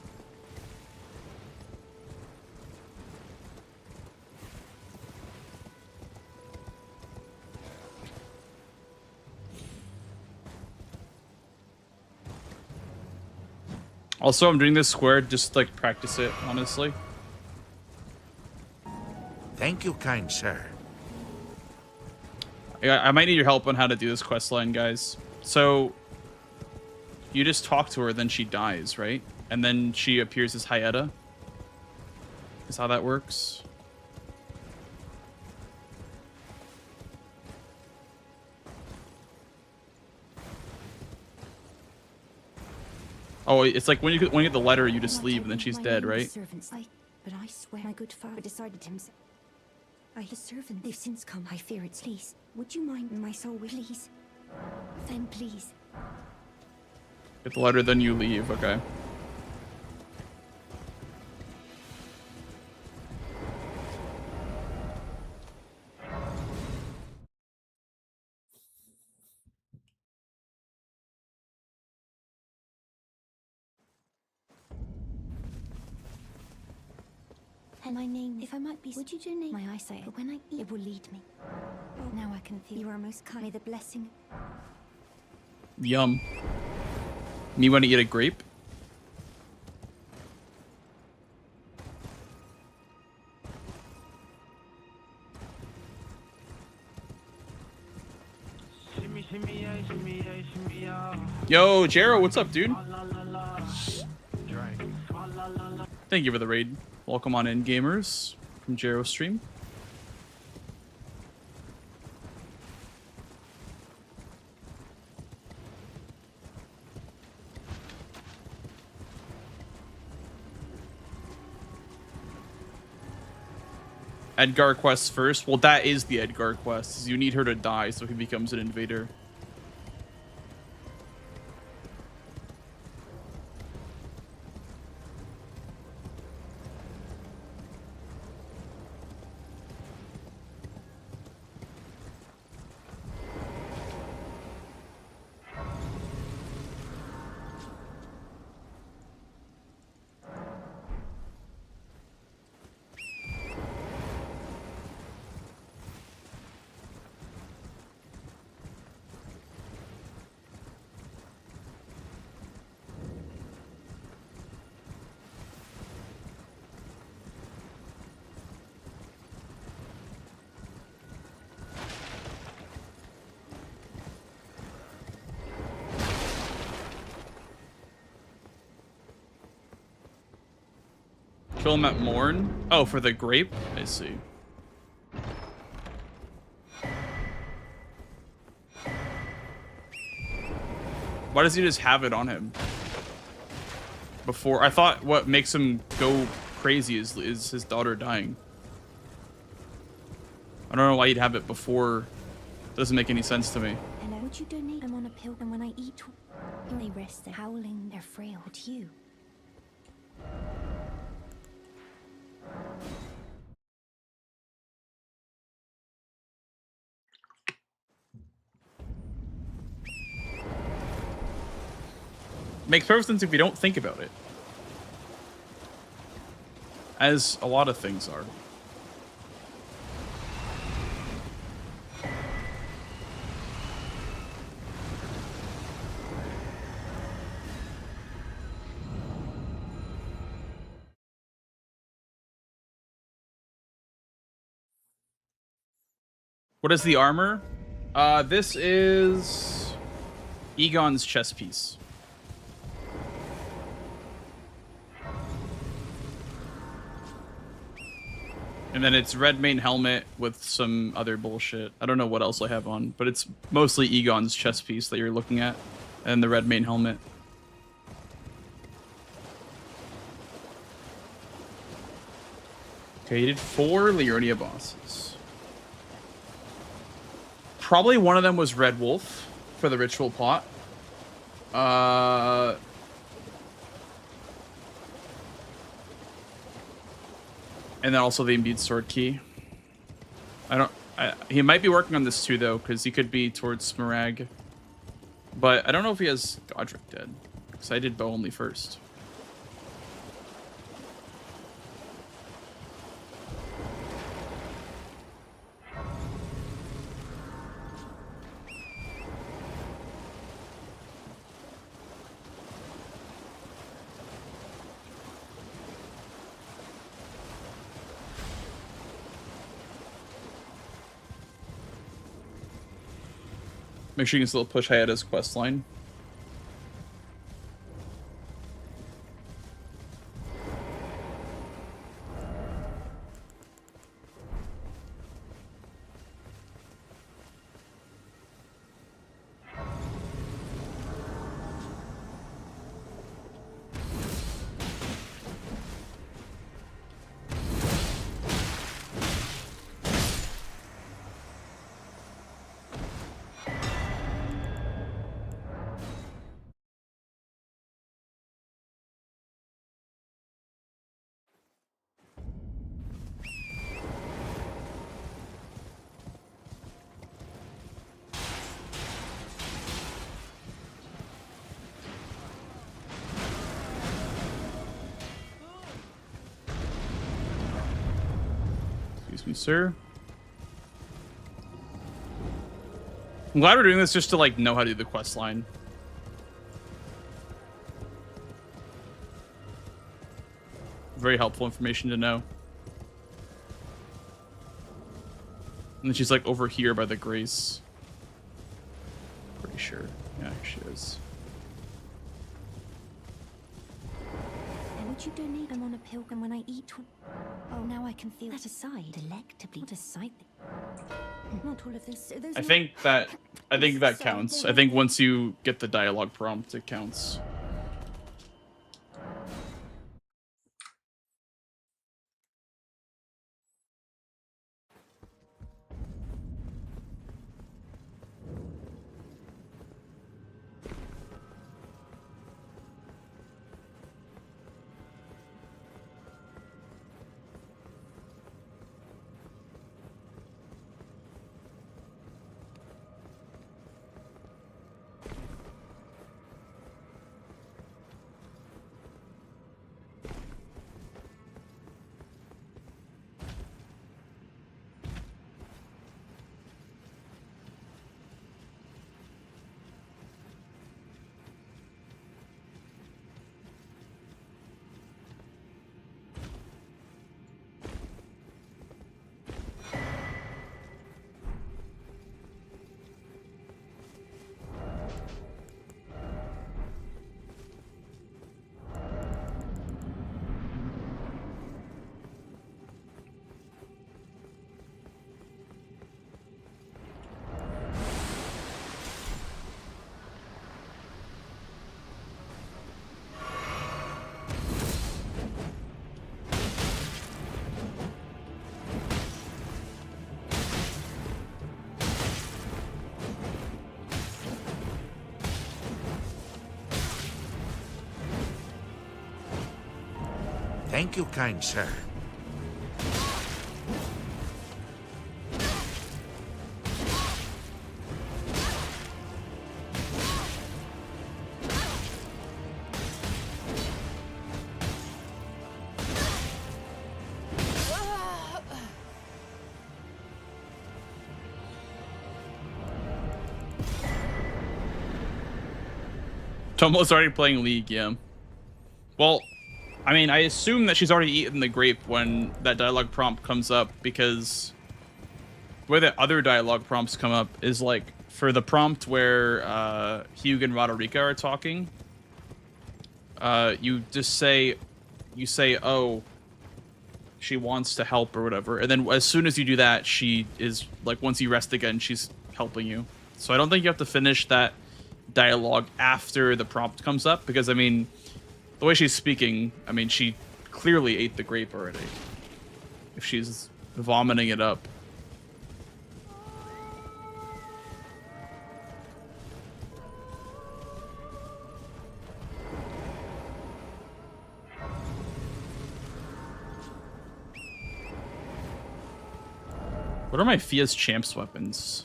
Also, I'm doing this square just to, like, practice it, honestly. Thank you, kind sir. I might need your help on how to do this quest line, guys. So, you just talk to her, then she dies, right? And then she appears as Hyetta. Is how that works. Oh, it's like when you get the letter, you just leave, and then she's dead, right? But I swear my good father decided himself. The servant, they've since come. I fear it's please. Would you mind my soul, please? Then please. Get the letter, then you leave. Okay. And my name, if I might be, would you donate my eyesight? But when I eat, it will lead me. Oh, now I can feel you are most kind. May the blessing. Yum. Me want to eat a grape? Yo, Jero, what's up, dude? Thank you for the raid. Welcome on in, gamers, from Jero stream. Edgar quest first. Well, that is the Edgar quest. You need her to die so he becomes an invader. Kill him at morn. Oh, for the grape? I see. Why does he just have it on him? Before, I thought what makes him go crazy is his daughter dying. I don't know why he'd have it before. It doesn't make any sense to me. Hello, would you donate? I'm on a pilgrim when I eat. They rest, they're howling, they're frail. But you. Makes perfect sense if you don't think about it. As a lot of things are. What is the armor? This is Egon's chest piece. And then it's red main helmet with some other bullshit. I don't know what else I have on, but it's mostly Egon's chest piece that you're looking at, and the red main helmet. Okay, you did 4 Liurnia bosses. Probably one of them was Red Wolf for the ritual plot. And then also the imbued sword key. He might be working on this too, though, because he could be towards Smarag. But I don't know if he has Godric dead, because I did bow only first. Make sure you can still push Hayatta's quest line. Excuse me, sir. I'm glad we're doing this just to like know how to do the quest line. Very helpful information to know. And then she's like over here by the Grace. Pretty sure. Yeah, she is. And would you donate? I'm on a pilgrim when I eat. Oh, now I can feel that aside. Delectably. What a sight. Not all of this. I think that counts. I think once you get the dialogue prompt, it counts. Thank you, kind sir. Tomo's already playing League, yeah. Well, I mean, I assume that she's already eaten the grape when that dialogue prompt comes up, because the way that other dialogue prompts come up is like for the prompt where Hugh and Roderica are talking, you just say, oh, she wants to help or whatever, and then as soon as you do that, she is like, once you rest again, she's helping you. So I don't think you have to finish that dialogue after the prompt comes up, because I mean, the way she's speaking, I mean, she clearly ate the grape already if she's vomiting it up. What are my Fia's Champs weapons?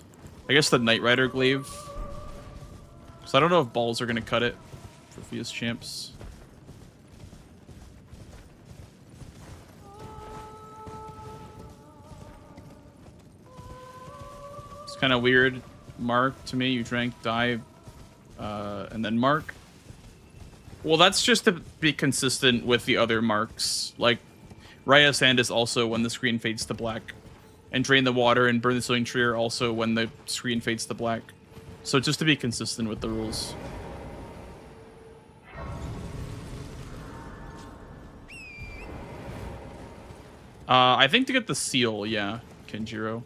I guess the Knight Rider Glaive. So I don't know if balls are going to cut it for Fia's Champs. It's kind of weird, Mark, to me. You drank, die, and then Mark. Well, that's just to be consistent with the other marks. Like, Raya Sand is also when the screen fades to black. And Drain the Water and Burn the Sealing Tree are also when the screen fades to black. So just to be consistent with the rules. I think to get the seal, yeah, Kenjiro.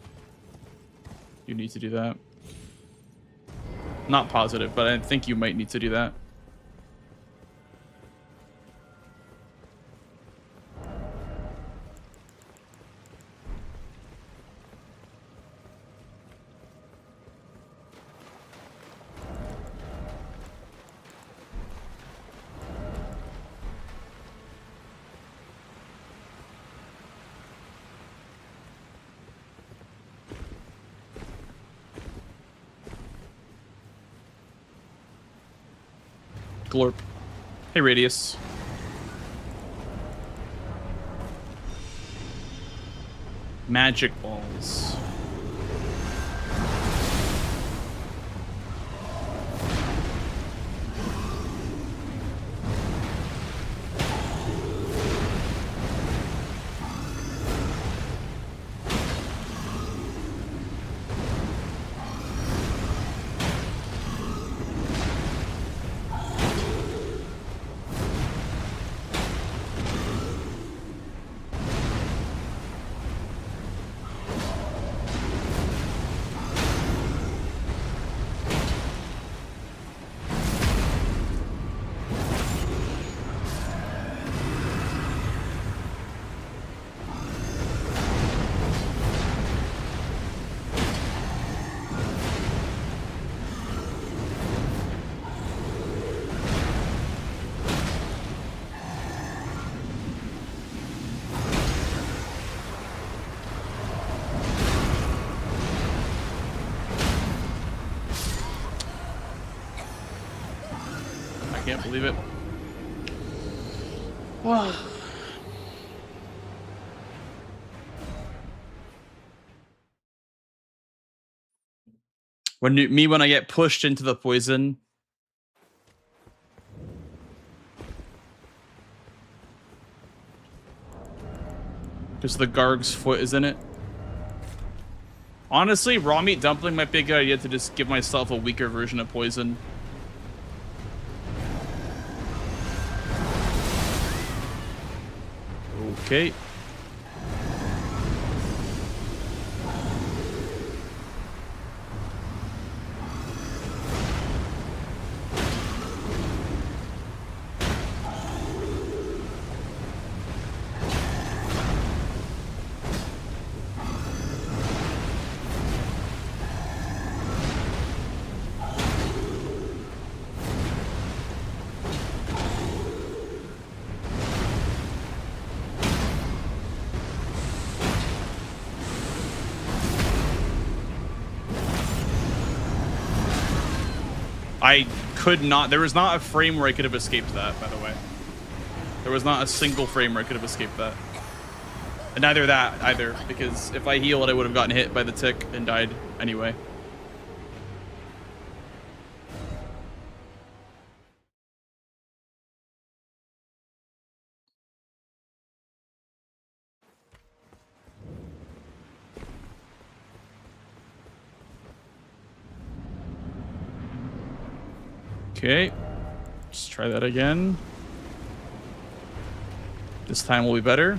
You need to do that. Not positive, but I think you might need to do that. Glorp. Hey, Radius. Magic balls. Can't believe it. Wow. When I get pushed into the poison. Because the Garg's foot is in it. Honestly, raw meat dumpling might be a good idea to just give myself a weaker version of poison. Okay. I could not. There was not a frame where I could have escaped that, by the way. There was not a single frame where I could have escaped that. And neither that either, because if I healed, I would have gotten hit by the tick and died anyway. Okay, let's try that again. This time will be better.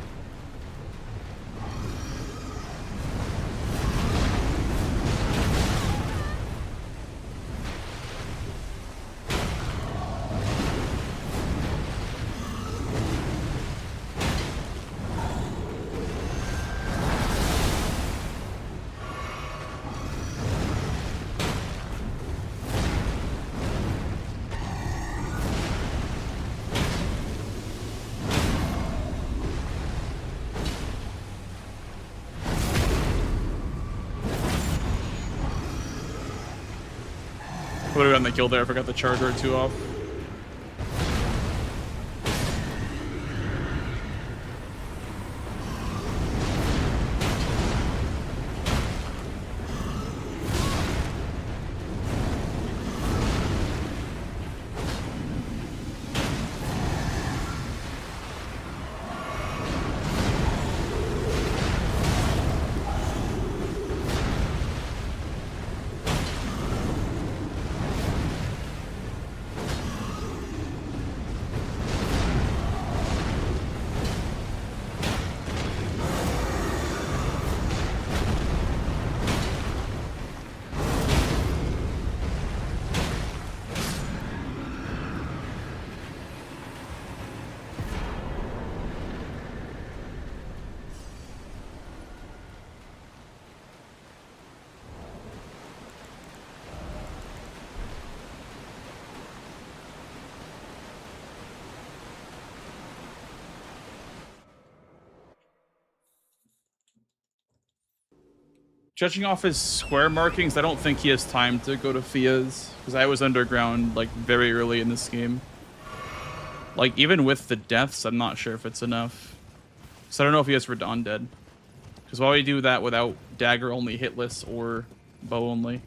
Would have gotten the kill there. I forgot the charger or two off. Judging off his square markings, I don't think he has time to go to Fia's, because I was underground like very early in this game. Like even with the deaths, I'm not sure if it's enough. So I don't know if he has Radon dead. Because why would he do that without dagger only hitless or bow only?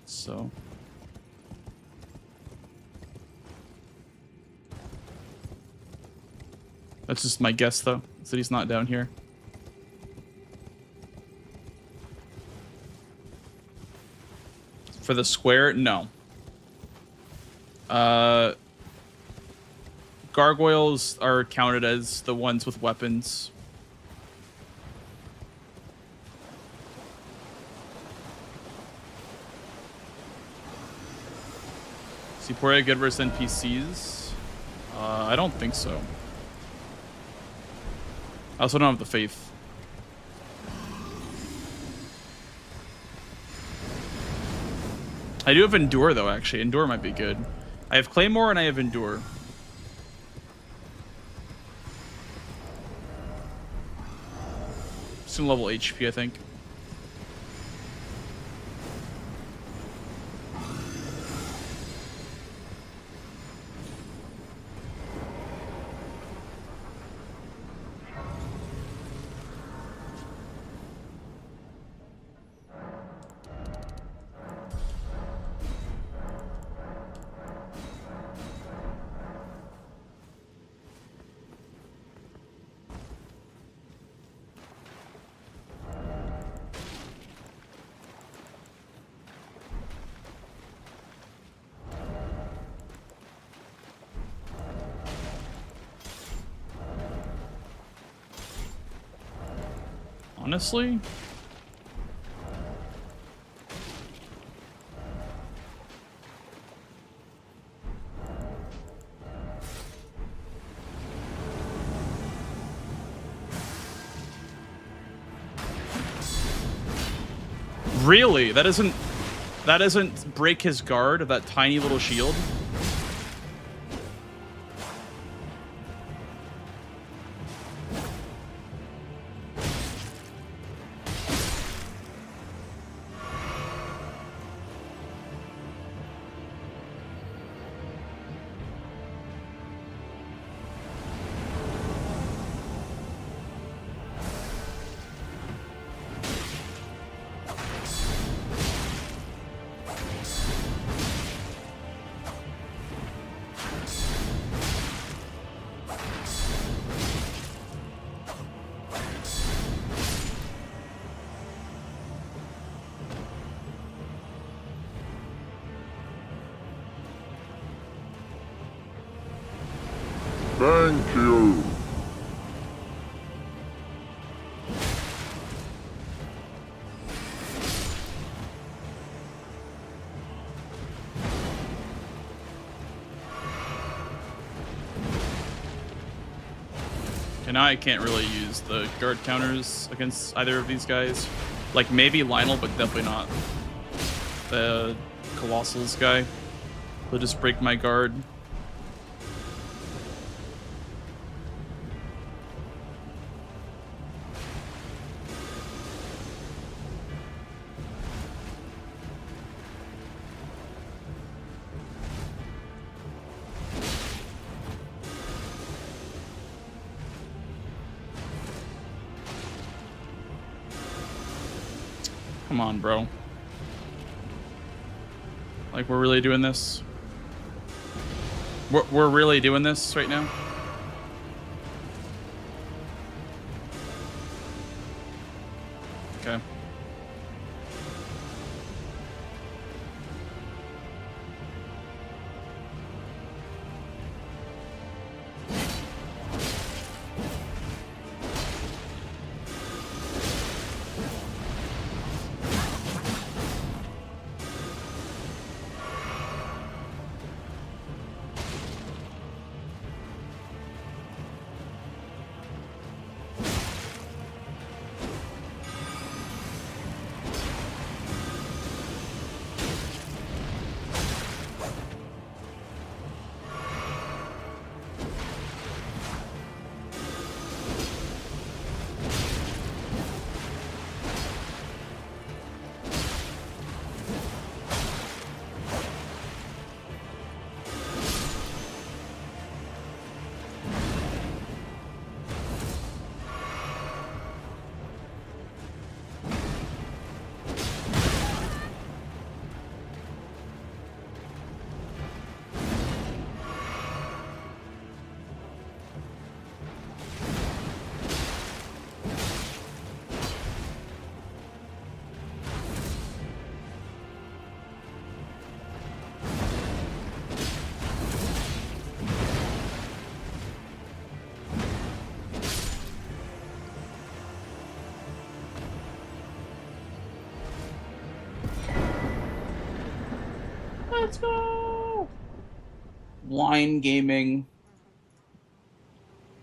So that's just my guess though, is that he's not down here. For the square, no. Gargoyles are counted as the ones with weapons. Is Seporia good versus NPCs? I don't think so. I also don't have the faith. I do have Endure, though, actually. Endure might be good. I have Claymore and I have Endure. Some level HP, I think. Honestly? Really? That doesn't break his guard of that tiny little shield? Thank you. And now I can't really use the guard counters against either of these guys. Like maybe Lionel, but definitely not the Colossals guy. He'll just break my guard. Come on, bro. Like, we're really doing this? We're really doing this right now? Okay. Let's go! Line gaming.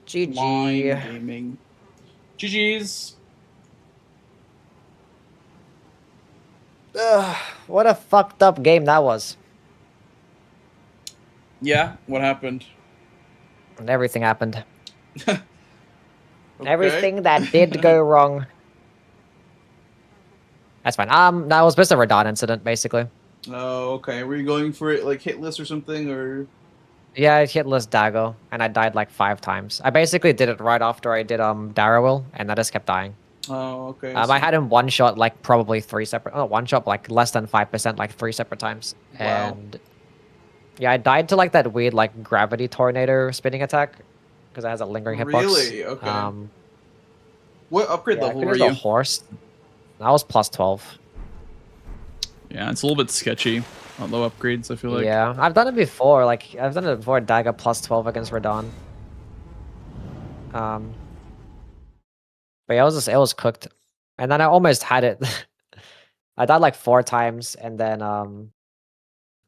GG. Line gaming. GG's. Ugh, what a fucked up game that was. Yeah, what happened? And everything happened. Okay. Everything that did go wrong. That's fine. That was just a Radon incident, basically. Oh, okay. Were you going for it like hitless or something, or? Yeah, I hit list Dagger, and I died like 5 times. I basically did it right after I did Darrowil, and I just kept dying. Oh, okay. I had him one shot like probably 3 separate. Oh, one shot like less than 5%, like 3 separate times. Wow. And yeah, I died to like that weird like gravity tornado spinning attack because it has a lingering hitbox. Really? Okay. What upgrade Yeah, level I were think it was you? a horse. I was plus 12. Yeah, it's a little bit sketchy on low upgrades, I feel like. Yeah, I've done it before. Like I've done it before. Dagger plus 12 against Radon. But yeah, it was cooked, and then I almost had it. I died like 4 times, and then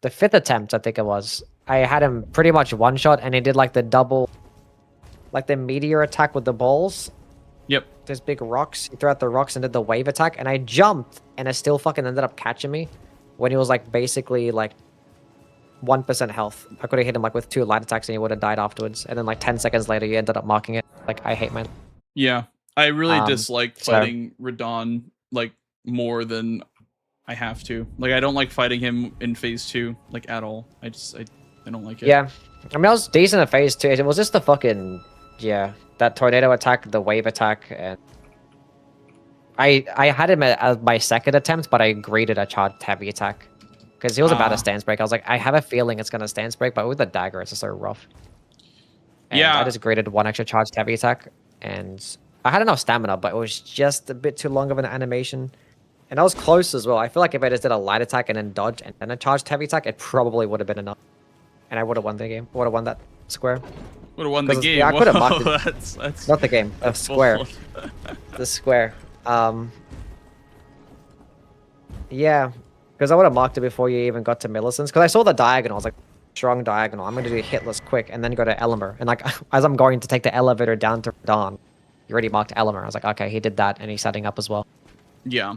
the 5th attempt I think it was, I had him pretty much one shot, and he did like the double, like the meteor attack with the balls. Yep. There's big rocks. He threw out the rocks and did the wave attack, and I jumped, and it still fucking ended up catching me when he was like basically like 1% health. I could have hit him like with 2 light attacks, and he would have died afterwards. And then like 10 seconds later, he ended up marking it. Like I hate my. Yeah, I really dislike so- fighting Radon like more than I have to. Like I don't like fighting him in phase 2 like at all. I don't like it. Yeah, I mean I was decent at phase 2. It was just the fucking that tornado attack, the wave attack, and I had him at my 2nd attempt, but I greeted a charged heavy attack because he was about to stance break. I was like, I have a feeling it's gonna stance break, but with the dagger, it's just so rough. And yeah, I just greeted 1 extra charged heavy attack, and I had enough stamina, but it was just a bit too long of an animation. And I was close as well. I feel like if I just did a light attack and then dodge and then a charged heavy attack, it probably would have been enough. And I would have won the game. Would have won that square. Would have won the 'Cause, game. yeah, I could have Whoa, mocked it. that's Not the game, the that's square. bold. The square. Yeah, because I would have marked it before you even got to Millicent's. Because I saw the diagonal, I was like, strong diagonal. I'm gonna do hitless quick and then go to Elimer. And like, as I'm going to take the elevator down to Dawn, you already marked Elimer. I was like, okay, he did that, and he's setting up as well. Yeah.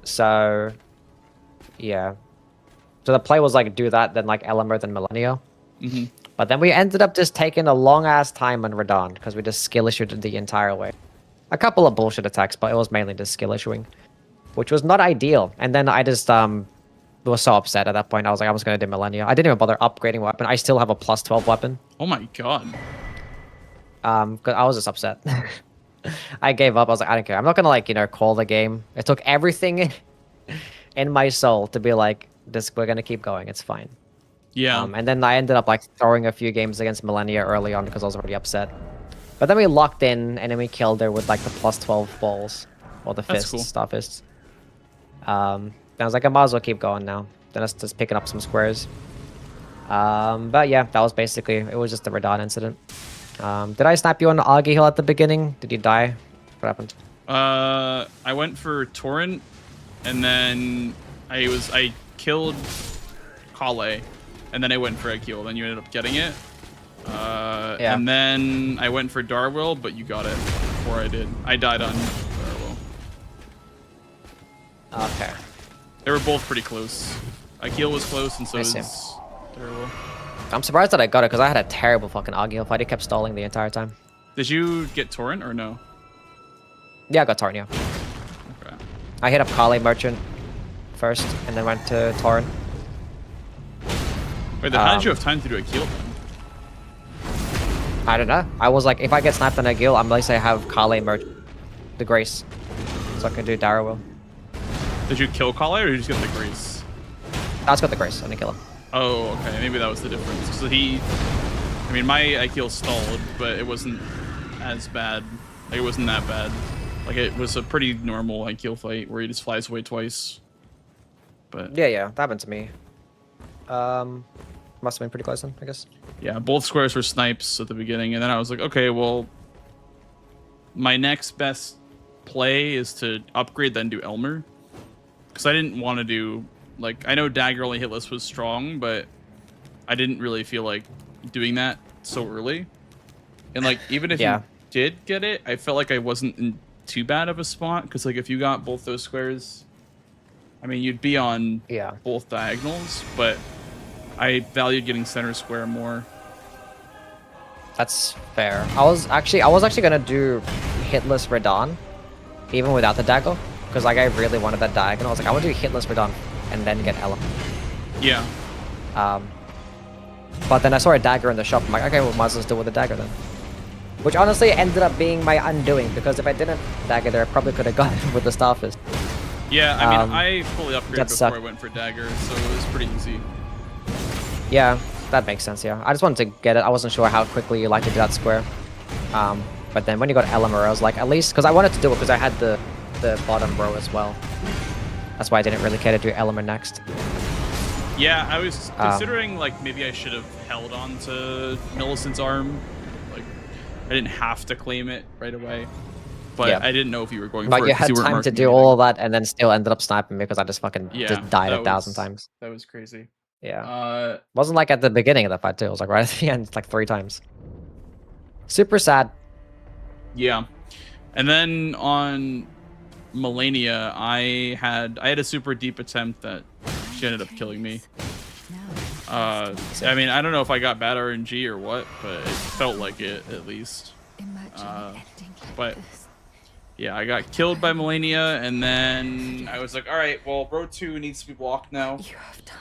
So, yeah. So the play was like do that, then like Elimer, then Millennia. Mm-hmm. But then we ended up just taking a long ass time on Radon because we just skill issued the entire way. A couple of bullshit attacks, but it was mainly just skill issuing, which was not ideal. And then I just was so upset at that point. I was like, I was gonna do Millennia. I didn't even bother upgrading weapon. I still have a plus 12 weapon. Oh my god. Cause I was just upset. I gave up. I was like, I don't care. I'm not gonna like call the game. It took everything in my soul to be like, this. We're gonna keep going. It's fine. Yeah. And then I ended up like throwing a few games against Millennia early on because I was already upset. But then we locked in and then we killed her with like the plus 12 balls or the That's fists, cool. star fists. Then I was like, I might as well keep going now. Then I was just picking up some squares. But yeah, that was basically it. Was just the Radon incident. Did I snap you on Augie Hill at the beginning? Did you die? What happened? I went for Torrent, and then I killed Kale, and then I went for Egil. Then you ended up getting it. Yeah. And then I went for Darwill, but you got it before I did. I died on Darwill. Okay. They were both pretty close. Egil was close, and so I was see. Darwill. I'm surprised that I got it because I had a terrible fucking Augie Hill fight. It kept stalling the entire time. Did you get Torrent or no? Yeah, I got Torrent, yeah. Okay. I hit up Kale Merchant first and then went to Torrent. Wait, then how did you have time to do Egil then? I don't know. I was like, if I get sniped on a Gil, I'm at least I have Kale merge the Grace. So I can do Darrow. Did you kill Kale or did you just get the Grace? That's got the Grace. I didn't kill him. Oh, okay. Maybe that was the difference. So I mean, my Egil stalled, but it wasn't as bad. Like, it wasn't that bad. Like, it was a pretty normal Egil fight where he just flies away twice. But Yeah, that happened to me. Must have been pretty close then, I guess. yeah, both squares were snipes at the beginning, and then I was like, okay, well, my next best play is to upgrade, then do Elmer. Because I didn't want to do, like, I know Dagger only hitless was strong, but I didn't really feel like doing that so early. And, like, even if you did get it, I felt like I wasn't in too bad of a spot, because, like, if you got both those squares, I mean, you'd be on both diagonals, but I valued getting center square more. That's fair. I was actually gonna do hitless Radon, even without the dagger, because like I really wanted that diagonal. I was like, I want to do hitless Radon and then get Ella. Yeah. But then I saw a dagger in the shop. I'm like, okay, well, might as well do with the dagger then. Which honestly ended up being my undoing, because if I didn't dagger there, I probably could have got it with the Starfist. Yeah, I mean, I fully upgraded before sucked. I went for dagger, so it was pretty easy. Yeah, that makes sense, yeah. I just wanted to get it. I wasn't sure how quickly you like to do that square. But then when you got Elmer, I was like, at least, because I wanted to do it because I had the bottom row as well. That's why I didn't really care to do Elmer next. Yeah, I was considering, like, maybe I should have held on to Millicent's arm. Like, I didn't have to claim it right away. But I didn't know if you were going for it. But you had time to do all of that and then still ended up sniping me because I just fucking just died 1,000 times. That was crazy. Yeah. Wasn't like at the beginning of the fight too. It was like right at the end, like 3 times. Super sad. Yeah. And then on Melania, I had a super deep attempt that she ended up killing me. I mean, I don't know if I got bad RNG or what, but it felt like it at least. But yeah, I got killed by Melania, and then I was like, all right, well, row 2 needs to be blocked now. You have done.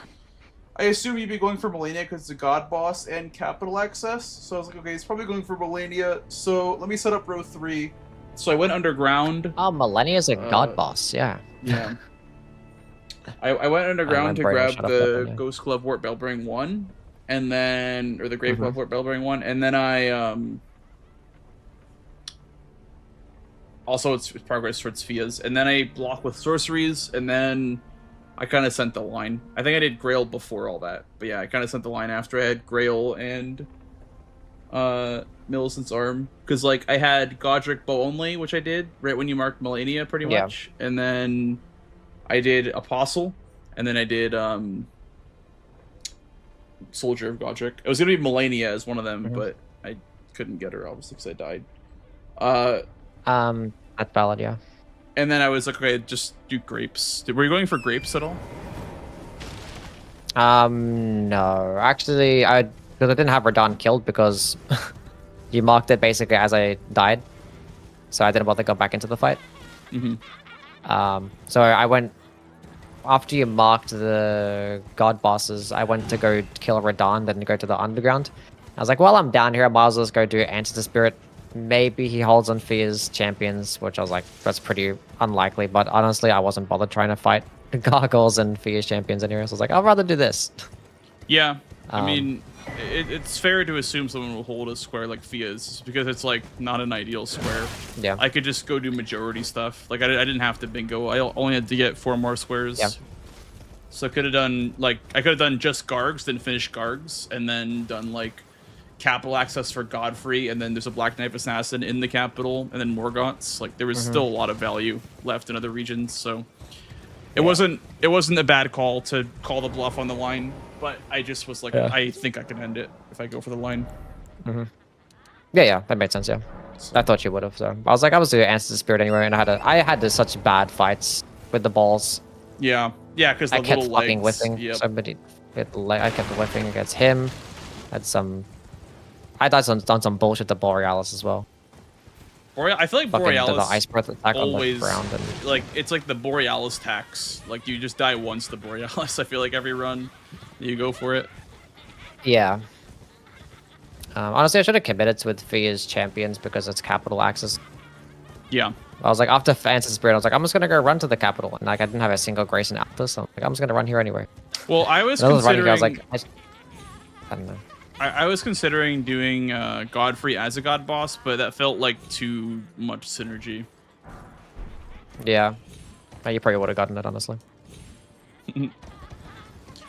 I assume you'd be going for Melania because it's a god boss and capital access. So I was like, okay, he's probably going for Melania. So let me set up row 3. So I went underground. Oh, Melania's a god boss, yeah. Yeah. I went underground to grab the Ghost Glove Wart Bellbearing 1, and then, or the Grave Glove Wart Bellbearing 1, and then I, also it's progress towards Fia's, and then I block with sorceries, and then I kind of sent the line. I think I did Grail before all that, but yeah, I kind of sent the line after I had Grail and Millicent's arm because like I had Godric bow only, which I did right when you marked Melania, pretty much, and then I did Apostle, and then I did Soldier of Godric. It was gonna be Melania as one of them, but I couldn't get her obviously because I died. That's valid, yeah. And then I was like, okay, just do grapes. Were you going for grapes at all? No. Actually, because I didn't have Radon killed because you marked it basically as I died. So I didn't bother to go back into the fight. So I went... After you marked the god bosses, I went to go kill Radon, then go to the underground. I was like, well, I'm down here, I might as well just go do Answer to Spirit. Maybe he holds on Fear's champions, which I was like, that's pretty unlikely. But honestly, I wasn't bothered trying to fight Gargoyles and Fear's champions anyway. So I was like, I'd rather do this. Yeah, I mean, it's fair to assume someone will hold a square like Fia's because it's like not an ideal square. Yeah. I could just go do majority stuff. Like I didn't have to bingo. I only had to get 4 more squares. Yeah. So I could have done like I could have done just Gargs, then finished Gargs, and then done like capital access for Godfrey, and then there's a Black Knife Assassin in the capital, and then Morgoth's. Like there was still a lot of value left in other regions, so it wasn't a bad call to call the bluff on the line. But I just was like, I think I can end it if I go for the line. Yeah, that made sense. Yeah, I thought you would have. So I was like, I was doing Answer to Spirit anyway, and I had such bad fights with the balls. Yeah, because I kept fucking whiffing. Somebody, I kept whiffing against him. Had some. I done some bullshit to Borealis as well. I feel like fucking Borealis the ice breath attack always on the ground and... like it's like the Borealis tax. Like you just die once the Borealis. I feel like every run you go for it. Yeah. Honestly, I should have committed to with Fear's champions because it's capital access. Yeah. I was like, after Answer to Spirit, I was like, I'm just gonna go run to the capital, and like I didn't have a single Grace in Altus, so I'm like, I'm just gonna run here anyway. Well, I was considering. I was like, I don't know. I was considering doing Godfrey as a god boss, but that felt like too much synergy. Yeah. You probably would have gotten it, honestly.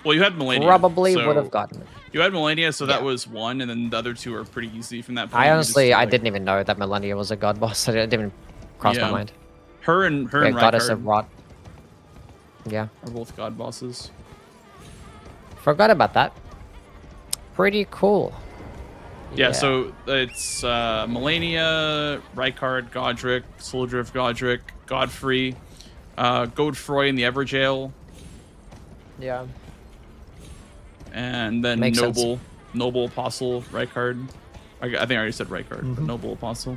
Well, you had Melania. Probably would have gotten it. You had Melania, so that was 1, and then the other 2 are pretty easy from that point. I honestly, I didn't even know that Melania was a god boss. It didn't even cross my mind. Her and Goddess Rykard of Rot. Yeah. Are both god bosses. Forgot about that. Pretty cool. Yeah, so it's Melania, Rykard, Godric, Soldier of Godric, Godfrey, Godefroy in the Everjail. Yeah. And then Makes sense. Noble Apostle, Rykard. I think I already said Rykard, but Noble Apostle.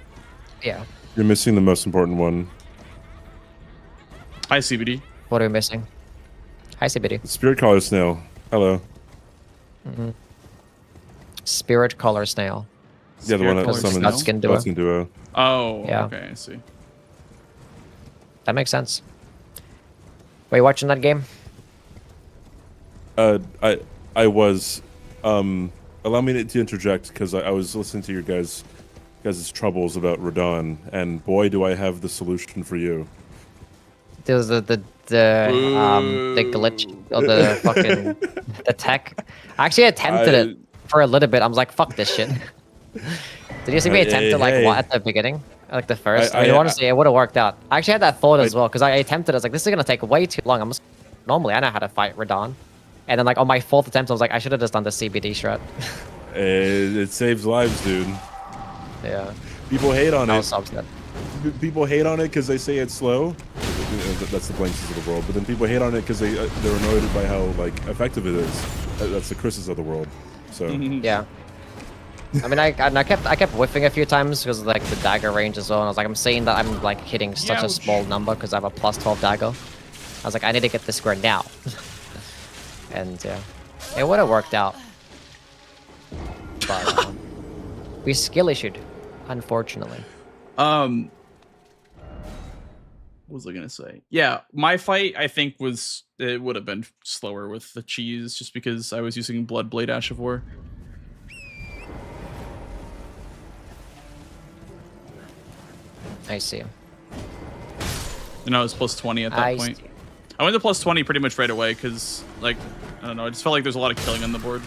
Yeah. You're missing the most important one. Hi, CBD. What are we missing? Hi, CBD. Spirit Collar Snail. Hello. Spirit Collar Snail. Yeah, the one that summons Godskin Duo. Godskin Duo. Oh, yeah. Okay, I see. That makes sense. Were you watching that game? I was. Allow me to interject because I was listening to your guys' troubles about Radon, and boy, do I have the solution for you. There was the glitch or the fucking the tech. I actually attempted it for a little bit. I was like, fuck this shit. Did you see me attempt it like what at the beginning? Like the first? I mean, honestly, it would have worked out. I actually had that thought as well because I attempted. I was like, this is gonna take way too long. Normally I know how to fight Radon, and then like on my 4th attempt, I was like, I should have just done the CBD shred. It saves lives, dude. Yeah. People hate on it. That. People hate on it because they say it's slow. That's the Blanks of the world. But then people hate on it because they're annoyed by how like effective it is. That's the Chris's of the world. So yeah. I mean, I kept whiffing a few times because of like the dagger range as well. And I was like, I'm seeing that I'm like hitting such a small number because I have a +12 dagger. I was like, I need to get this square now. And yeah, it would have worked out. But we skill issued, unfortunately. What was I gonna say? Yeah, my fight I think it would have been slower with the cheese just because I was using Bloodblade Ash of War. I see. And I was +20 at that point. I went to +20 pretty much right away because, like, I don't know, I just felt like there's a lot of killing on the board.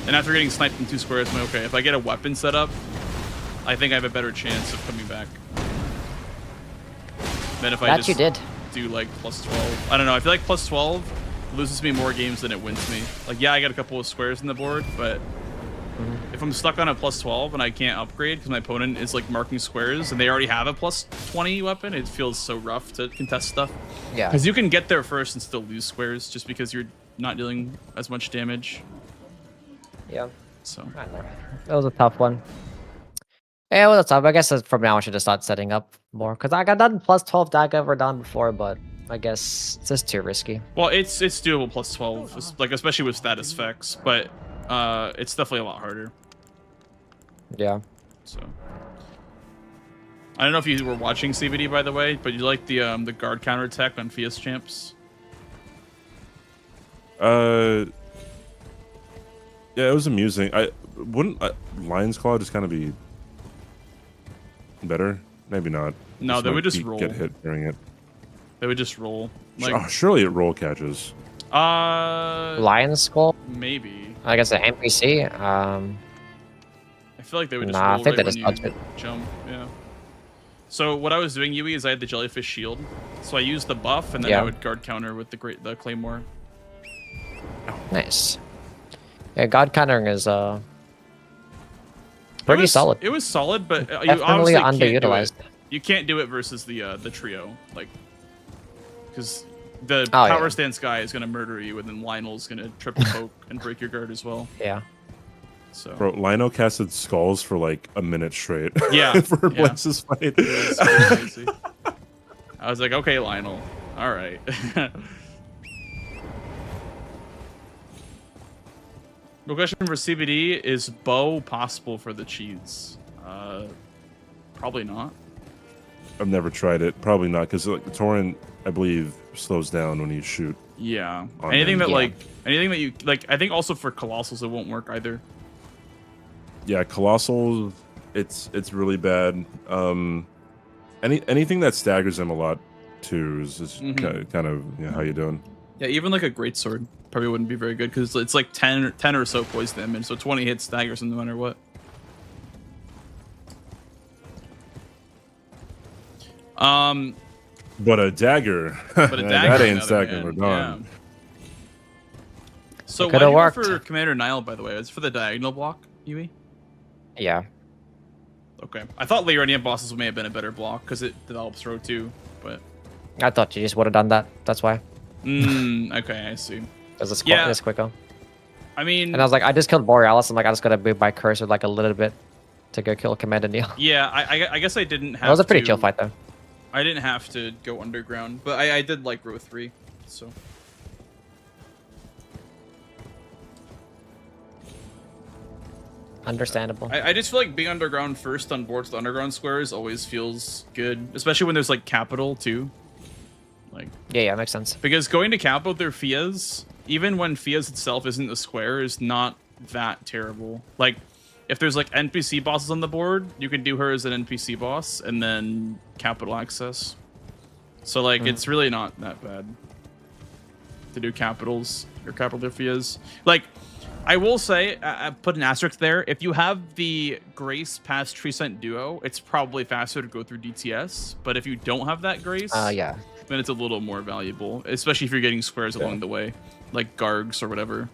And after getting sniped in 2 squares, I'm like, okay, if I get a weapon set up, I think I have a better chance of coming back than if I just you did. do like +12. I don't know. I feel like +12 loses me more games than it wins me. Like, yeah, I got a couple of squares in the board, but if I'm stuck on a +12 and I can't upgrade because my opponent is like marking squares and they already have a +20 weapon, it feels so rough to contest stuff. Yeah. Because you can get there first and still lose squares just because you're not dealing as much damage. Yeah. So I know. That was a tough one. Yeah, well, that's tough. I guess from now I should just start setting up more because I got done +12 that I've ever done before, but I guess it's just too risky. well, it's doable +12, like especially with status effects, but it's definitely a lot harder. Yeah. So I don't know if you were watching CBD by the way, but you like the guard counter attack on Fias champs? Yeah, it was amusing. I wouldn't Lion's Claw just kind of be better? Maybe not. No, they would just get roll. hit during it. They would just roll. Like, Surely it roll catches. Lion's Skull? Maybe. I guess an NPC. I feel like they would just Nah, roll I think right they just when dodge you it. jump. Yeah. So what I was doing, Yui, is I had the jellyfish shield. So I used the buff, and then I would guard counter with the claymore. Nice. Yeah, God countering is pretty solid. It was solid, but you Definitely obviously underutilized. You can't do it versus the trio, like, because the Oh, power yeah. stance guy is gonna murder you, and then Lionel's gonna triple poke and break your guard as well. Yeah. So Bro, Lino casted skulls for like a minute straight. Yeah, for yeah. Bless's fight. It was crazy. I was like, okay, Lionel, all right. The question for CBD is bow possible for the cheese? Probably not. I've never tried it. Probably not, because like, the torrent, I believe, slows down when you shoot. Yeah. on Anything them. that anything that you like, I think also for colossals it won't work either. Yeah, Colossal, it's really bad. Anything that staggers them a lot too is kind of how you doing. Yeah, even like a greatsword probably wouldn't be very good because it's like 10 or so poison damage, so 20 hits staggers them no matter what. But a dagger, But a dagger that on the ain't other stacking hand, for done. yeah. So It why do coulda you go worked. for Commander Nile, by the way? It's for the diagonal block, Yui? Yeah. Okay. I thought Leonia bosses may have been a better block because it develops throw too, but... I thought you just would have done that. That's why. Okay, I see. Because it's, Yeah. it's quicker. I mean... And I was like, I just killed Borealis. I'm like, I just gotta move my cursor like a little bit to go kill Commander Neil. Yeah, I guess I didn't have That was a pretty to- chill fight though. I didn't have to go underground, but I did like row 3, so... Understandable. I just feel like being underground first on boards with underground squares always feels good, especially when there's like capital too. Like Yeah, makes sense. because going to capital through Fias, even when Fias itself isn't a square, is not that terrible. Like if there's like NPC bosses on the board, you can do her as an NPC boss and then capital access. So like it's really not that bad to do capitals or capital Fias. Like I will say, I put an asterisk there. If you have the Grace past Treecent Duo, it's probably faster to go through DTS. But if you don't have that Grace, Yeah. then it's a little more valuable, especially if you're getting squares along the way, like Gargs or whatever.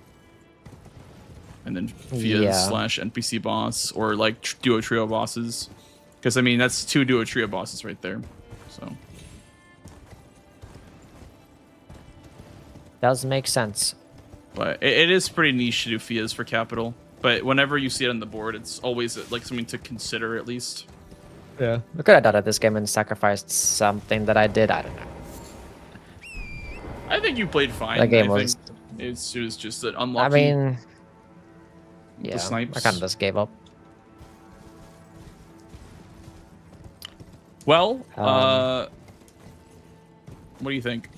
And then Fias / NPC boss or like Duo Trio bosses. Because, I mean, that's 2 Duo Trio bosses right there. So Does make sense. But it is pretty niche to do Fias for capital. But whenever you see it on the board, it's always like something to consider at least. Yeah. I could have done it this game and sacrificed something that I did. I don't know. I think you played fine. That game I was- think it was just an I unlucky. mean, the yeah, snipes. I kind of just gave up. Well, Um, what do you think?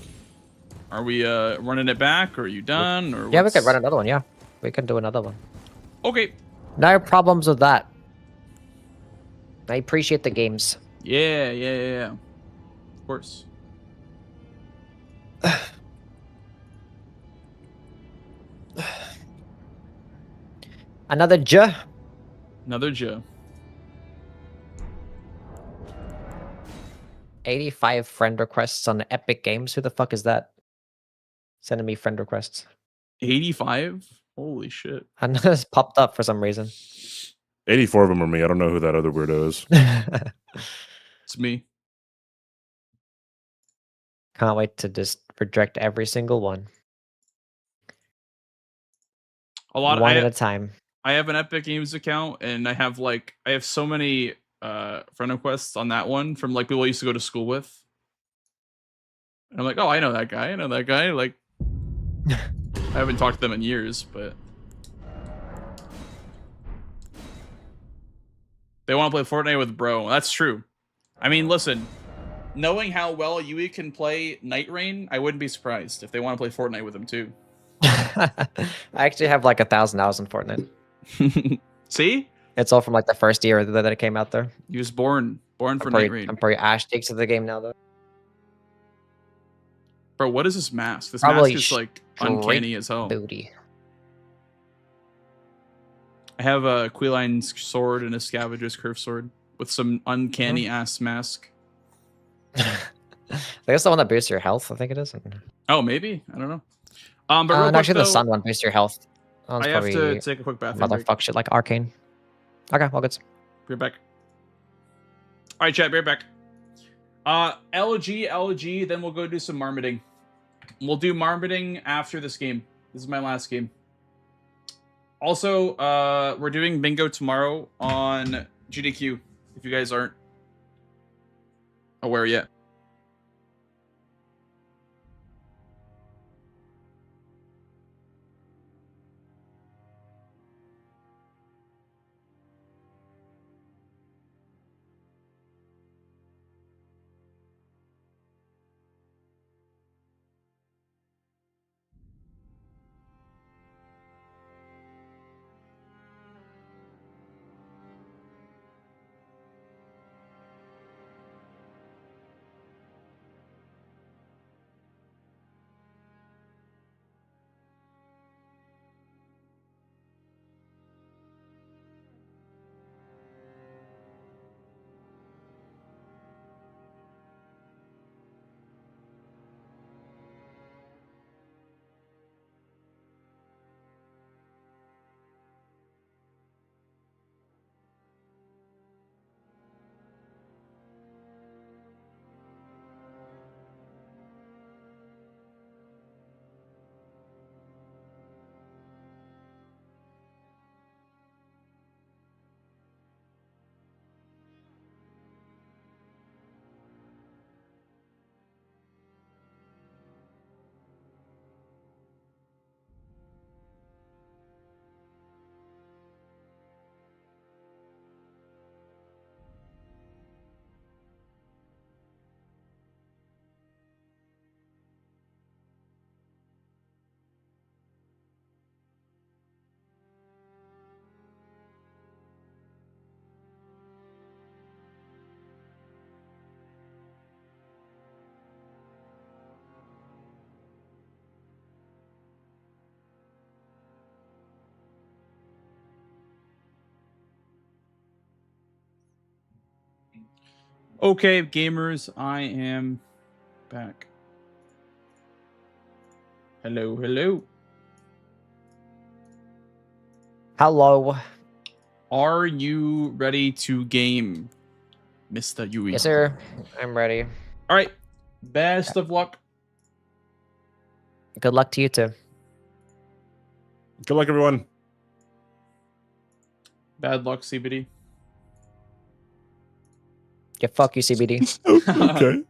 Are we running it back, or are you done? Or Yeah, we what's- could run another one. Yeah, we can do another one. Okay. No problems with that. I appreciate the games. Yeah. Of course. Another J. Another Joe. 85 friend requests on Epic Games. Who the fuck is that? Sending me friend requests. 85? Holy shit. I know this popped up for some reason. 84 of them are me. I don't know who that other weirdo is. It's me. Can't wait to just reject every single one. One at a time. I have an Epic Games account, and I have so many friend requests on that one from like people I used to go to school with. And I'm like, oh, I know that guy. I know that guy. Like, I haven't talked to them in years, but they want to play Fortnite with bro. That's true. I mean, listen, knowing how well Yui can play Night Rain, I wouldn't be surprised if they want to play Fortnite with him too. I actually have like 1,000 hours in Fortnite. See? It's all from like the first year that it came out there. He was born for Night Rain. I'm probably Ash takes of the game now though. Bro, what is this mask? This Probably mask is like uncanny as hell. Booty. I have a Quilline sword and a Scavenger's Curve sword with some uncanny ass mask. I guess the one that boosts your health. I think it is. Oh, maybe. I don't know. But real quick, actually, though, the sun one boosts your health. I have to take a quick bathroom break. Motherfuck shit like Arcane. Okay, all good. Be right back. All right, chat. Be right back. LG. Then we'll go do some marmoting. We'll do marmoting after this game. This is my last game. Also, we're doing bingo tomorrow on GDQ. If you guys aren't aware yet. Okay, gamers, I am back. Hello. Hello. Are you ready to game, Mr. Yui? Yes, sir. I'm ready. All right. Best of luck. Good luck to you too. Good luck, everyone. Bad luck, CBD. Yeah, fuck you, CBD. Okay.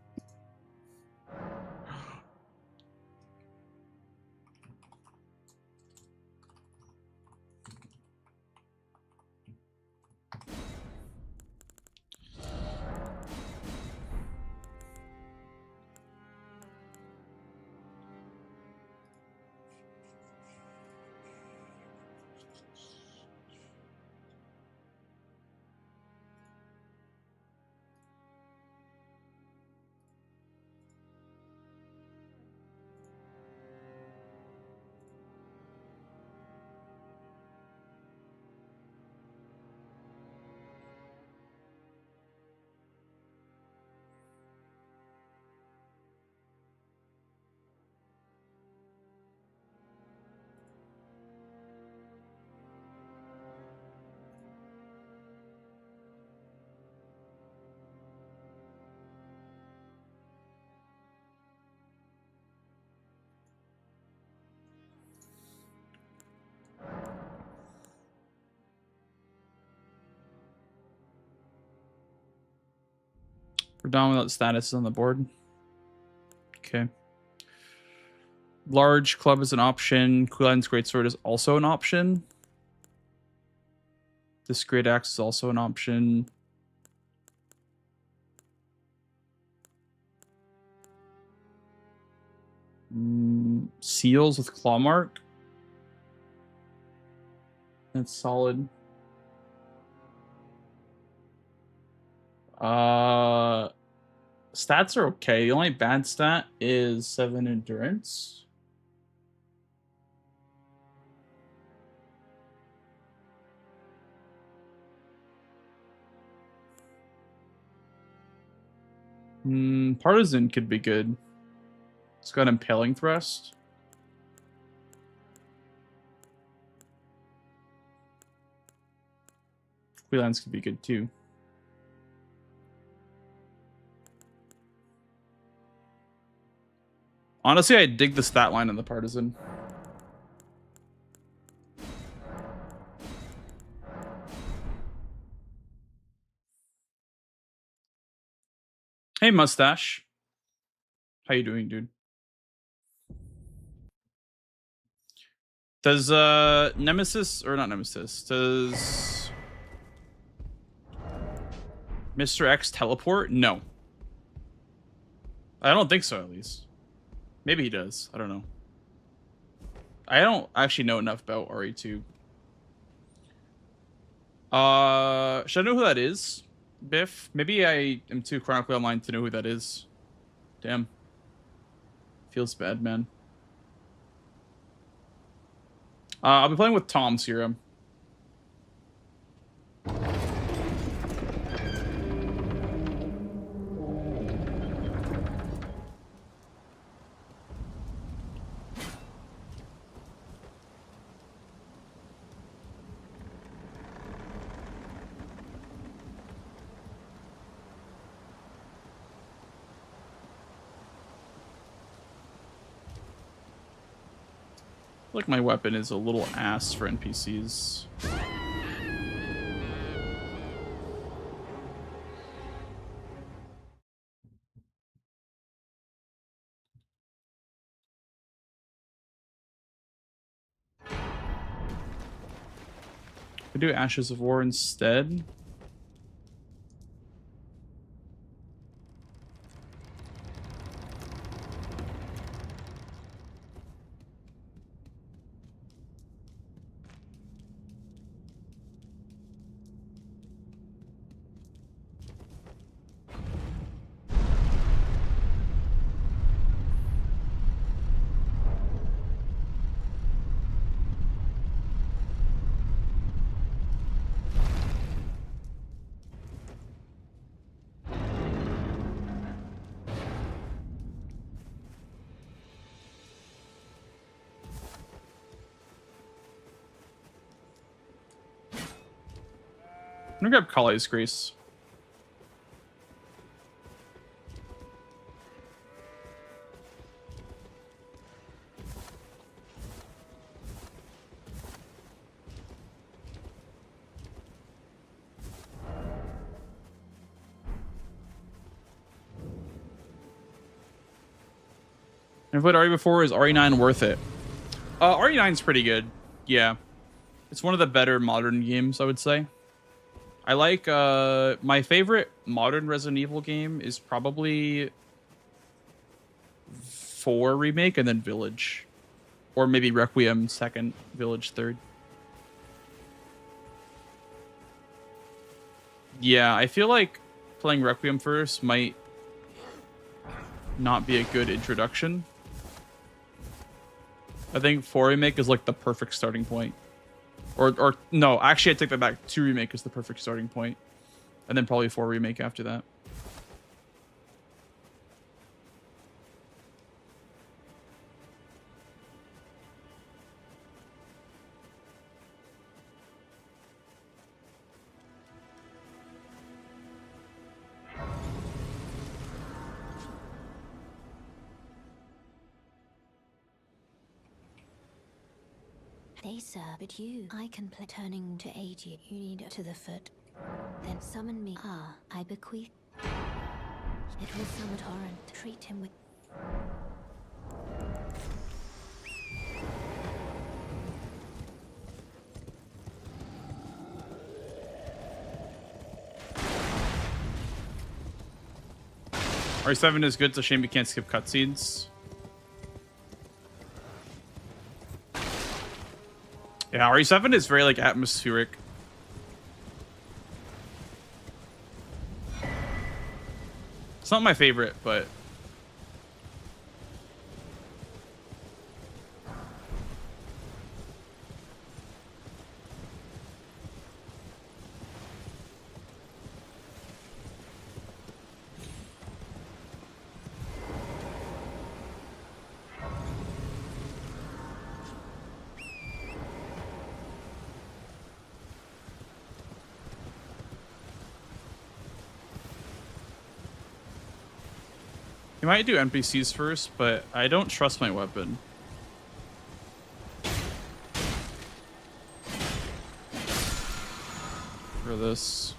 Predominant status is on the board. Okay. Large club is an option. Queen's Greatsword is also an option. This Great Axe is also an option. Seals with claw mark. That's solid. Stats are okay. The only bad stat is 7 endurance. Partisan could be good. It's got Impaling Thrust. Queenlands could be good too. Honestly, I dig the stat line on the Partisan. Hey, Mustache. How you doing, dude? Does Nemesis, or not Nemesis, does Mr. X teleport? No. I don't think so, at least. Maybe he does. I don't know. I don't actually know enough about RE2. Should I know who that is? Biff? Maybe I am too chronically online to know who that is. Damn. Feels bad, man. I'll be playing with Tom Serum. Like my weapon is a little ass for NPCs. I do Ashes of War instead. I'm gonna grab Kali's Grace. I've played RE before. Is RE9 worth it? RE9 is pretty good. Yeah. It's one of the better modern games, I would say. I like, my favorite modern Resident Evil game is probably 4 Remake and then Village. Or maybe Requiem second, Village third. Yeah, I feel like playing Requiem first might not be a good introduction. I think 4 Remake is like the perfect starting point. Or no, actually I take that back. 2 Remake is the perfect starting point. And then probably 4 Remake after that. They sir, but you. I can play turning to aid you. You need to the foot. Then summon me. Ah, I bequeath. It was some torrent. Treat him with. R7 is good. It's a shame you can't skip cutscenes. Yeah, RE7 is very like atmospheric. It's not my favorite, but you might do NPCs first, but I don't trust my weapon. For this.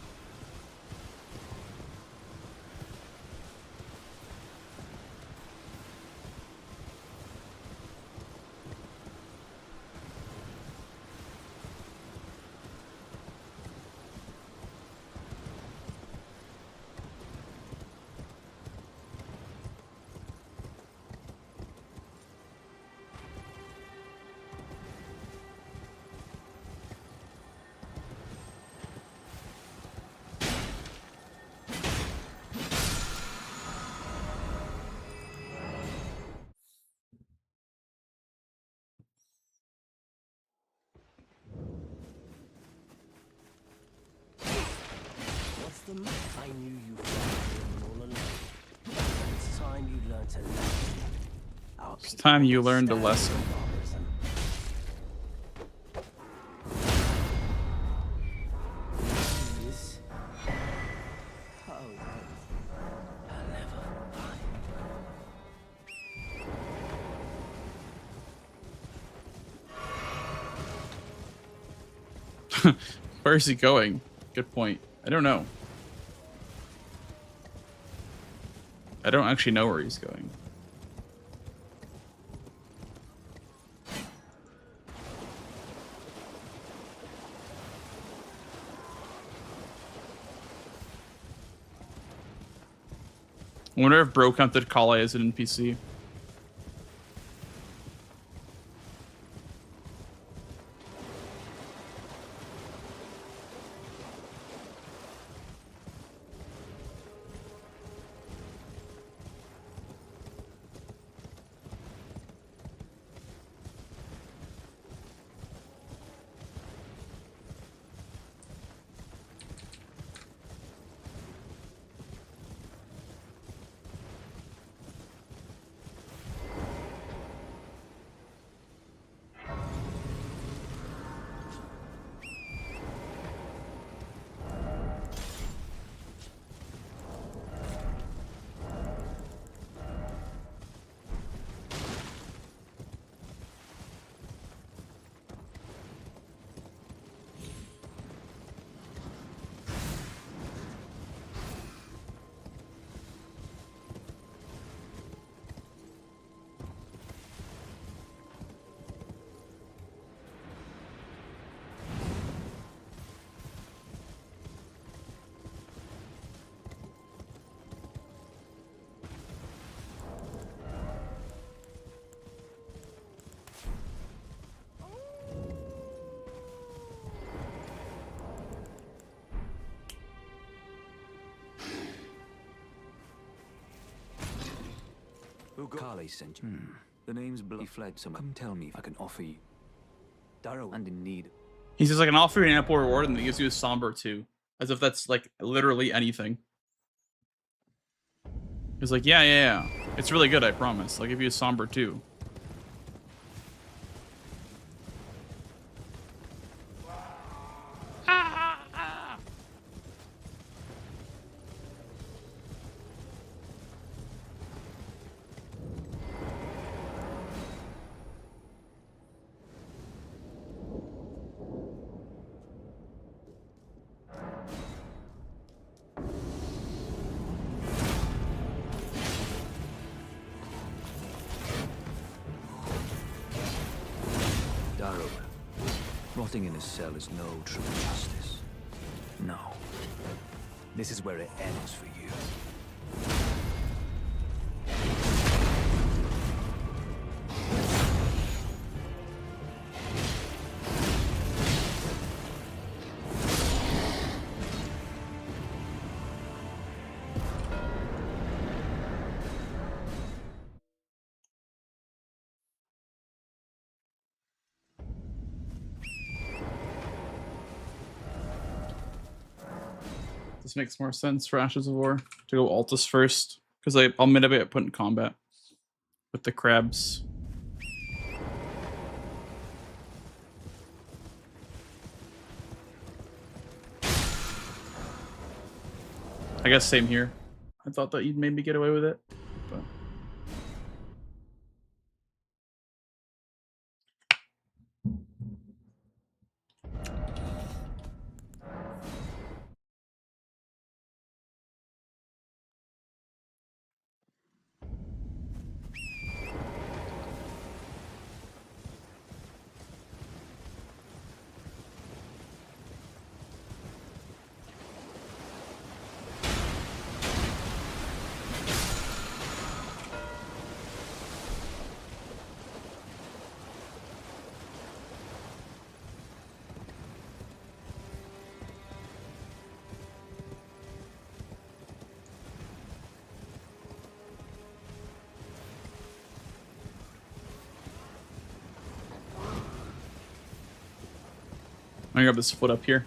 What's the matter? I knew you were all along. It's time you learned a lesson. It's time you learned a lesson. Yes. Oh, I'll never find. Where is he going? Good point. I don't know. I don't actually know where he's going. I wonder if Bro counted Kale as an NPC. Who Kale sent you? The name's Bloody fled, so come tell me if I can offer you. Darrow and in need. He says, I can offer you an ample reward, and he gives you a somber too. As if that's like literally anything. He's like, yeah. It's really good, I promise. I'll give you a somber too. Rotting in a cell is no true justice. No. This is where it ends for you. This makes more sense for Ashes of War to go Altus first, because I'll maybe put in combat with the crabs. I guess same here. I thought that you'd maybe get away with it, but I'm gonna grab this foot up here.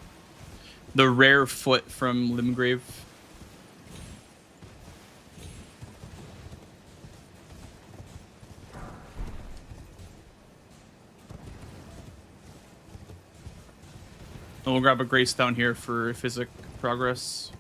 The rare foot from Limgrave. And we'll grab a Grace down here for physic progress.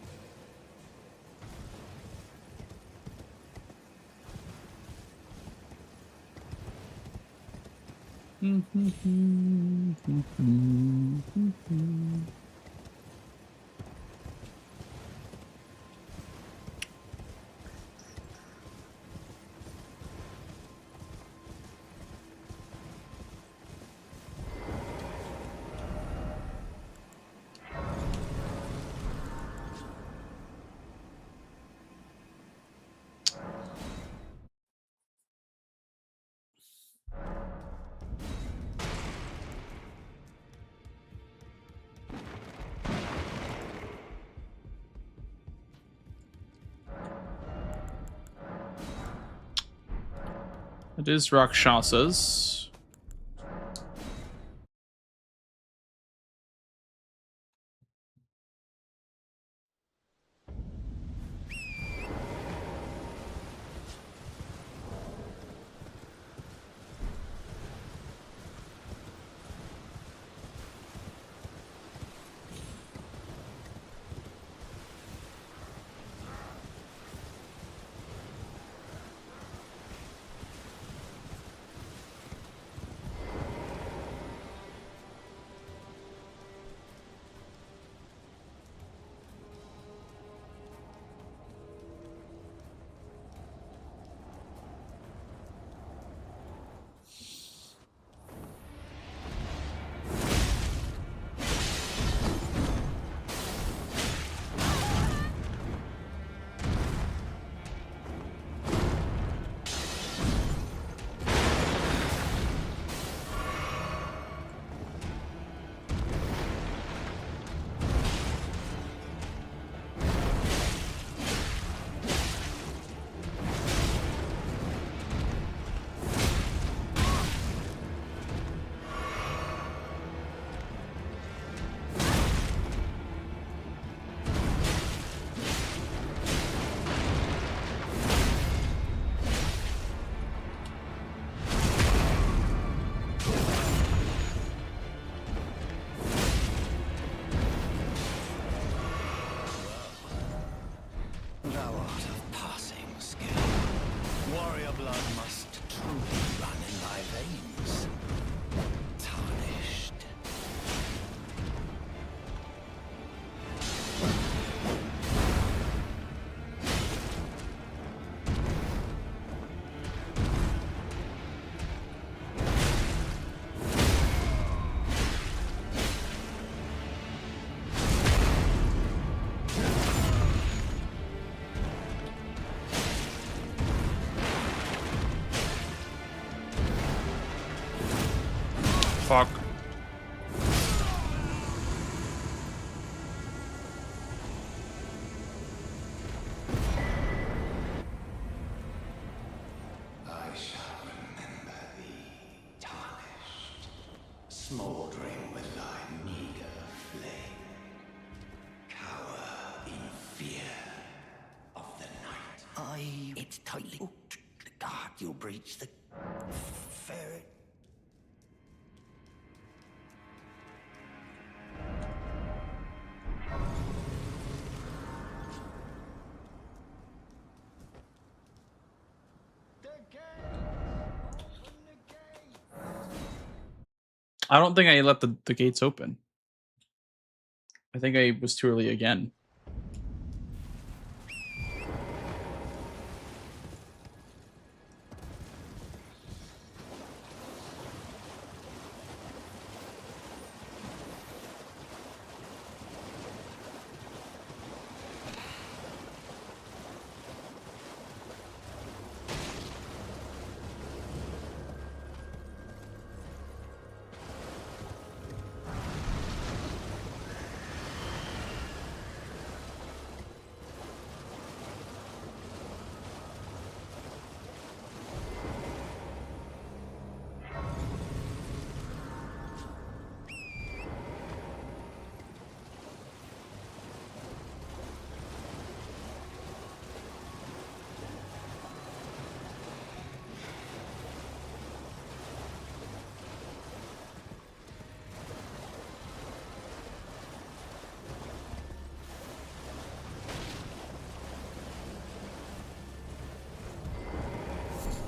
It is Rakshasas. Fuck. I shall remember thee, tarnished, smouldering with thy meager flame. Cower in fear of the night. It's tightly hooked. God, you'll breach the ferret. I don't think I left the gates open. I think I was too early again.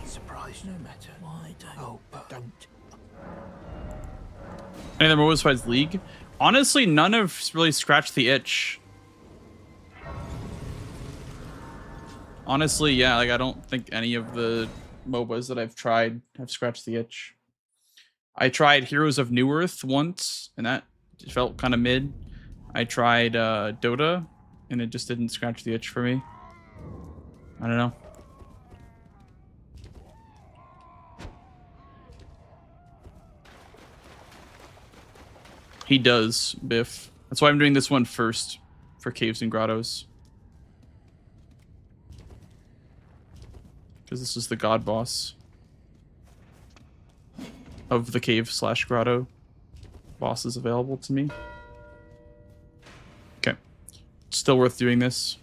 Surprised no matter. Why don't? Oh, but don't. Any other movies besides League? Honestly, none have really scratched the itch. Honestly, yeah, like I don't think any of the MOBAs that I've tried have scratched the itch. I tried Heroes of New Earth once, and that felt kind of mid. I tried Dota, and it just didn't scratch the itch for me. I don't know. He does, Biff. That's why I'm doing this one first for Caves and Grottos. Because this is the god boss of the cave/grotto bosses available to me. Okay. Still worth doing this.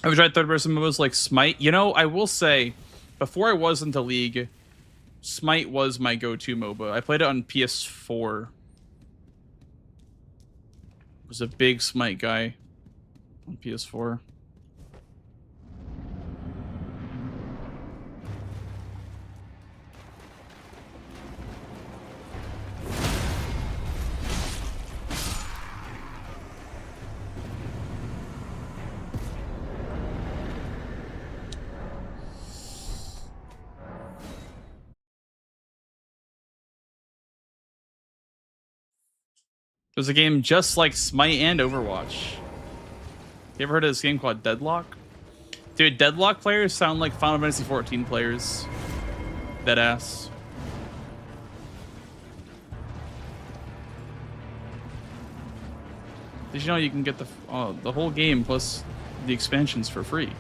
Have you tried third-person MOBAs like Smite? You know, I will say, before I was into League, Smite was my go-to MOBA. I played it on PS4. Was a big Smite guy on PS4. There's a game just like Smite and Overwatch. You ever heard of this game called Deadlock? Dude, Deadlock players sound like Final Fantasy 14 players. Deadass. Did you know you can get the whole game plus the expansions for free?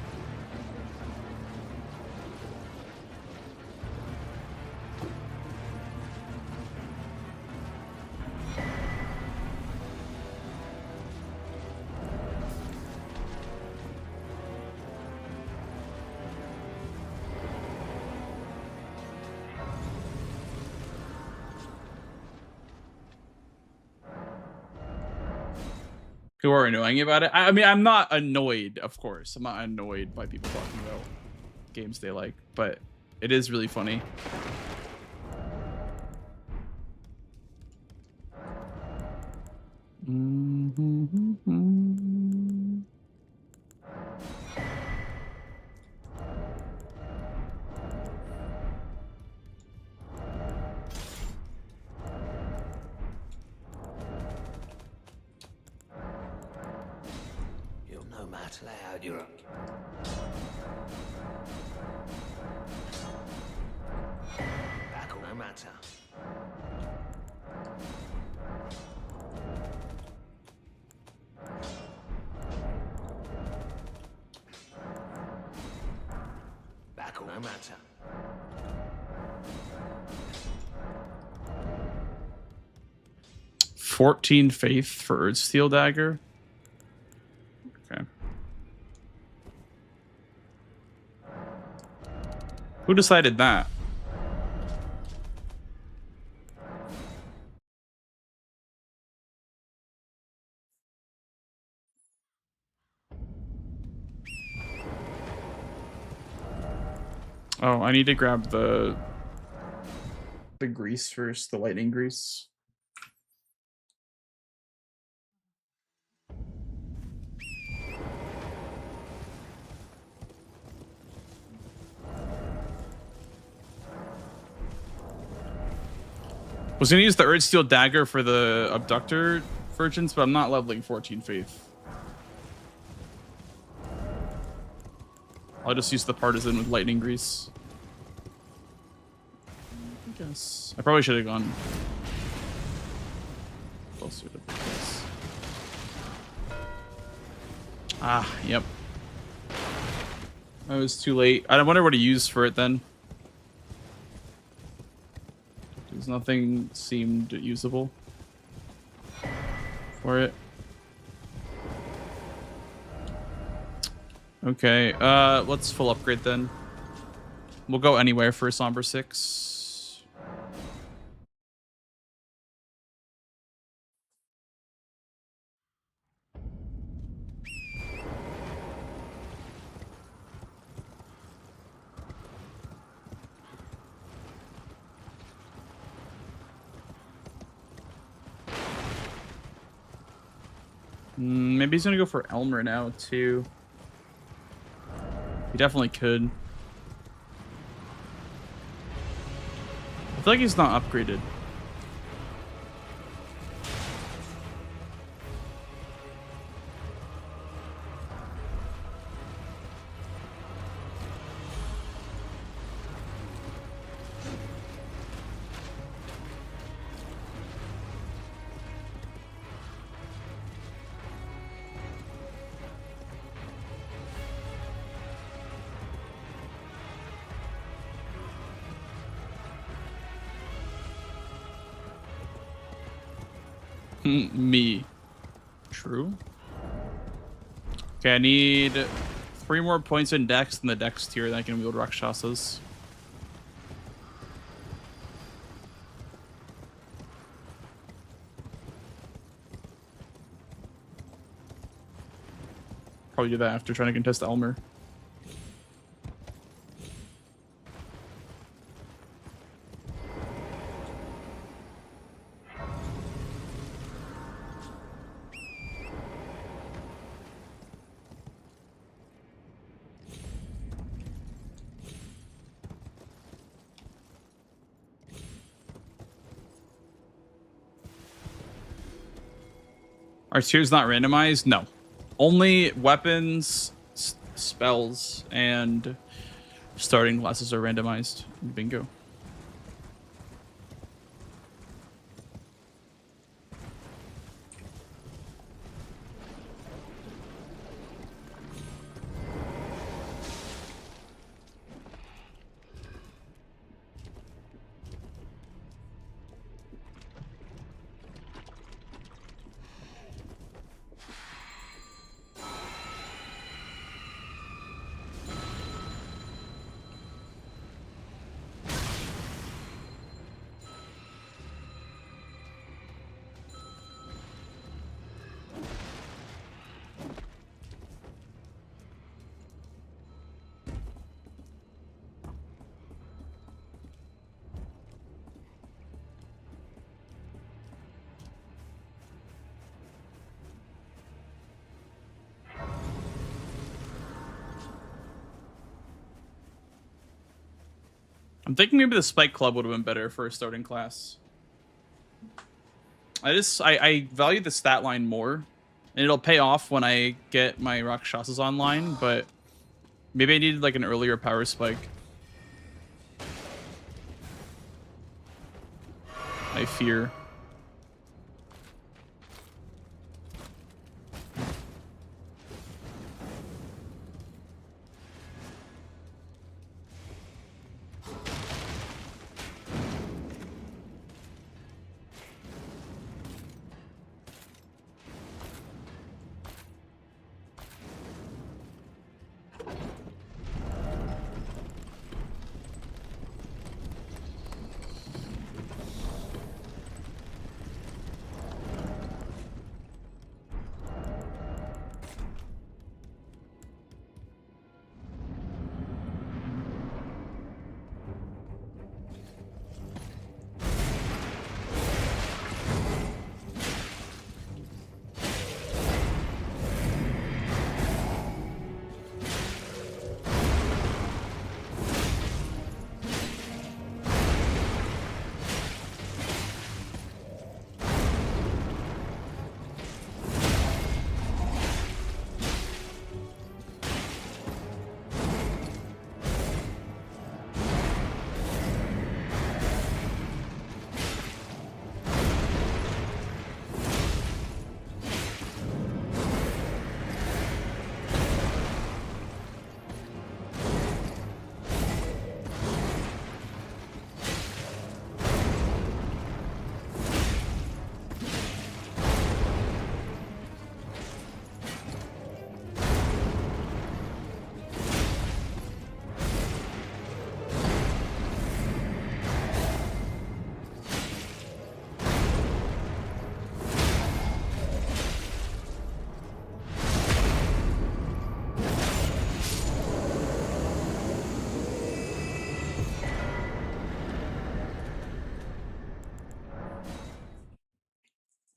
Who are annoying about it? I mean, I'm not annoyed, of course. I'm not annoyed by people talking about games they like, but it is really funny. matter. Lay out your... Back on, no matter. Back on, no matter. 14 faith for Earthsteel Dagger. Okay. Who decided that? Oh, I need to grab the grease first, the lightning grease. Was gonna use the Earthsteel Dagger for the Abductor Virgins, but I'm not leveling 14 faith. I'll just use the Partisan with lightning grease. I guess I probably should have gone closer to this. Ah, yep. I was too late. I wonder what to use for it then. Because nothing seemed usable for it. Okay, let's full upgrade then. We'll go anywhere for Somber 6. Maybe he's gonna go for Elmer now too. He definitely could. I feel like he's not upgraded. Me. True. Okay, I need 3 more points in Dex than the Dex tier that I can wield Rakshasas. Probably do that after trying to contest Elmer. Are tiers not randomized? No. Only weapons, spells, and starting classes are randomized. Bingo. I'm thinking maybe the Spike Club would have been better for a starting class. I value the stat line more and it'll pay off when I get my Rakshasas online, but maybe I needed like an earlier power spike. I fear.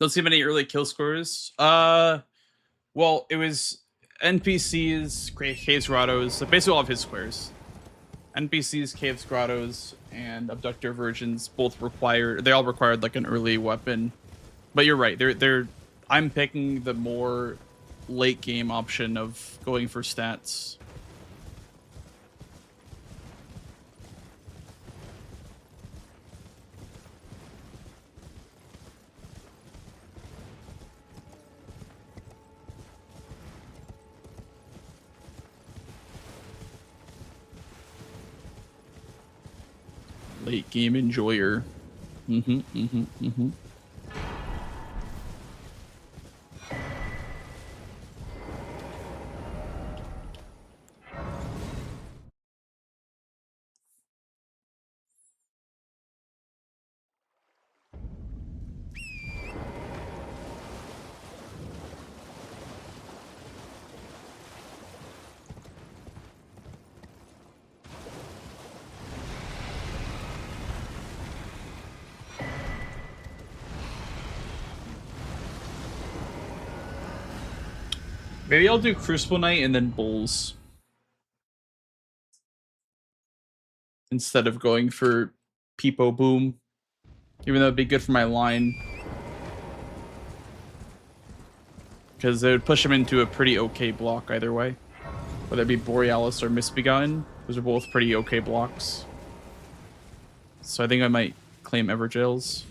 Don't see many early kill scores. Well, it was NPCs, caves, grottos, so basically all of his squares. NPCs, caves, grottos, and abductor virgins both required. They all required like an early weapon. But you're right. I'm picking the more late game option of going for stats. Late game enjoyer. Maybe I'll do Crucible Knight and then Bulls. Instead of going for Peepo Boom. Even though it'd be good for my line. Because it would push him into a pretty okay block either way. Whether it be Borealis or Misbegotten. Those are both pretty okay blocks. So I think I might claim Everjails.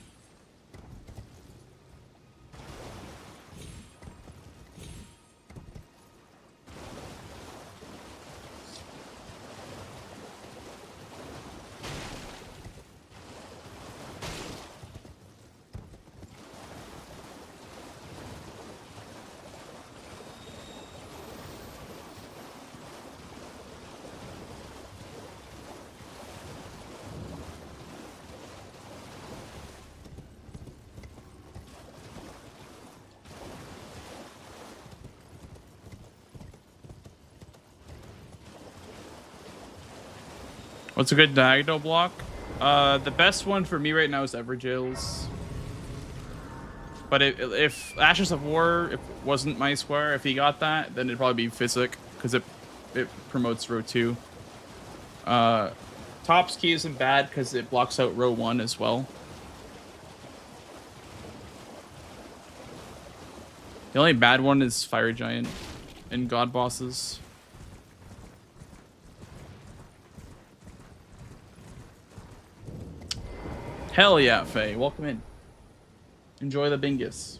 What's a good diagonal block? The best one for me right now is Everjails. But if Ashes of War, if it wasn't my square, if he got that, then it'd probably be Physic, because it promotes row 2. Top's key isn't bad because it blocks out row 1 as well. The only bad one is Fire Giant and God Bosses. Hell yeah, Faye. Welcome in. Enjoy the bingus.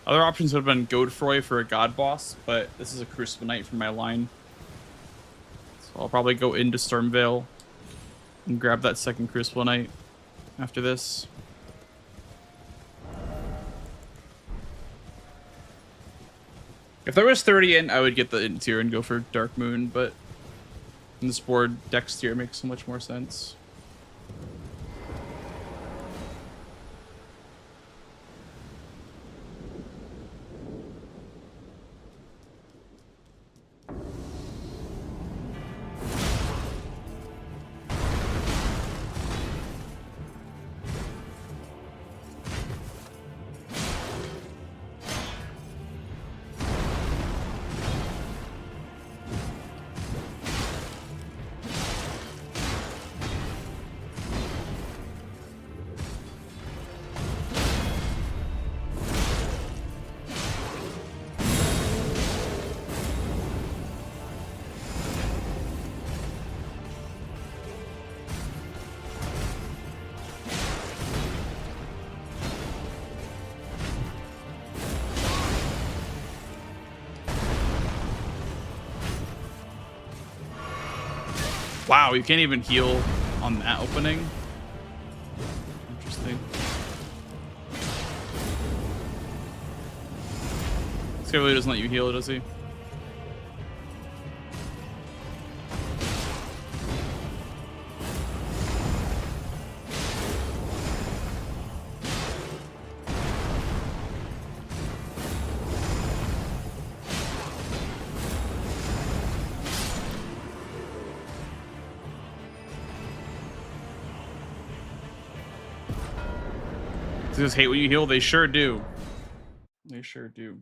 Other options would have been Godefroy for a God Boss, but this is a Crucible Knight from my line. So I'll probably go into Stormveil and grab that second Crucible Knight after this. If there was 30 in, I would get the int tier and go for Dark Moon, but in this board, Dex tier makes so much more sense. Wow, you can't even heal on that opening. Interesting. This guy really doesn't let you heal, does he? Just hate when you heal. They sure do. They sure do.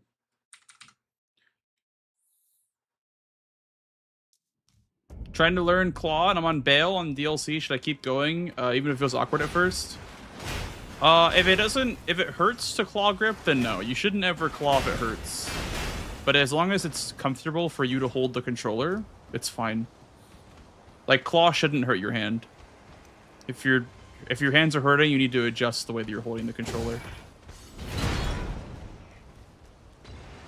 Trying to learn Claw, and I'm on bail on DLC. Should I keep going, even if it feels awkward at first? If it hurts to claw grip, then no. You shouldn't ever claw if it hurts. But as long as it's comfortable for you to hold the controller, it's fine. Like, claw shouldn't hurt your hand. If your hands are hurting, you need to adjust the way that you're holding the controller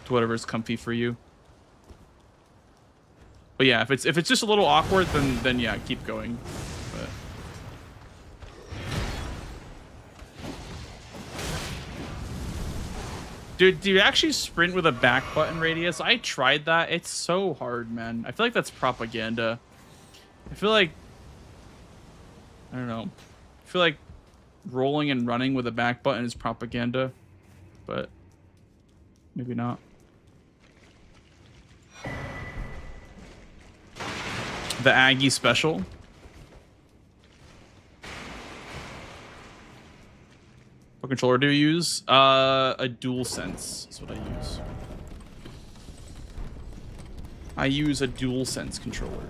to whatever's comfy for you. But yeah, if it's just a little awkward, then yeah, keep going. But dude, do you actually sprint with a back button radius? I tried that. It's so hard, man. I feel like that's propaganda. I feel like, I don't know. I feel like rolling and running with a back button is propaganda, but maybe not. The Aggie special. What controller do you use? A DualSense is what I use. I use a DualSense controller.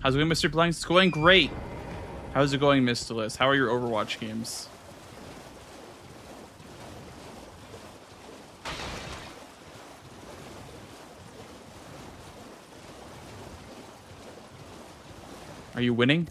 How's it going, Mr. Blanks? It's going great. How's it going, Mr. Liz? How are your Overwatch games? Are you winning?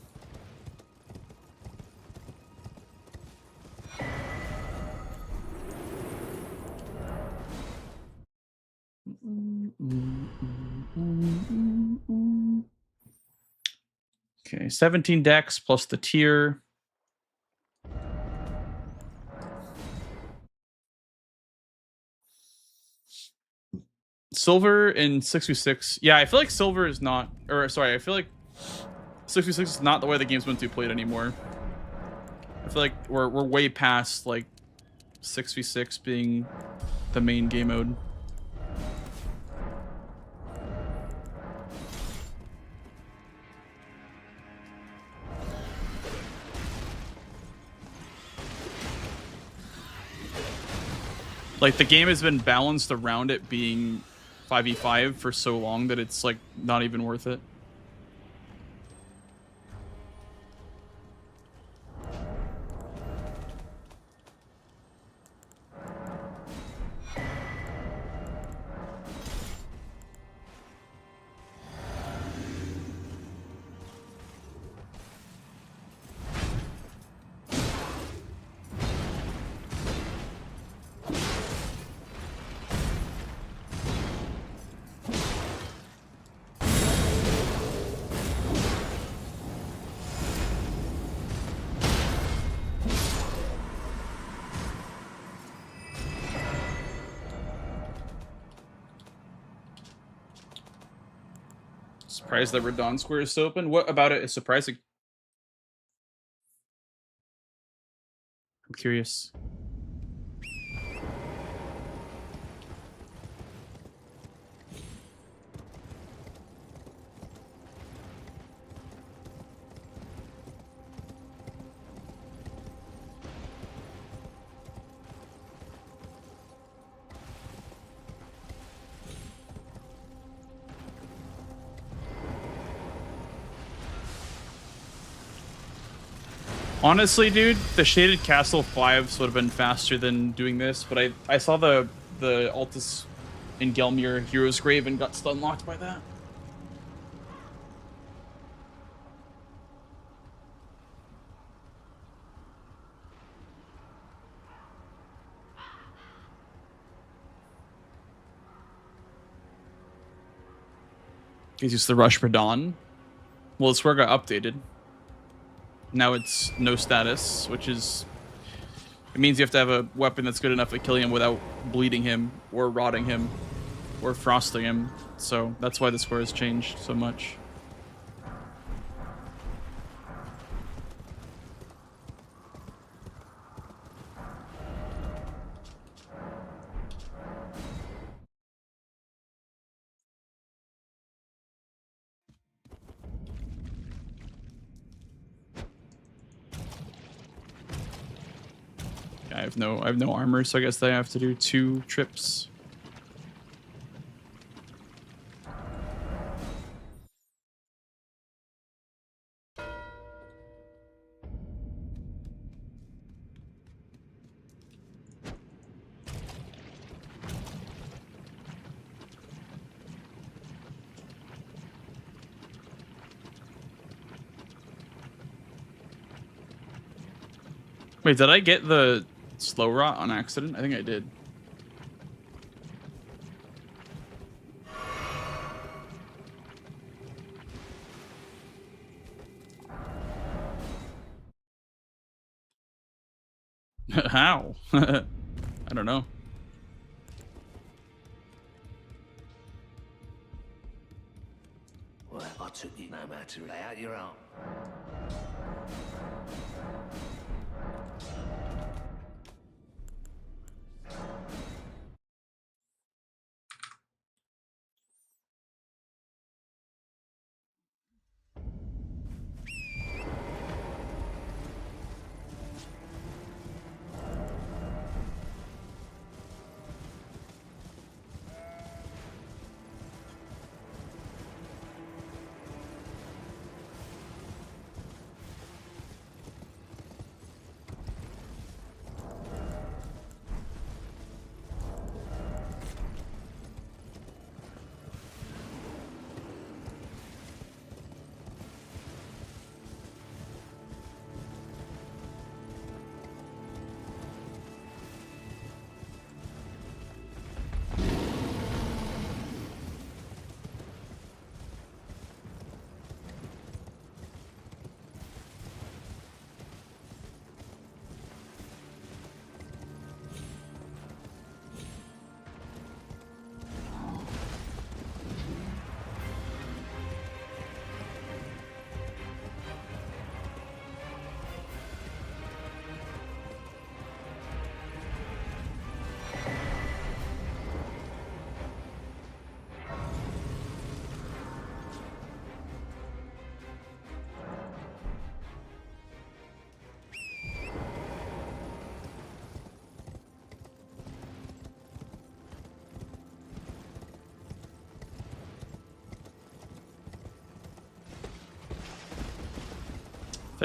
Okay, 17 decks plus the tier. Silver in 6v6. Yeah, I feel like silver is not, or sorry, I feel like 6v6 is not the way the game's meant to be played anymore. I feel like we're way past like 6v6 being the main game mode. Like, the game has been balanced around it being 5v5 for so long that it's, like, not even worth it. Surprised that Radon Square is still open. What about it is surprising? I'm curious. Honestly, dude, the Shaded Castle 5s would have been faster than doing this, but I saw the Altus in Gelmir Hero's Grave and got stun locked by that. He's used the Rush Radon. Well, the square got updated. Now it's no status, which is... It means you have to have a weapon that's good enough at killing him without bleeding him, or rotting him, or frosting him. So that's why the square has changed so much. I have no armor, so I guess I have to do 2 trips. Wait, did I get the slow rot on accident? I think I did. How? I don't know. Well, I took you no matter. Lay out your arm.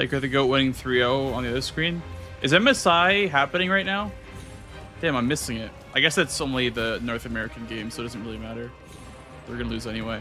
Taker the Goat winning 3-0 on the other screen. Is MSI happening right now? Damn, I'm missing it. I guess that's only the North American game, so it doesn't really matter. They're gonna lose anyway.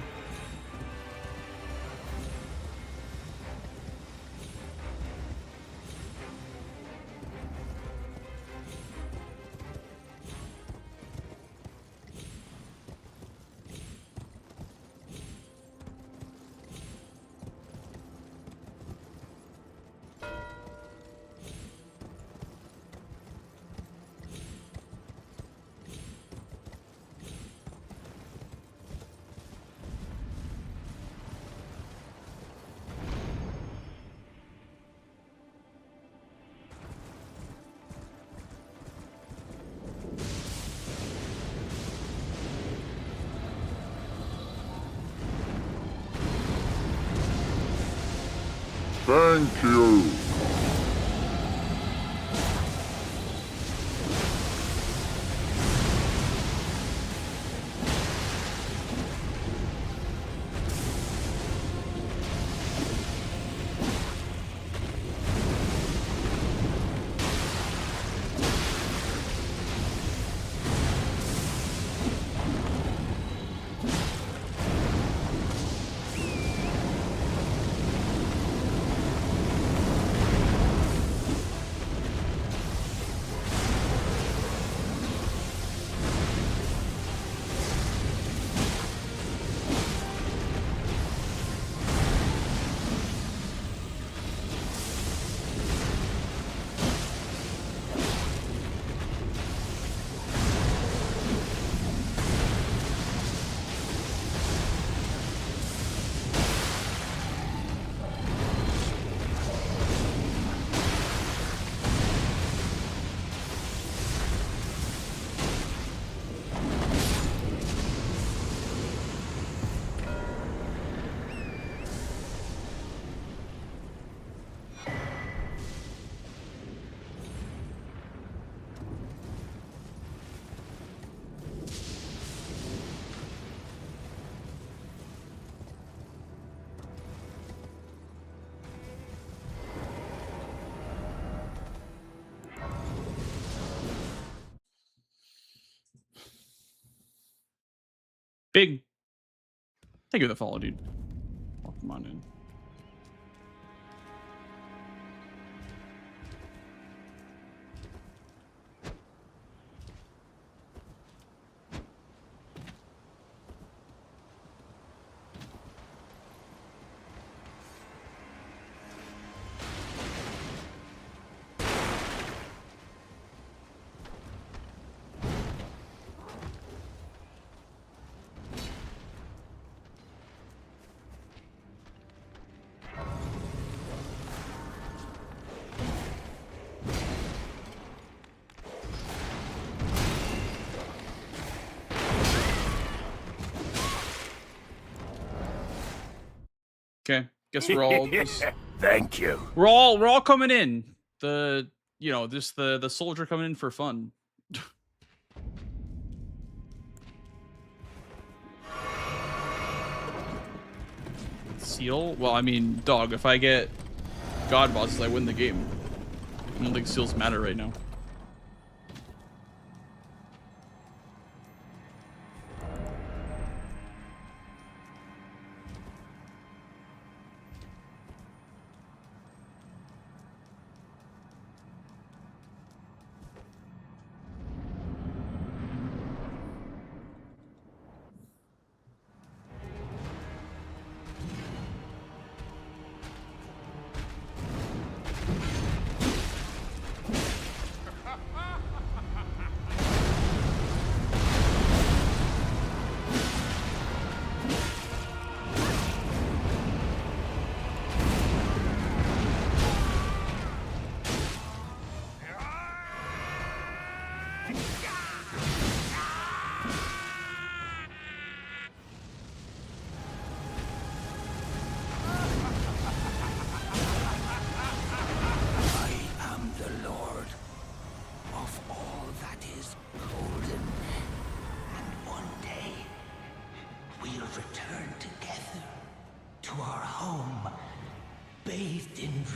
Thank you. Big. Thank you for the follow, dude. Welcome on in. Okay, guess we're all just, Thank you. we're all coming in. Just the soldier coming in for fun. Seal? Well, I mean, dog, if I get God bosses, I win the game. I don't think seals matter right now.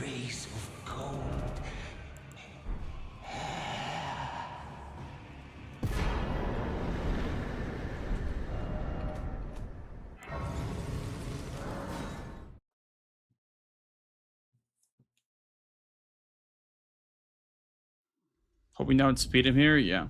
race of gold. Hope we don't speed him here. Yeah.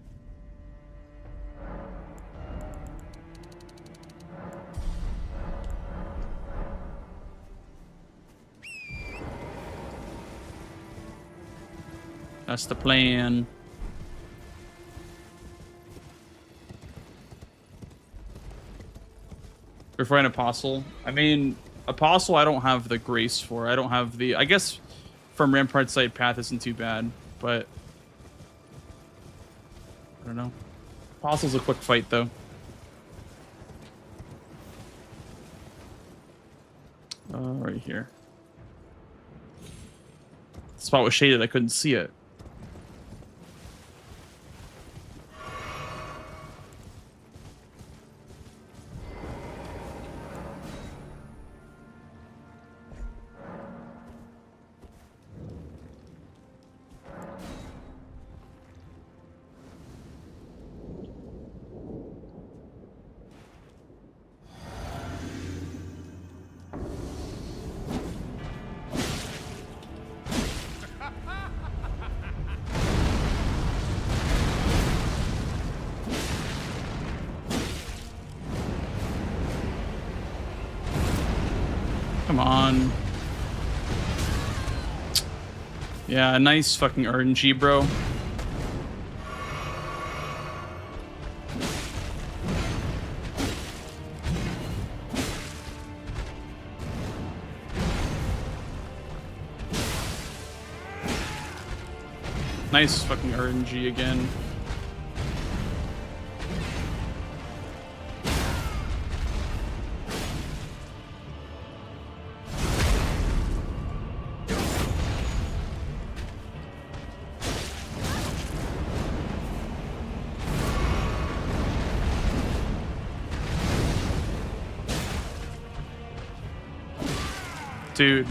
That's the plan. Before an apostle. I mean, apostle I don't have the grace for. I don't have the... I guess from Rampart side path isn't too bad, but... I don't know. Apostle's a quick fight, though. Right here. The spot was shaded. I couldn't see it. Come on. Yeah, nice fucking RNG, bro. Nice fucking RNG again. Dude.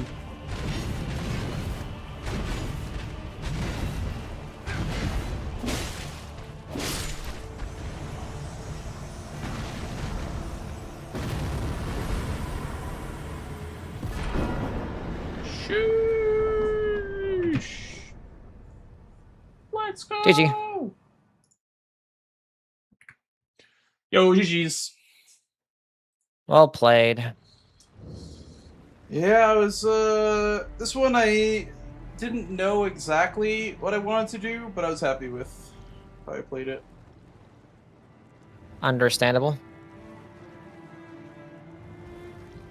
Sheesh. Let's go. GG. Yo, GG's. Well played. Yeah, I was, this one I didn't know exactly what I wanted to do, but I was happy with how I played it. Understandable.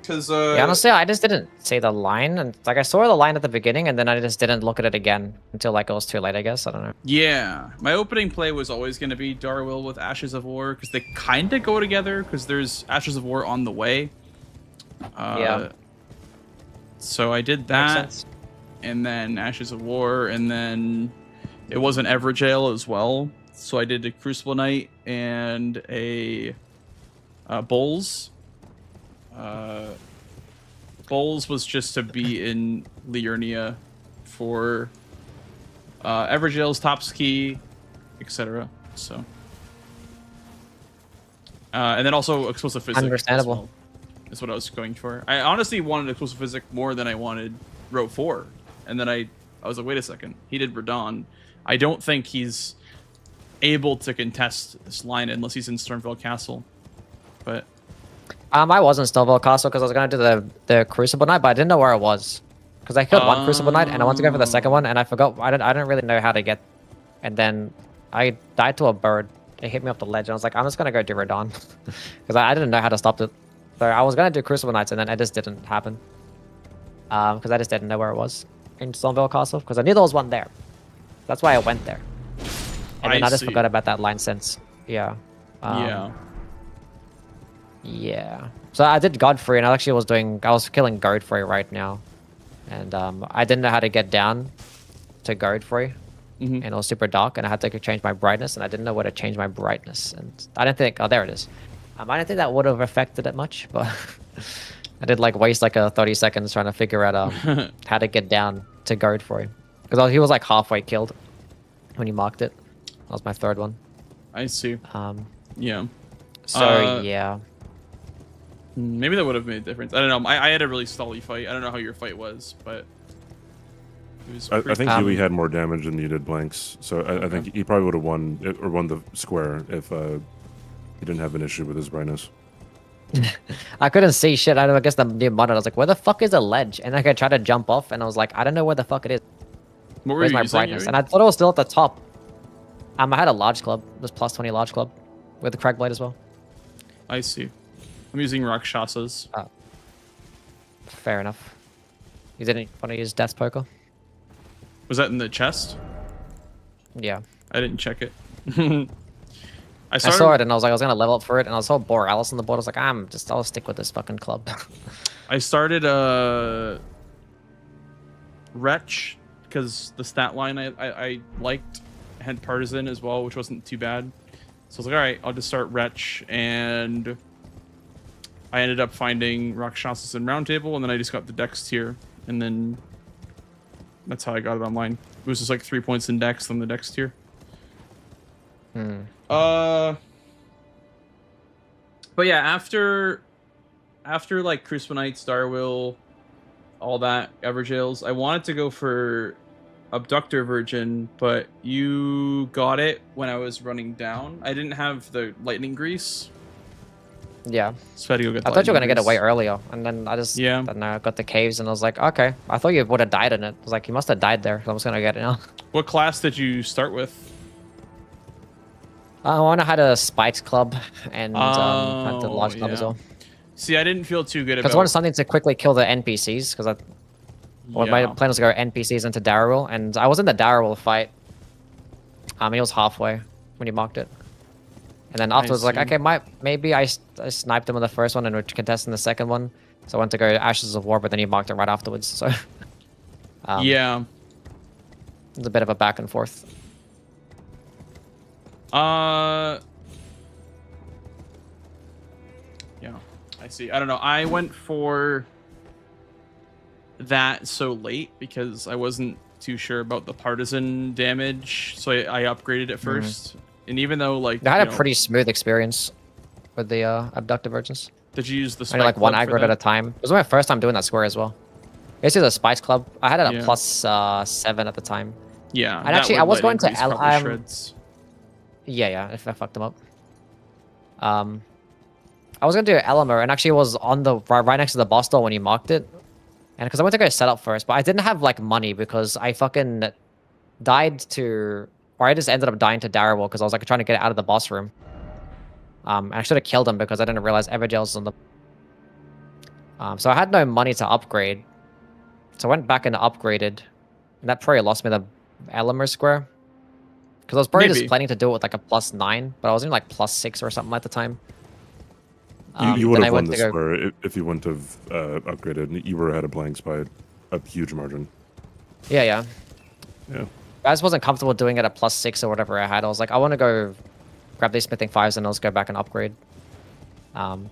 Because, yeah, honestly, I just didn't say the line, and like I saw the line at the beginning, and then I just didn't look at it again until like it was too late, I guess. I don't know. Yeah, my opening play was always going to be Darwill with Ashes of War, because they kind of go together, because there's Ashes of War on the way. Yeah. So I did that, and then Ashes of War, and then it was an Everjail as well. So I did a Crucible Knight and a Bowls. Bowls was just to be in Liurnia for Everjail's top ski, etc. So, and then also Explosive Physics. Understandable. As well, is what I was going for. I honestly wanted Explosive Physics more than I wanted Row 4. And then I was like, wait a second. He did Radon. I don't think he's able to contest this line unless he's in Stormville Castle. But I was in Stormville Castle because I was going to do the Crucible Knight, but I didn't know where it was. Because I killed one Crucible Knight, and I wanted to go for the second one, and I forgot. I didn't really know how to get... And then I died to a bird. It hit me off the ledge, and I was like, I'm just going to go do Radon. Because I didn't know how to stop it. So I was going to do Crucible Knights, and then it just didn't happen. Because I just didn't know where it was in Stormville Castle. Because I knew there was one there. That's why I went there. And then I just forgot about that line since. Yeah. Yeah. So I did Godfrey, and I actually was killing Godfrey right now. And I didn't know how to get down to Godfrey. And it was super dark, and I had to change my brightness, and I didn't know where to change my brightness. And I didn't think, oh, there it is. I didn't think that would have affected it much, but I did like waste like 30 seconds trying to figure out how to get down to guard for him. Because he was like halfway killed when you marked it. That was my third one. I see. Yeah. So yeah. Maybe that would have made a difference. I don't know. I had a really stally fight. I don't know how your fight was, but it was I think Huey had more damage than you did blanks, so I think he probably would have won or won the square if he didn't have an issue with his brightness. I couldn't see shit. I guess the new mod. I was like, where the fuck is the ledge? And like, I tried to jump off, and I was like, I don't know where the fuck it is. Where's my brightness? And I thought it was still at the top. I had a large club. It was plus 20 large club with the crag blade as well. I see. I'm using Rakshasas. Fair enough. You didn't want to use Death Poker? Was that in the chest? Yeah. I didn't check it. I saw it and I was like, I was gonna level up for it, and I saw Borealis on the board. I was like, I'll stick with this fucking club. I started Wretch because the stat line I liked had Partisan as well, which wasn't too bad. So I was like, all right, I'll just start Wretch, and I ended up finding Rakshasas and Round Table, and then I just got the Dex tier, and then that's how I got it online. It was just like 3 points in Dex on the Dex tier. But yeah, after like Crucible Knight, Starwill, all that, Everjails, I wanted to go for Abductor Virgin, but you got it when I was running down. I didn't have the Lightning Grease. Yeah. So I had to go get I thought you were gonna get it way earlier, and then I just I got the caves, and I was like, okay. I thought you would have died in it. I was like, you must have died there. So I'm just gonna get it now. What class did you start with? I wanna had a spiked club and had the large club as well. See, I didn't feel too good about. Because I wanted something to quickly kill the NPCs. Because my plan was to go NPCs into Darrowell, and I was in the Darrowell fight. He was halfway when you marked it. And then afterwards, like, okay, maybe I sniped him on the first one and would contest in the second one. So I went to go Ashes of War, but then he marked it right afterwards. So yeah, it's a bit of a back and forth. Yeah, I see. I don't know. I went for that so late because I wasn't too sure about the partisan damage, so I upgraded it first. And even though, like, I had a pretty smooth experience with the abducted virgins. Did you use the spike only like one club for aggro at a time? It was my first time doing that square as well. Basically, the Spice Club. I had it at plus 7 at the time. Yeah. And actually, I was going to shreds. Yeah, if I fucked them up. I was gonna do Elmer, and actually it was on the right next to the boss door when you marked it. And because I went to go set up first, but I didn't have like money because I fucking died to, or I just ended up dying to Darrowell because I was like trying to get out of the boss room. I should have killed him because I didn't realize Everjails was on the. So I had no money to upgrade, so I went back and upgraded, and that probably lost me the Elmer square. Because I was probably just planning to do it with like a +9, but I was in like +6 or something at the time. You would have won the square if you wouldn't have upgraded. You were ahead of blanks by a huge margin. Yeah. Yeah. I just wasn't comfortable doing it at +6 or whatever I had. I was like, I want to go grab these smithing 5s and I'll just go back and upgrade. Actually,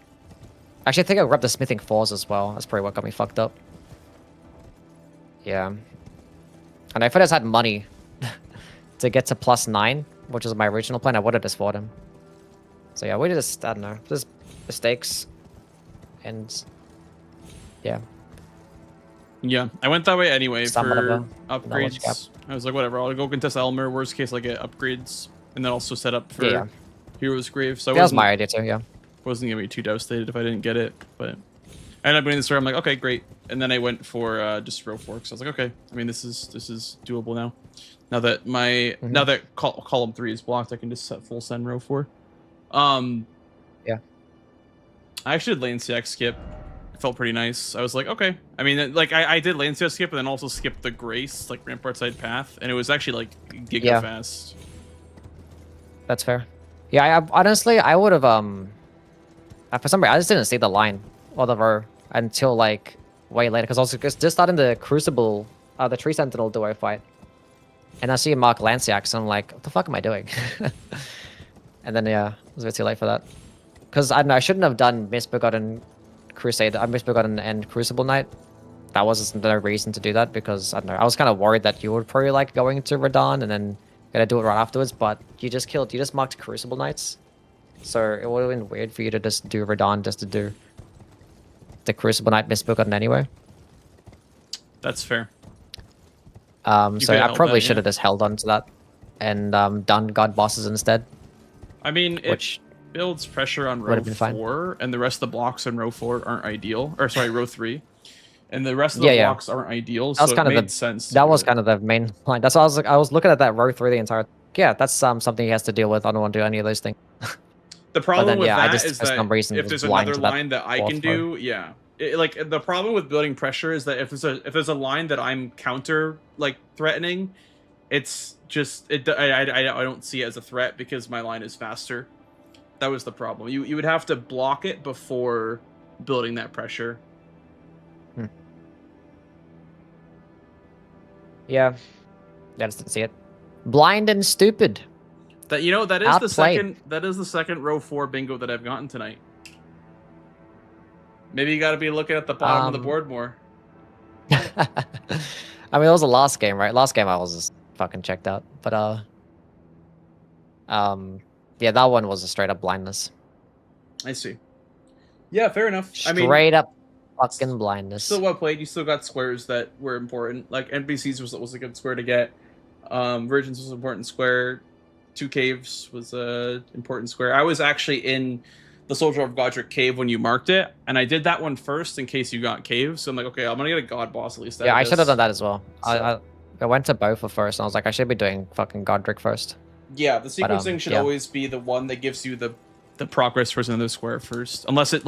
I think I'll grab the smithing 4s as well. That's probably what got me fucked up. Yeah. And if I just had money to get to +9, which was my original plan, I would have just fought him. So yeah, we just, I don't know, just mistakes. And yeah. Yeah, I went that way anyway for upgrades. I was like, whatever, I'll go contest Elmer. Worst case, I get upgrades, and then also set up for Hero's Grave. So that was my idea too. Yeah, wasn't gonna be too devastated if I didn't get it, but I ended up winning the story. I'm like, okay, great. And then I went for just row 4 because I was like, okay, I mean, this is doable now. Now that my now that column 3 is blocked, I can just set full send row 4. Yeah. I actually did lane CX skip. It felt pretty nice. I was like, okay. I mean, like I did lane CX skip and then also skipped the Grace, like Rampart side path, and it was actually like giga fast. That's fair. Yeah, I honestly I would have for some reason I just didn't see the line or the row until like way later because I was just starting the Crucible, the Tree Sentinel duo fight. And I see Mark Lanciax, and I'm like, what the fuck am I doing? And then, yeah, it was a bit too late for that. Because, I don't know, I shouldn't have done Misbegotten Crusader. I misspoke on and Crucible Knight. That was no reason to do that because I don't know. I was kind of worried that you would probably like going to Radahn and then gonna do it right afterwards. But you just marked Crucible Knights, so it would have been weird for you to just do Radahn just to do the Crucible Knight misspoke on anyway. That's fair. So I probably should have just held on to that and done God bosses instead. I mean, which it builds pressure on row 4, and the rest of the blocks in row 4 aren't ideal. Or sorry, row 3. And the rest of the blocks aren't ideal, so it made sense. That was kind of the main line. That's why I was looking at that row 3 the entire. Yeah, that's something he has to deal with. I don't want to do any of those things. The problem with that is is that if there's another line that I can do, like the problem with building pressure is that if there's a line that I'm counter like threatening, it's just I don't see it as a threat because my line is faster. That was the problem. You would have to block it before building that pressure. Yeah, I just didn't see it. Blind and stupid. That that is the second row 4 bingo that I've gotten tonight. Maybe you got to be looking at the bottom of the board more. I mean, it was the last game, right? Last game I was just fucking checked out, but yeah, that one was a straight up blindness. I see. Yeah, fair enough. Straight up fucking blindness. Still well played. You still got squares that were important. Like NPCs was a good square to get. Virgins was an important square. 2 caves was a important square. I was actually in the Soldier of Godric cave when you marked it, and I did that one first in case you got caves. So I'm like, okay, I'm gonna get a god boss at least. Yeah, I should have done that as well. So. I went to both first, and I was like, I should be doing fucking Godric first. Yeah, the sequencing should always be the one that gives you the progress towards another square first, unless it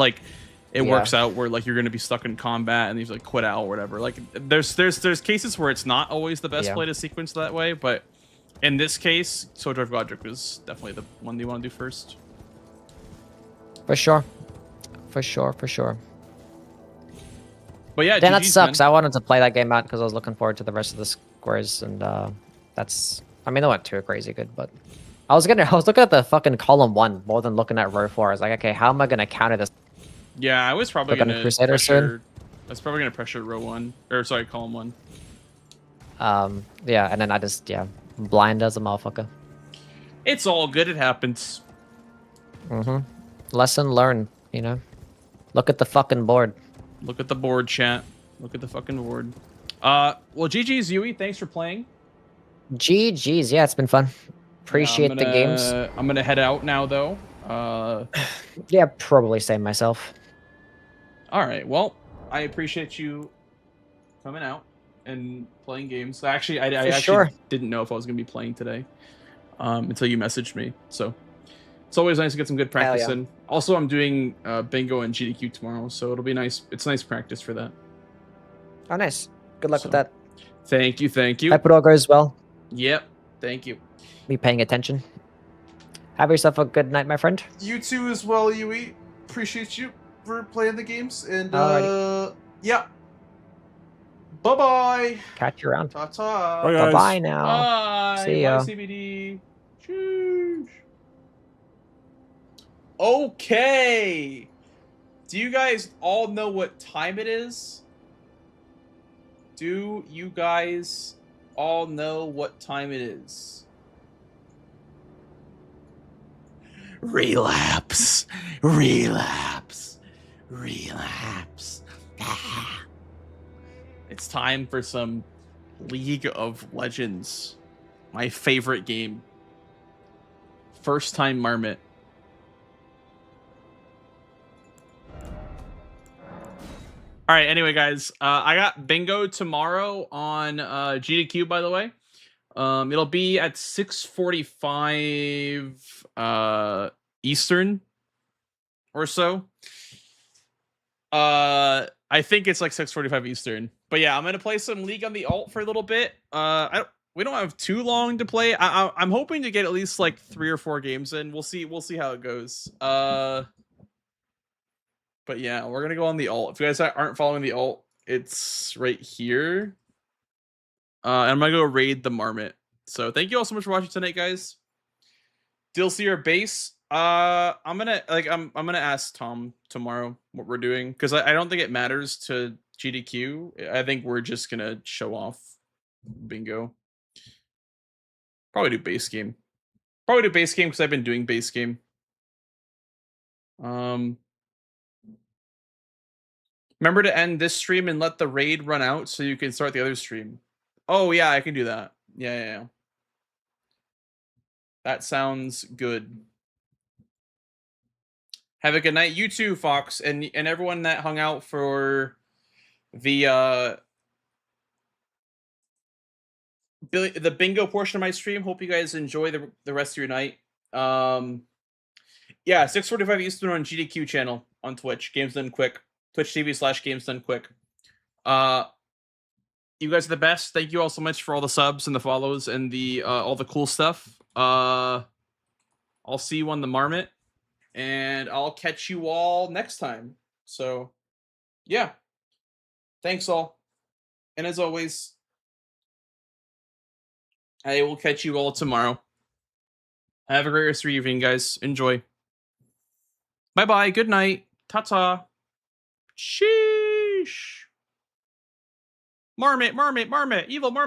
works out where like you're gonna be stuck in combat and you like quit out or whatever. Like there's cases where it's not always the best play to sequence that way, but in this case, Soldier of Godric was definitely the one you want to do first. For sure. For sure. But yeah, then GG's, that sucks. man. I wanted to play that game out because I was looking forward to the rest of the squares, and that's. I mean, they weren't too crazy good, but I was looking at the fucking column 1 more than looking at row 4. I was like, okay, how am I gonna counter this? Yeah, I was probably gonna Crusader pressure. I was probably gonna pressure row 1, or sorry, column 1. Yeah, and then I just blind as a motherfucker. It's all good. It happens. Lesson learned. Look at the fucking board. Look at the board, chat. Look at the fucking board. Well, GG's, Yui. Thanks for playing. GG's. Yeah, it's been fun. Appreciate the games. I'm gonna head out now, though. Yeah, probably same myself. All right. Well, I appreciate you coming out and playing games. Actually, I actually didn't know if I was gonna be playing today until you messaged me. So it's always nice to get some good practice in. Also, I'm doing bingo and GDQ tomorrow, so it'll be nice. It's nice practice for that. Oh, nice. Good luck with that. Thank you. Hope it all goes well. Yep. Thank you. Be paying attention. Have yourself a good night, my friend. You too as well, Yui. Appreciate you for playing the games. And yeah. Bye-bye. Catch you around. Ta-ta. Bye-bye now. Bye. See ya. Bye, CBD. Sheesh. Okay. Do you guys all know what time it is? Do you guys all know what time it is? Relapse. It's time for some League of Legends. My favorite game. First time Marmot. All right, anyway, guys, I got bingo tomorrow on GDQ, by the way. It'll be at 6:45 Eastern or so. I think it's like 6:45 Eastern. But yeah, I'm gonna play some League on the alt for a little bit. We don't have too long to play. I'm hoping to get at least like 3 or 4 games in. We'll see how it goes. But yeah, we're gonna go on the alt. If you guys aren't following the alt, it's right here. And I'm gonna go raid the Marmot. So thank you all so much for watching tonight, guys. DLC or base? I'm gonna ask Tom tomorrow what we're doing because I don't think it matters to GDQ. I think we're just gonna show off bingo. Probably do base game. Probably do base game because I've been doing base game. Remember to end this stream and let the raid run out so you can start the other stream. Oh yeah, I can do that. Yeah. That sounds good. Have a good night. You too, Fox, and everyone that hung out for the bingo portion of my stream. Hope you guys enjoy the rest of your night. Yeah, 6:45 Eastern on GDQ channel on Twitch. Games Done Quick. Twitch TV/Games Done Quick. You guys are the best. Thank you all so much for all the subs and the follows and the all the cool stuff. I'll see you on the Marmot, and I'll catch you all next time. So, yeah. Thanks all. And as always, I will catch you all tomorrow. Have a great rest of your evening, guys. Enjoy. Bye-bye. Good night. Ta-ta. Sheesh. Marmot, Marmot, Marmot. Evil Marmot.